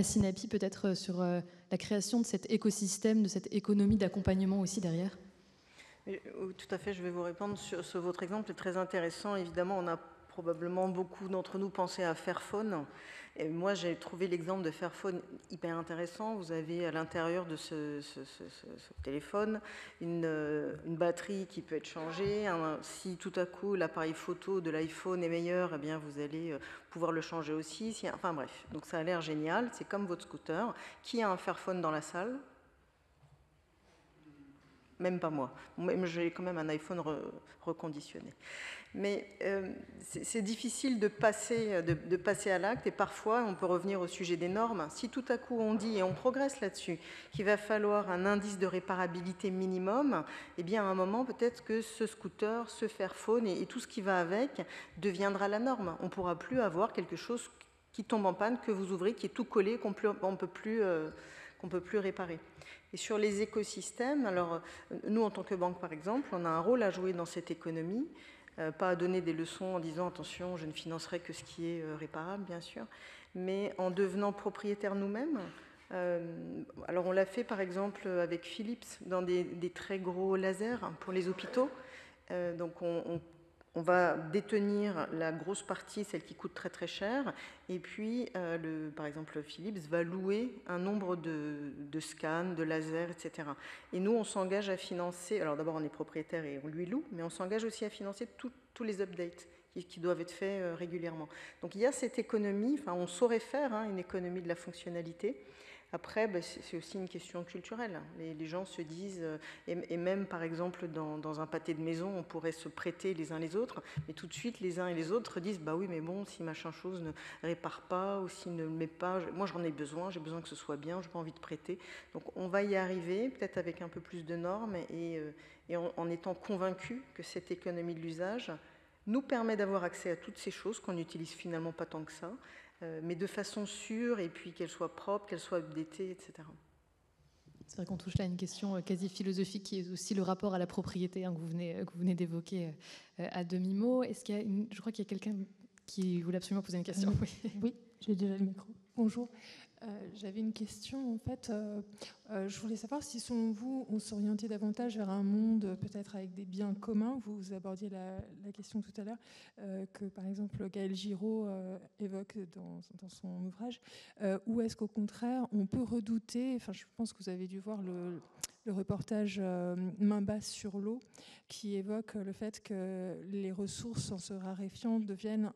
S1: Sinapi, peut-être sur la création de cet écosystème, de cette économie d'accompagnement aussi derrière.
S2: Tout à fait, je vais vous répondre sur votre exemple, c'est très intéressant. Évidemment, on a probablement beaucoup d'entre nous pensé à Fairphone. Et moi, j'ai trouvé l'exemple de Fairphone hyper intéressant. Vous avez à l'intérieur de ce téléphone une batterie qui peut être changée. Si tout à coup l'appareil photo de l'iPhone est meilleur, eh bien vous allez pouvoir le changer aussi. Enfin bref, donc ça a l'air génial. C'est comme votre scooter. Qui a un Fairphone dans la salle ? Même pas moi. J'ai quand même un iPhone reconditionné. Mais c'est difficile de passer à l'acte et parfois on peut revenir au sujet des normes. Si tout à coup on dit, et on progresse là-dessus, qu'il va falloir un indice de réparabilité minimum, eh bien à un moment peut-être que ce scooter, ce Fairphone et tout ce qui va avec deviendra la norme. On ne pourra plus avoir quelque chose qui tombe en panne, que vous ouvrez, qui est tout collé, qu'on ne peut plus réparer. Et sur les écosystèmes, alors nous en tant que banque par exemple, on a un rôle à jouer dans cette économie, pas à donner des leçons en disant attention, je ne financerai que ce qui est réparable bien sûr, mais en devenant propriétaire nous-mêmes. Alors on l'a fait par exemple avec Philips dans des très gros lasers pour les hôpitaux. Donc on va détenir la grosse partie, celle qui coûte très très cher, et puis par exemple Philips va louer un nombre de scans, de lasers, etc. Et nous on s'engage à financer, alors d'abord on est propriétaire et on lui loue, mais on s'engage aussi à financer tous les updates qui doivent être faits régulièrement. Donc il y a cette économie, enfin on saurait faire une économie de la fonctionnalité, Après, c'est aussi une question culturelle. Les gens se disent, et même par exemple dans un pâté de maison, on pourrait se prêter les uns les autres, mais tout de suite les uns et les autres disent, bah oui, mais bon, si machin chose ne répare pas, ou s'il ne le met pas, moi j'en ai besoin, j'ai besoin que ce soit bien, j'ai pas envie de prêter. Donc on va y arriver, peut-être avec un peu plus de normes, et en étant convaincu que cette économie de l'usage nous permet d'avoir accès à toutes ces choses qu'on n'utilise finalement pas tant que ça, mais de façon sûre, et puis qu'elles soient propres, qu'elles soient updatées, etc.
S1: C'est vrai qu'on touche là à une question quasi philosophique qui est aussi le rapport à la propriété, hein, que vous venez d'évoquer à demi-mot. Est-ce qu'il y a je crois qu'il y a quelqu'un qui voulait absolument poser une question.
S13: Oui, j'ai déjà le micro. Bonjour. J'avais une question, en fait. Je voulais savoir si, selon vous, on s'orientait davantage vers un monde peut-être avec des biens communs. Vous abordiez la question tout à l'heure, que par exemple Gaël Giraud évoque dans son ouvrage, ou est-ce qu'au contraire, on peut redouter, enfin je pense que vous avez dû voir le reportage Main basse sur l'eau, qui évoque le fait que les ressources, en se raréfiant, deviennent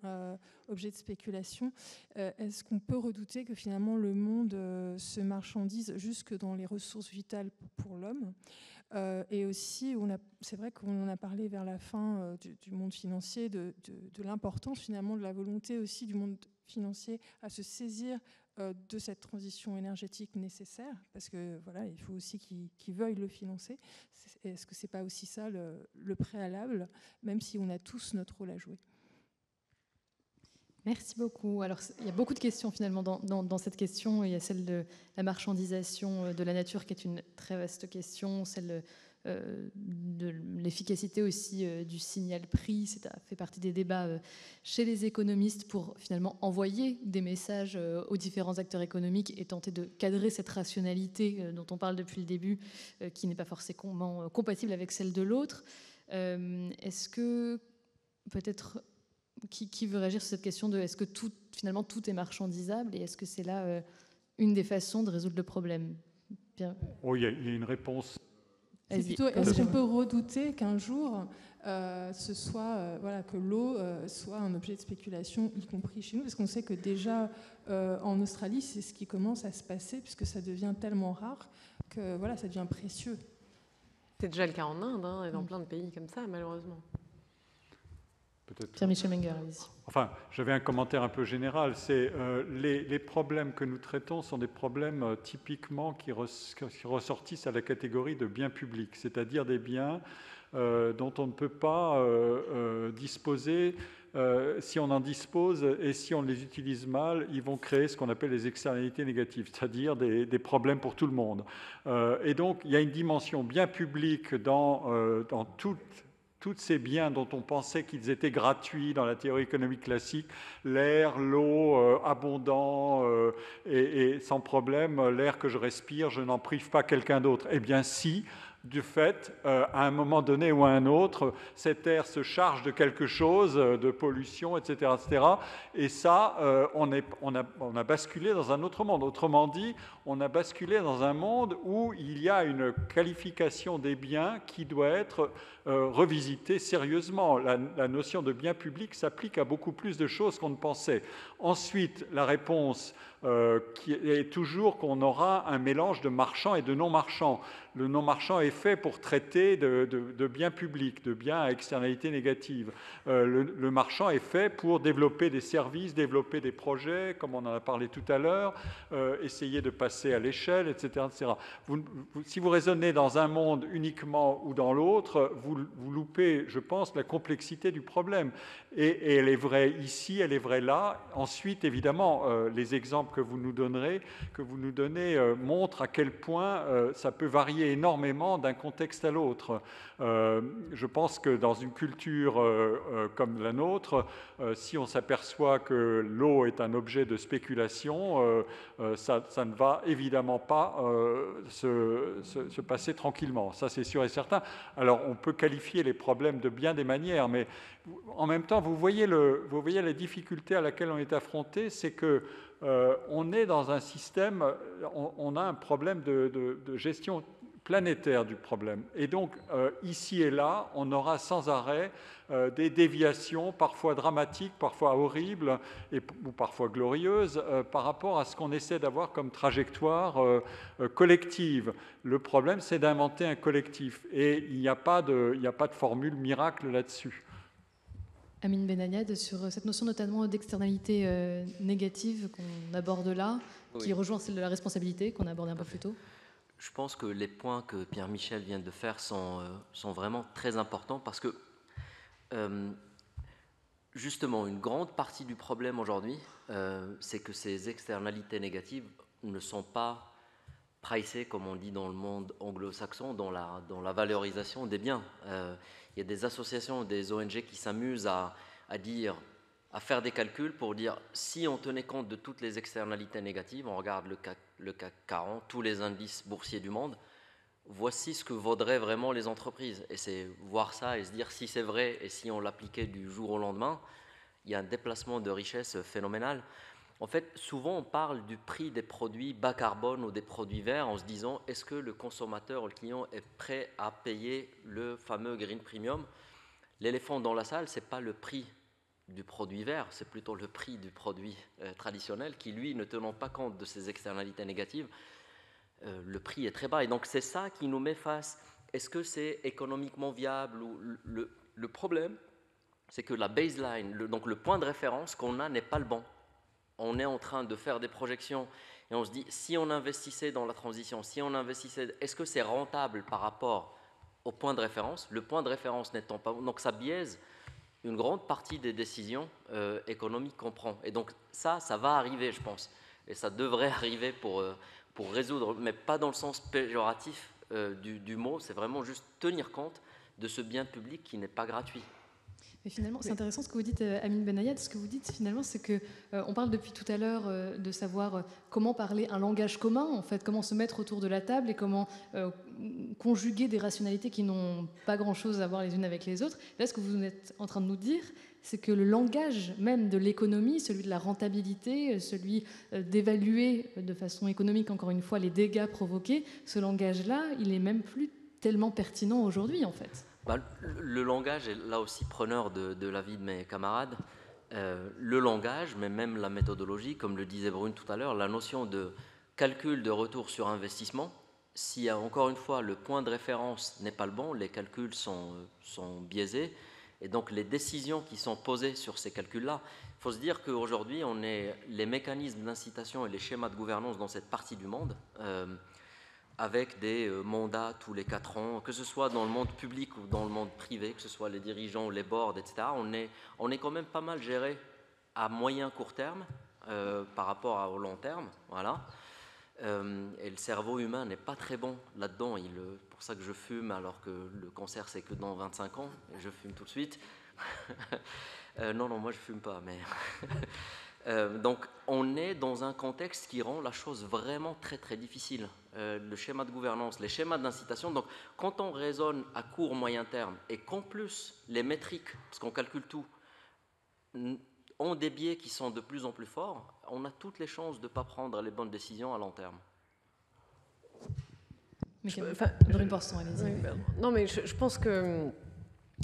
S13: objet de spéculation. Est-ce qu'on peut redouter que finalement le monde se marchandise jusque dans les ressources vitales pour l'homme ? Et aussi, c'est vrai qu'on en a parlé vers la fin du monde financier, de l'importance finalement de la volonté aussi du monde financier à se saisir de cette transition énergétique nécessaire, parce que voilà, il faut aussi qu'ils veuillent le financer. Est-ce que c'est pas aussi ça le préalable, même si on a tous notre rôle à jouer?
S1: Merci beaucoup. Alors, il y a beaucoup de questions finalement dans cette question. Il y a celle de la marchandisation de la nature, qui est une très vaste question, celle de l'efficacité aussi du signal prix. Ça fait partie des débats chez les économistes pour finalement envoyer des messages aux différents acteurs économiques et tenter de cadrer cette rationalité dont on parle depuis le début, qui n'est pas forcément compatible avec celle de l'autre. Est-ce que peut-être... Qui veut réagir sur cette question de est-ce que finalement tout est marchandisable, et est-ce que c'est là une des façons de résoudre le problème? Bien.
S6: Oh, il y a une réponse.
S13: C'est plutôt, est-ce qu'on peut redouter qu'un jour ce soit voilà, que l'eau soit un objet de spéculation, y compris chez nous, parce qu'on sait que déjà en Australie c'est ce qui commence à se passer, puisque ça devient tellement rare que voilà, ça devient précieux.
S5: C'est déjà le cas en Inde, hein, et dans plein de pays comme ça, malheureusement.
S1: Pierre-Michel Menger, allez-y.
S6: Enfin, j'avais un commentaire un peu général. C'est les problèmes que nous traitons sont des problèmes typiquement qui ressortissent à la catégorie de biens publics, c'est-à-dire des biens dont on ne peut pas disposer. Si on en dispose et si on les utilise mal, ils vont créer ce qu'on appelle les externalités négatives, c'est-à-dire des problèmes pour tout le monde. Et donc, il y a une dimension bien publique dans tous ces biens dont on pensait qu'ils étaient gratuits dans la théorie économique classique, l'air, l'eau, abondant et sans problème, l'air que je respire, je n'en prive pas quelqu'un d'autre. Eh bien si, du fait, à un moment donné ou à un autre, cet air se charge de quelque chose, de pollution, etc., etc. Et ça, on a basculé dans un autre monde. Autrement dit, on a basculé dans un monde où il y a une qualification des biens qui doit être revisitée sérieusement. La notion de bien public s'applique à beaucoup plus de choses qu'on ne pensait. Ensuite, la réponse qui est toujours qu'on aura un mélange de marchands et de non-marchands. Le non-marchand est fait pour traiter de biens publics, de biens à externalité négative. Le marchand est fait pour développer des services, développer des projets, comme on en a parlé tout à l'heure, essayer de passer à l'échelle, etc. etc. Si vous raisonnez dans un monde uniquement ou dans l'autre, vous loupez, je pense, la complexité du problème. Et elle est vraie ici, elle est vraie là. Ensuite, évidemment, les exemples que vous nous donnez montrent à quel point ça peut varier énormément d'un contexte à l'autre. Je pense que dans une culture comme la nôtre, si on s'aperçoit que l'eau est un objet de spéculation, ça ne va évidemment pas se passer tranquillement. Ça, c'est sûr et certain. Alors, on peut qualifier les problèmes de bien des manières, mais en même temps, vous voyez la difficulté à laquelle on est affronté, c'est que on est dans un système, on a un problème de gestion planétaire du problème. Et donc, ici et là, on aura sans arrêt des déviations, parfois dramatiques, parfois horribles, ou parfois glorieuses, par rapport à ce qu'on essaie d'avoir comme trajectoire collective. Le problème, c'est d'inventer un collectif. Et il n'y a pas de formule miracle là-dessus.
S1: Amine Benayad, sur cette notion notamment d'externalité négative qu'on aborde là, oui, qui rejoint celle de la responsabilité qu'on a abordé un peu plus tôt.
S3: Je pense que les points que Pierre-Michel vient de faire sont vraiment très importants parce que justement, une grande partie du problème aujourd'hui, c'est que ces externalités négatives ne sont pas pricées, comme on dit dans le monde anglo-saxon, dans la valorisation des biens. Il y a des associations, des ONG qui s'amusent à faire des calculs pour dire si on tenait compte de toutes les externalités négatives, on regarde le CAC 40, tous les indices boursiers du monde, voici ce que vaudraient vraiment les entreprises. Et c'est voir ça et se dire si c'est vrai et si on l'appliquait du jour au lendemain, il y a un déplacement de richesse phénoménal. En fait, souvent on parle du prix des produits bas carbone ou des produits verts en se disant est-ce que le consommateur ou le client est prêt à payer le fameux green premium. L'éléphant dans la salle, ce n'est pas le prix du produit vert, c'est plutôt le prix du produit traditionnel qui, lui, ne tenant pas compte de ces externalités négatives, le prix est très bas. Et donc c'est ça qui nous met face. Est-ce que c'est économiquement viable ou le problème, c'est que la baseline, donc le point de référence qu'on a n'est pas le bon. On est en train de faire des projections et on se dit si on investissait dans la transition, si on investissait, est-ce que c'est rentable par rapport au point de référence? Le point de référence n'étant pas bon, donc ça biaise une grande partie des décisions économiques qu'on prend. Et donc ça va arriver, je pense. Et ça devrait arriver pour résoudre, mais pas dans le sens péjoratif du mot, c'est vraiment juste tenir compte de ce bien public qui n'est pas gratuit.
S1: Mais finalement, c'est intéressant ce que vous dites, Amine Benayad. Ce que vous dites finalement, c'est que on parle depuis tout à l'heure de savoir comment parler un langage commun, en fait, comment se mettre autour de la table et comment conjuguer des rationalités qui n'ont pas grand-chose à voir les unes avec les autres. Là, ce que vous êtes en train de nous dire, c'est que le langage même de l'économie, celui de la rentabilité, celui d'évaluer de façon économique, encore une fois, les dégâts provoqués, ce langage-là, il est même plus tellement pertinent aujourd'hui, en fait.
S3: Le langage est là aussi preneur de l'avis de mes camarades. Le langage, mais même la méthodologie, comme le disait Brune tout à l'heure, la notion de calcul de retour sur investissement, si encore une fois le point de référence n'est pas le bon, les calculs sont biaisés, et donc les décisions qui sont posées sur ces calculs-là, il faut se dire qu'aujourd'hui, on est les mécanismes d'incitation et les schémas de gouvernance dans cette partie du monde, avec des mandats tous les 4 ans, que ce soit dans le monde public ou dans le monde privé, que ce soit les dirigeants ou les boards, etc. On est quand même pas mal géré à moyen court terme par rapport au long terme. Voilà. Et le cerveau humain n'est pas très bon là-dedans. C'est pour ça que je fume, alors que le cancer, c'est que dans 25 ans. Et je fume tout de suite. Non, moi, je fume pas, mais... donc, on est dans un contexte qui rend la chose vraiment très, très difficile. Le schéma de gouvernance, les schémas d'incitation. Donc, quand on raisonne à court, moyen terme, et qu'en plus, les métriques, parce qu'on calcule tout, ont des biais qui sont de plus en plus forts, on a toutes les chances de ne pas prendre les bonnes décisions à long terme.
S5: Non, mais je pense que...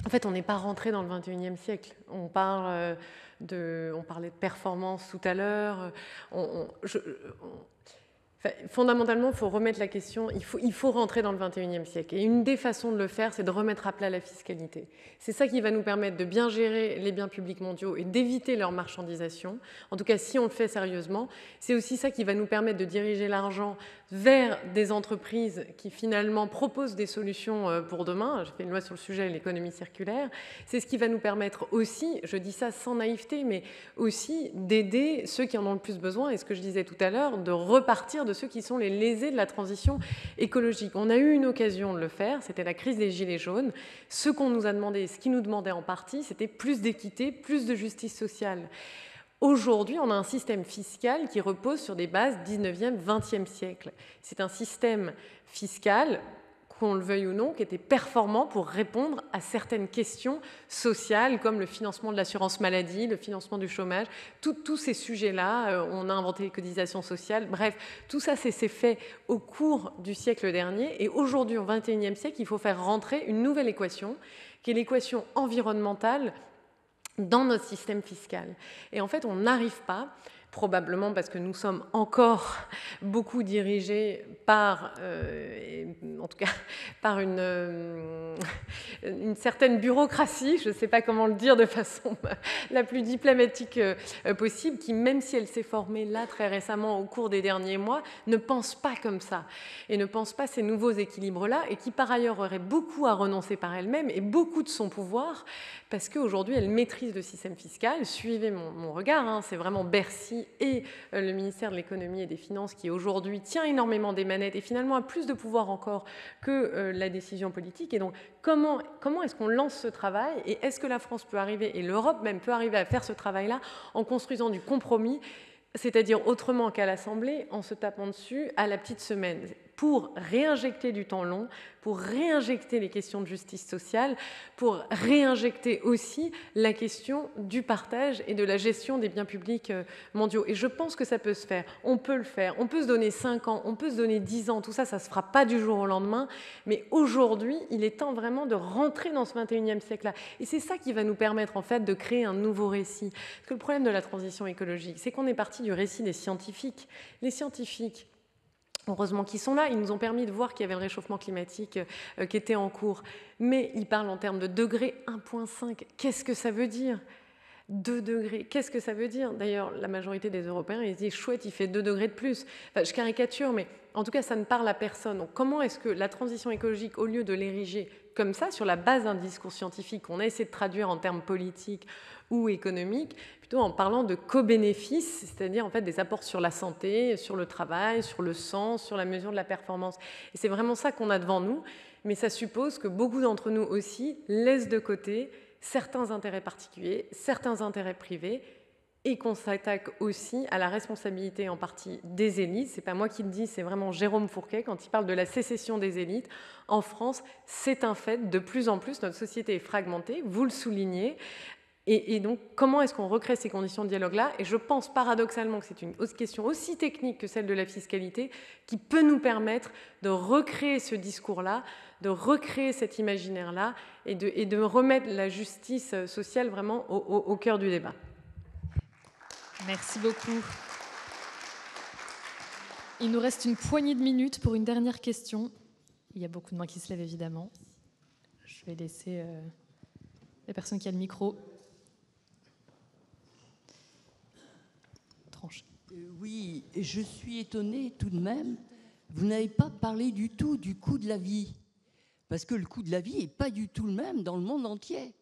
S5: En fait, on n'est pas rentré dans le 21e siècle. On parlait de performance tout à l'heure. Fondamentalement, il faut remettre la question, il faut rentrer dans le 21e siècle. Et une des façons de le faire, c'est de remettre à plat la fiscalité. C'est ça qui va nous permettre de bien gérer les biens publics mondiaux et d'éviter leur marchandisation. En tout cas, si on le fait sérieusement, c'est aussi ça qui va nous permettre de diriger l'argent vers des entreprises qui finalement proposent des solutions pour demain. J'ai fait une loi sur le sujet, l'économie circulaire. C'est ce qui va nous permettre aussi, je dis ça sans naïveté, mais aussi d'aider ceux qui en ont le plus besoin, et ce que je disais tout à l'heure, de repartir de ceux qui sont les lésés de la transition écologique. On a eu une occasion de le faire, c'était la crise des Gilets jaunes. Ce qu'on nous a demandé, ce qu'ils nous demandaient en partie, c'était plus d'équité, plus de justice sociale. Aujourd'hui, on a un système fiscal qui repose sur des bases 19e, 20e siècle. C'est un système fiscal qu'on le veuille ou non, qui étaient performants pour répondre à certaines questions sociales, comme le financement de l'assurance maladie, le financement du chômage, tous ces sujets-là. On a inventé les cotisations sociales. Bref, tout ça, c'est fait au cours du siècle dernier. Et aujourd'hui, au XXIe siècle, il faut faire rentrer une nouvelle équation, qui est l'équation environnementale dans notre système fiscal. Et en fait, on n'arrive pas, probablement parce que nous sommes encore beaucoup dirigés par, en tout cas, par une certaine bureaucratie, je ne sais pas comment le dire de façon la plus diplomatique possible, qui, même si elle s'est formée là très récemment au cours des derniers mois, ne pense pas comme ça, et ne pense pas ces nouveaux équilibres-là, et qui par ailleurs aurait beaucoup à renoncer par elle-même, et beaucoup de son pouvoir, parce qu'aujourd'hui elle maîtrise le système fiscal. Suivez mon regard, hein, c'est vraiment Bercy et le ministère de l'économie et des finances qui aujourd'hui tient énormément des manettes et finalement a plus de pouvoir encore que la décision politique. Et donc comment est-ce qu'on lance ce travail, et est-ce que la France peut arriver, et l'Europe même peut arriver à faire ce travail-là en construisant du compromis, c'est-à-dire autrement qu'à l'Assemblée, en se tapant dessus à la petite semaine, pour réinjecter du temps long, pour réinjecter les questions de justice sociale, pour réinjecter aussi la question du partage et de la gestion des biens publics mondiaux. Et je pense que ça peut se faire. On peut le faire. On peut se donner 5 ans, on peut se donner 10 ans. Tout ça, ça ne se fera pas du jour au lendemain. Mais aujourd'hui, il est temps vraiment de rentrer dans ce 21e siècle-là. Et c'est ça qui va nous permettre, en fait, de créer un nouveau récit. Parce que le problème de la transition écologique, c'est qu'on est parti du récit des scientifiques. Les scientifiques, heureusement qu'ils sont là, ils nous ont permis de voir qu'il y avait le réchauffement climatique qui était en cours. Mais ils parlent en termes de degrés 1,5. Qu'est-ce que ça veut dire ? 2 degrés, qu'est-ce que ça veut dire? D'ailleurs, la majorité des Européens, ils se disent, chouette, il fait 2 degrés de plus. Enfin, je caricature, mais en tout cas, ça ne parle à personne. Donc, comment est-ce que la transition écologique, au lieu de l'ériger comme ça, sur la base d'un discours scientifique qu'on a essayé de traduire en termes politiques ou économiques, plutôt en parlant de co-bénéfices, c'est-à-dire en fait des apports sur la santé, sur le travail, sur le sens, sur la mesure de la performance. Et c'est vraiment ça qu'on a devant nous, mais ça suppose que beaucoup d'entre nous aussi laissent de côté certains intérêts particuliers, certains intérêts privés, et qu'on s'attaque aussi à la responsabilité en partie des élites. C'est pas moi qui le dis, c'est vraiment Jérôme Fourquet quand il parle de la sécession des élites. En France, c'est un fait, de plus en plus, notre société est fragmentée, vous le soulignez. Et donc, comment est-ce qu'on recrée ces conditions de dialogue-là? Et je pense paradoxalement que c'est une question aussi technique que celle de la fiscalité qui peut nous permettre de recréer ce discours-là, de recréer cet imaginaire-là et de remettre la justice sociale vraiment au cœur du débat.
S1: Merci beaucoup. Il nous reste une poignée de minutes pour une dernière question. Il y a beaucoup de mains qui se lèvent, évidemment. Je vais laisser la personne qui a le micro trancher.
S14: Oui, je suis étonnée tout de même. Vous n'avez pas parlé du tout du coût de la vie. Parce que le coût de la vie n'est pas du tout le même dans le monde entier.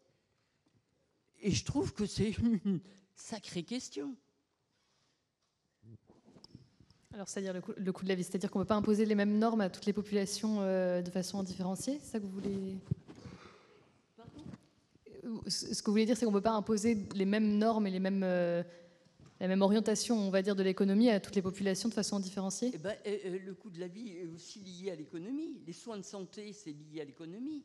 S14: Et je trouve que c'est une sacrée question.
S1: Alors, c'est-à-dire le coût de la vie, c'est-à-dire qu'on ne peut pas imposer les mêmes normes à toutes les populations de façon indifférenciée, c'est ça que vous voulez... Ce que vous voulez dire, c'est qu'on ne peut pas imposer les mêmes normes et la même orientation, on va dire, de l'économie à toutes les populations de façon indifférenciée?
S14: Eh ben, le coût de la vie est aussi lié à l'économie. Les soins de santé, c'est lié à l'économie.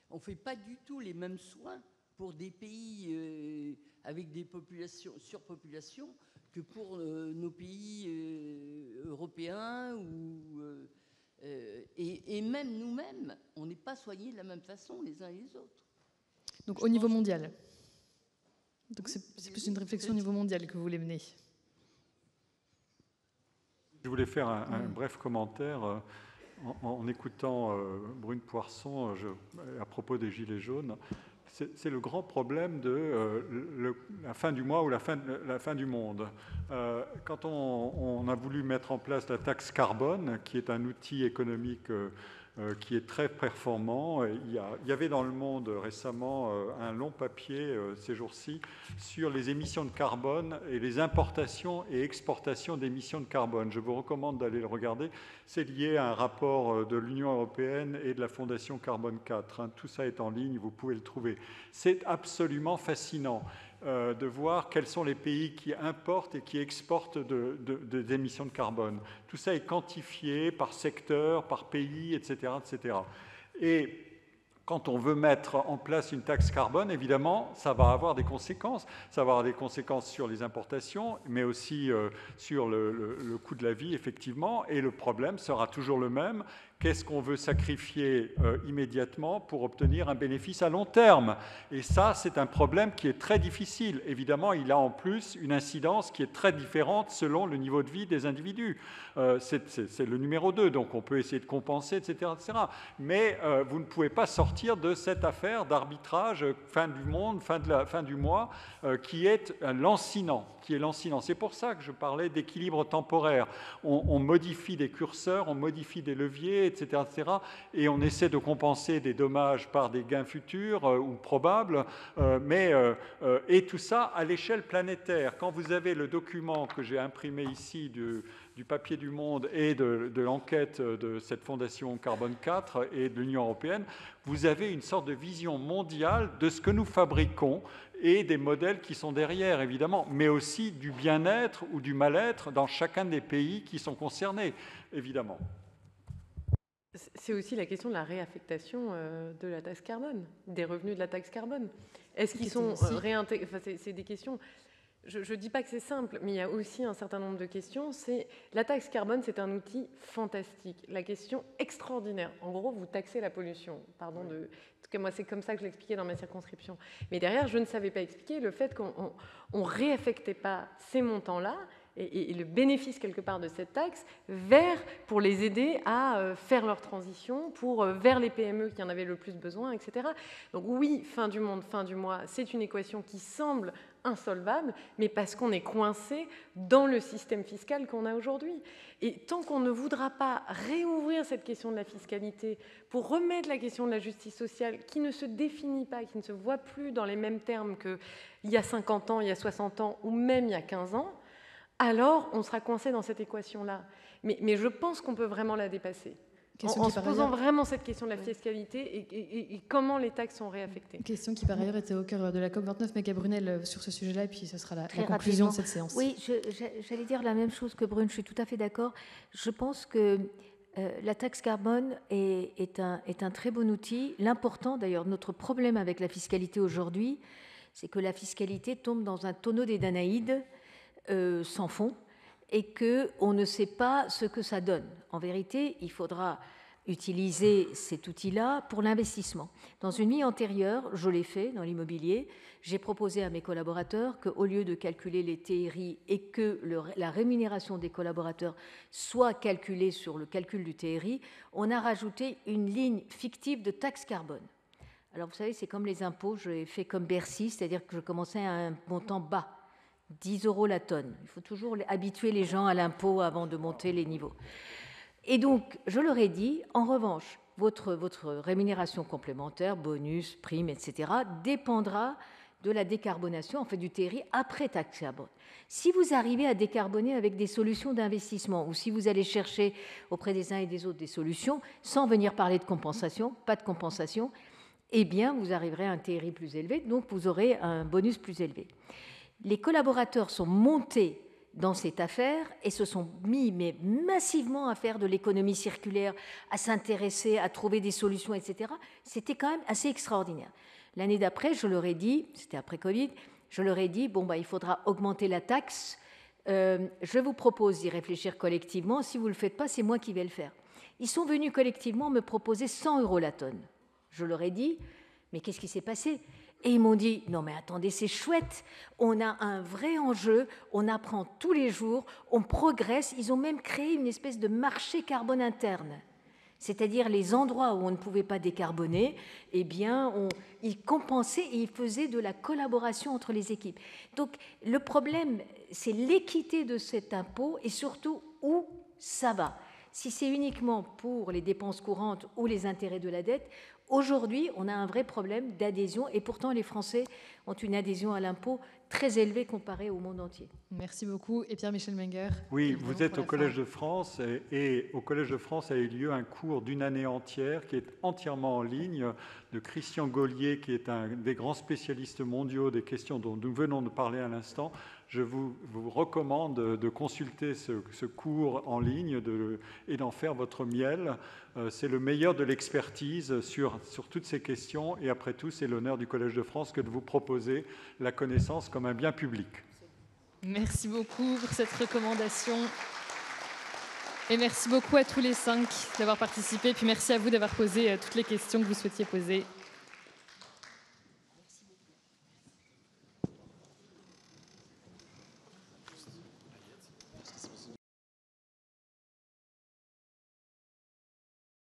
S14: On ne fait pas du tout les mêmes soins pour des pays avec des surpopulations que pour nos pays européens. Et même nous-mêmes, on n'est pas soignés de la même façon les uns et les autres.
S1: Donc au niveau mondial. Donc c'est plus une réflexion au niveau mondial que vous voulez mener.
S6: Je voulais faire un bref commentaire en écoutant Brune Poirson à propos des Gilets jaunes. C'est le grand problème de la fin du mois ou la fin du monde. Quand on a voulu mettre en place la taxe carbone, qui est un outil économique qui est très performant. Il y avait dans Le Monde récemment un long papier ces jours-ci sur les émissions de carbone et les importations et exportations d'émissions de carbone. Je vous recommande d'aller le regarder. C'est lié à un rapport de l'Union européenne et de la Fondation Carbone 4. Tout ça est en ligne, vous pouvez le trouver. C'est absolument fascinant. de voir quels sont les pays qui importent et qui exportent des émissions de carbone. Tout ça est quantifié par secteur, par pays, etc., etc. Et quand on veut mettre en place une taxe carbone, évidemment, ça va avoir des conséquences. Ça va avoir des conséquences sur les importations, mais aussi sur le coût de la vie, effectivement. Et le problème sera toujours le même. Qu'est-ce qu'on veut sacrifier immédiatement pour obtenir un bénéfice à long terme? Et ça, c'est un problème qui est très difficile. Évidemment, il a en plus une incidence qui est très différente selon le niveau de vie des individus. C'est le numéro 2, donc on peut essayer de compenser, etc. etc. Mais vous ne pouvez pas sortir de cette affaire d'arbitrage fin du monde, fin du mois, qui est lancinant. C'est pour ça que je parlais d'équilibre temporaire. On modifie des curseurs, on modifie des leviers, etc., et on essaie de compenser des dommages par des gains futurs ou probables, et tout ça à l'échelle planétaire. Quand vous avez le document que j'ai imprimé ici du papier du Monde et de l'enquête de cette fondation Carbone 4 et de l'Union européenne, vous avez une sorte de vision mondiale de ce que nous fabriquons et des modèles qui sont derrière, évidemment, mais aussi du bien-être ou du mal-être dans chacun des pays qui sont concernés, évidemment.
S5: C'est aussi la question de la réaffectation de la taxe carbone, des revenus de la taxe carbone. Est-ce qu'ils sont réintégrés? Enfin, c'est des questions... Je ne dis pas que c'est simple, mais il y a aussi un certain nombre de questions. La taxe carbone, c'est un outil fantastique. La question extraordinaire. En gros, vous taxez la pollution. Pardon de... En tout cas, moi, c'est comme ça que je l'expliquais dans ma circonscription. Mais derrière, je ne savais pas expliquer le fait qu'on ne réaffectait pas ces montants-là et le bénéfice quelque part de cette taxe pour les aider à faire leur transition, vers les PME qui en avaient le plus besoin, etc. Donc oui, fin du monde, fin du mois, c'est une équation qui semble insolvable, mais parce qu'on est coincé dans le système fiscal qu'on a aujourd'hui. Et tant qu'on ne voudra pas réouvrir cette question de la fiscalité pour remettre la question de la justice sociale qui ne se définit pas, qui ne se voit plus dans les mêmes termes qu'il y a 50 ans, il y a 60 ans ou même il y a 15 ans, alors on sera coincé dans cette équation-là. Mais je pense qu'on peut vraiment la dépasser. En se posant vraiment cette question de la fiscalité et comment les taxes sont réaffectées.
S1: Une question qui par ailleurs était au cœur de la COP29, mais Brunel sur ce sujet-là, et puis ce sera la conclusion de cette séance.
S4: Oui, j'allais dire la même chose que Brune, je suis tout à fait d'accord. Je pense que la taxe carbone est un très bon outil. L'important, d'ailleurs, notre problème avec la fiscalité aujourd'hui, c'est que la fiscalité tombe dans un tonneau des Danaïdes sans fond, et qu'on ne sait pas ce que ça donne. En vérité, il faudra utiliser cet outil-là pour l'investissement. Dans une vie antérieure, je l'ai fait dans l'immobilier, j'ai proposé à mes collaborateurs qu'au lieu de calculer les TRI et que la rémunération des collaborateurs soit calculée sur le calcul du TRI, on a rajouté une ligne fictive de taxe carbone. Alors vous savez, c'est comme les impôts, j'ai fait comme Bercy, c'est-à-dire que je commençais à un montant bas. 10 € la tonne. Il faut toujours habituer les gens à l'impôt avant de monter les niveaux. Et donc, je leur ai dit, en revanche, votre rémunération complémentaire, bonus, prime, etc., dépendra de la décarbonation, en fait du TRI, après taxe carbone. Si vous arrivez à décarboner avec des solutions d'investissement, ou si vous allez chercher auprès des uns et des autres des solutions, sans venir parler de compensation, pas de compensation, eh bien, vous arriverez à un TRI plus élevé, donc vous aurez un bonus plus élevé. Les collaborateurs sont montés dans cette affaire et se sont mis massivement à faire de l'économie circulaire, à s'intéresser, à trouver des solutions, etc. C'était quand même assez extraordinaire. L'année d'après, je leur ai dit, c'était après Covid, je leur ai dit, il faudra augmenter la taxe. Je vous propose d'y réfléchir collectivement. Si vous ne le faites pas, c'est moi qui vais le faire. Ils sont venus collectivement me proposer 100 € la tonne. Je leur ai dit, mais qu'est-ce qui s'est passé ? Et ils m'ont dit, non mais attendez, c'est chouette, on a un vrai enjeu, on apprend tous les jours, on progresse. Ils ont même créé une espèce de marché carbone interne. C'est-à-dire les endroits où on ne pouvait pas décarboner, eh bien, ils compensaient et ils faisaient de la collaboration entre les équipes. Donc le problème, c'est l'équité de cet impôt et surtout où ça va. Si c'est uniquement pour les dépenses courantes ou les intérêts de la dette, Aujourd'hui, on a un vrai problème d'adhésion et pourtant les Français ont une adhésion à l'impôt très élevée comparée au monde entier.
S1: Merci beaucoup. Et Pierre-Michel Menger.
S6: Oui, vous êtes au Collège de France et au Collège de France a eu lieu un cours d'une année entière qui est entièrement en ligne de Christian Gaulier, qui est un des grands spécialistes mondiaux des questions dont nous venons de parler à l'instant. Je vous recommande de consulter ce cours en ligne et d'en faire votre miel. C'est le meilleur de l'expertise sur toutes ces questions. Et après tout, c'est l'honneur du Collège de France que de vous proposer la connaissance comme un bien public.
S1: Merci beaucoup pour cette recommandation. Et merci beaucoup à tous les 5 d'avoir participé. Puis merci à vous d'avoir posé toutes les questions que vous souhaitiez poser.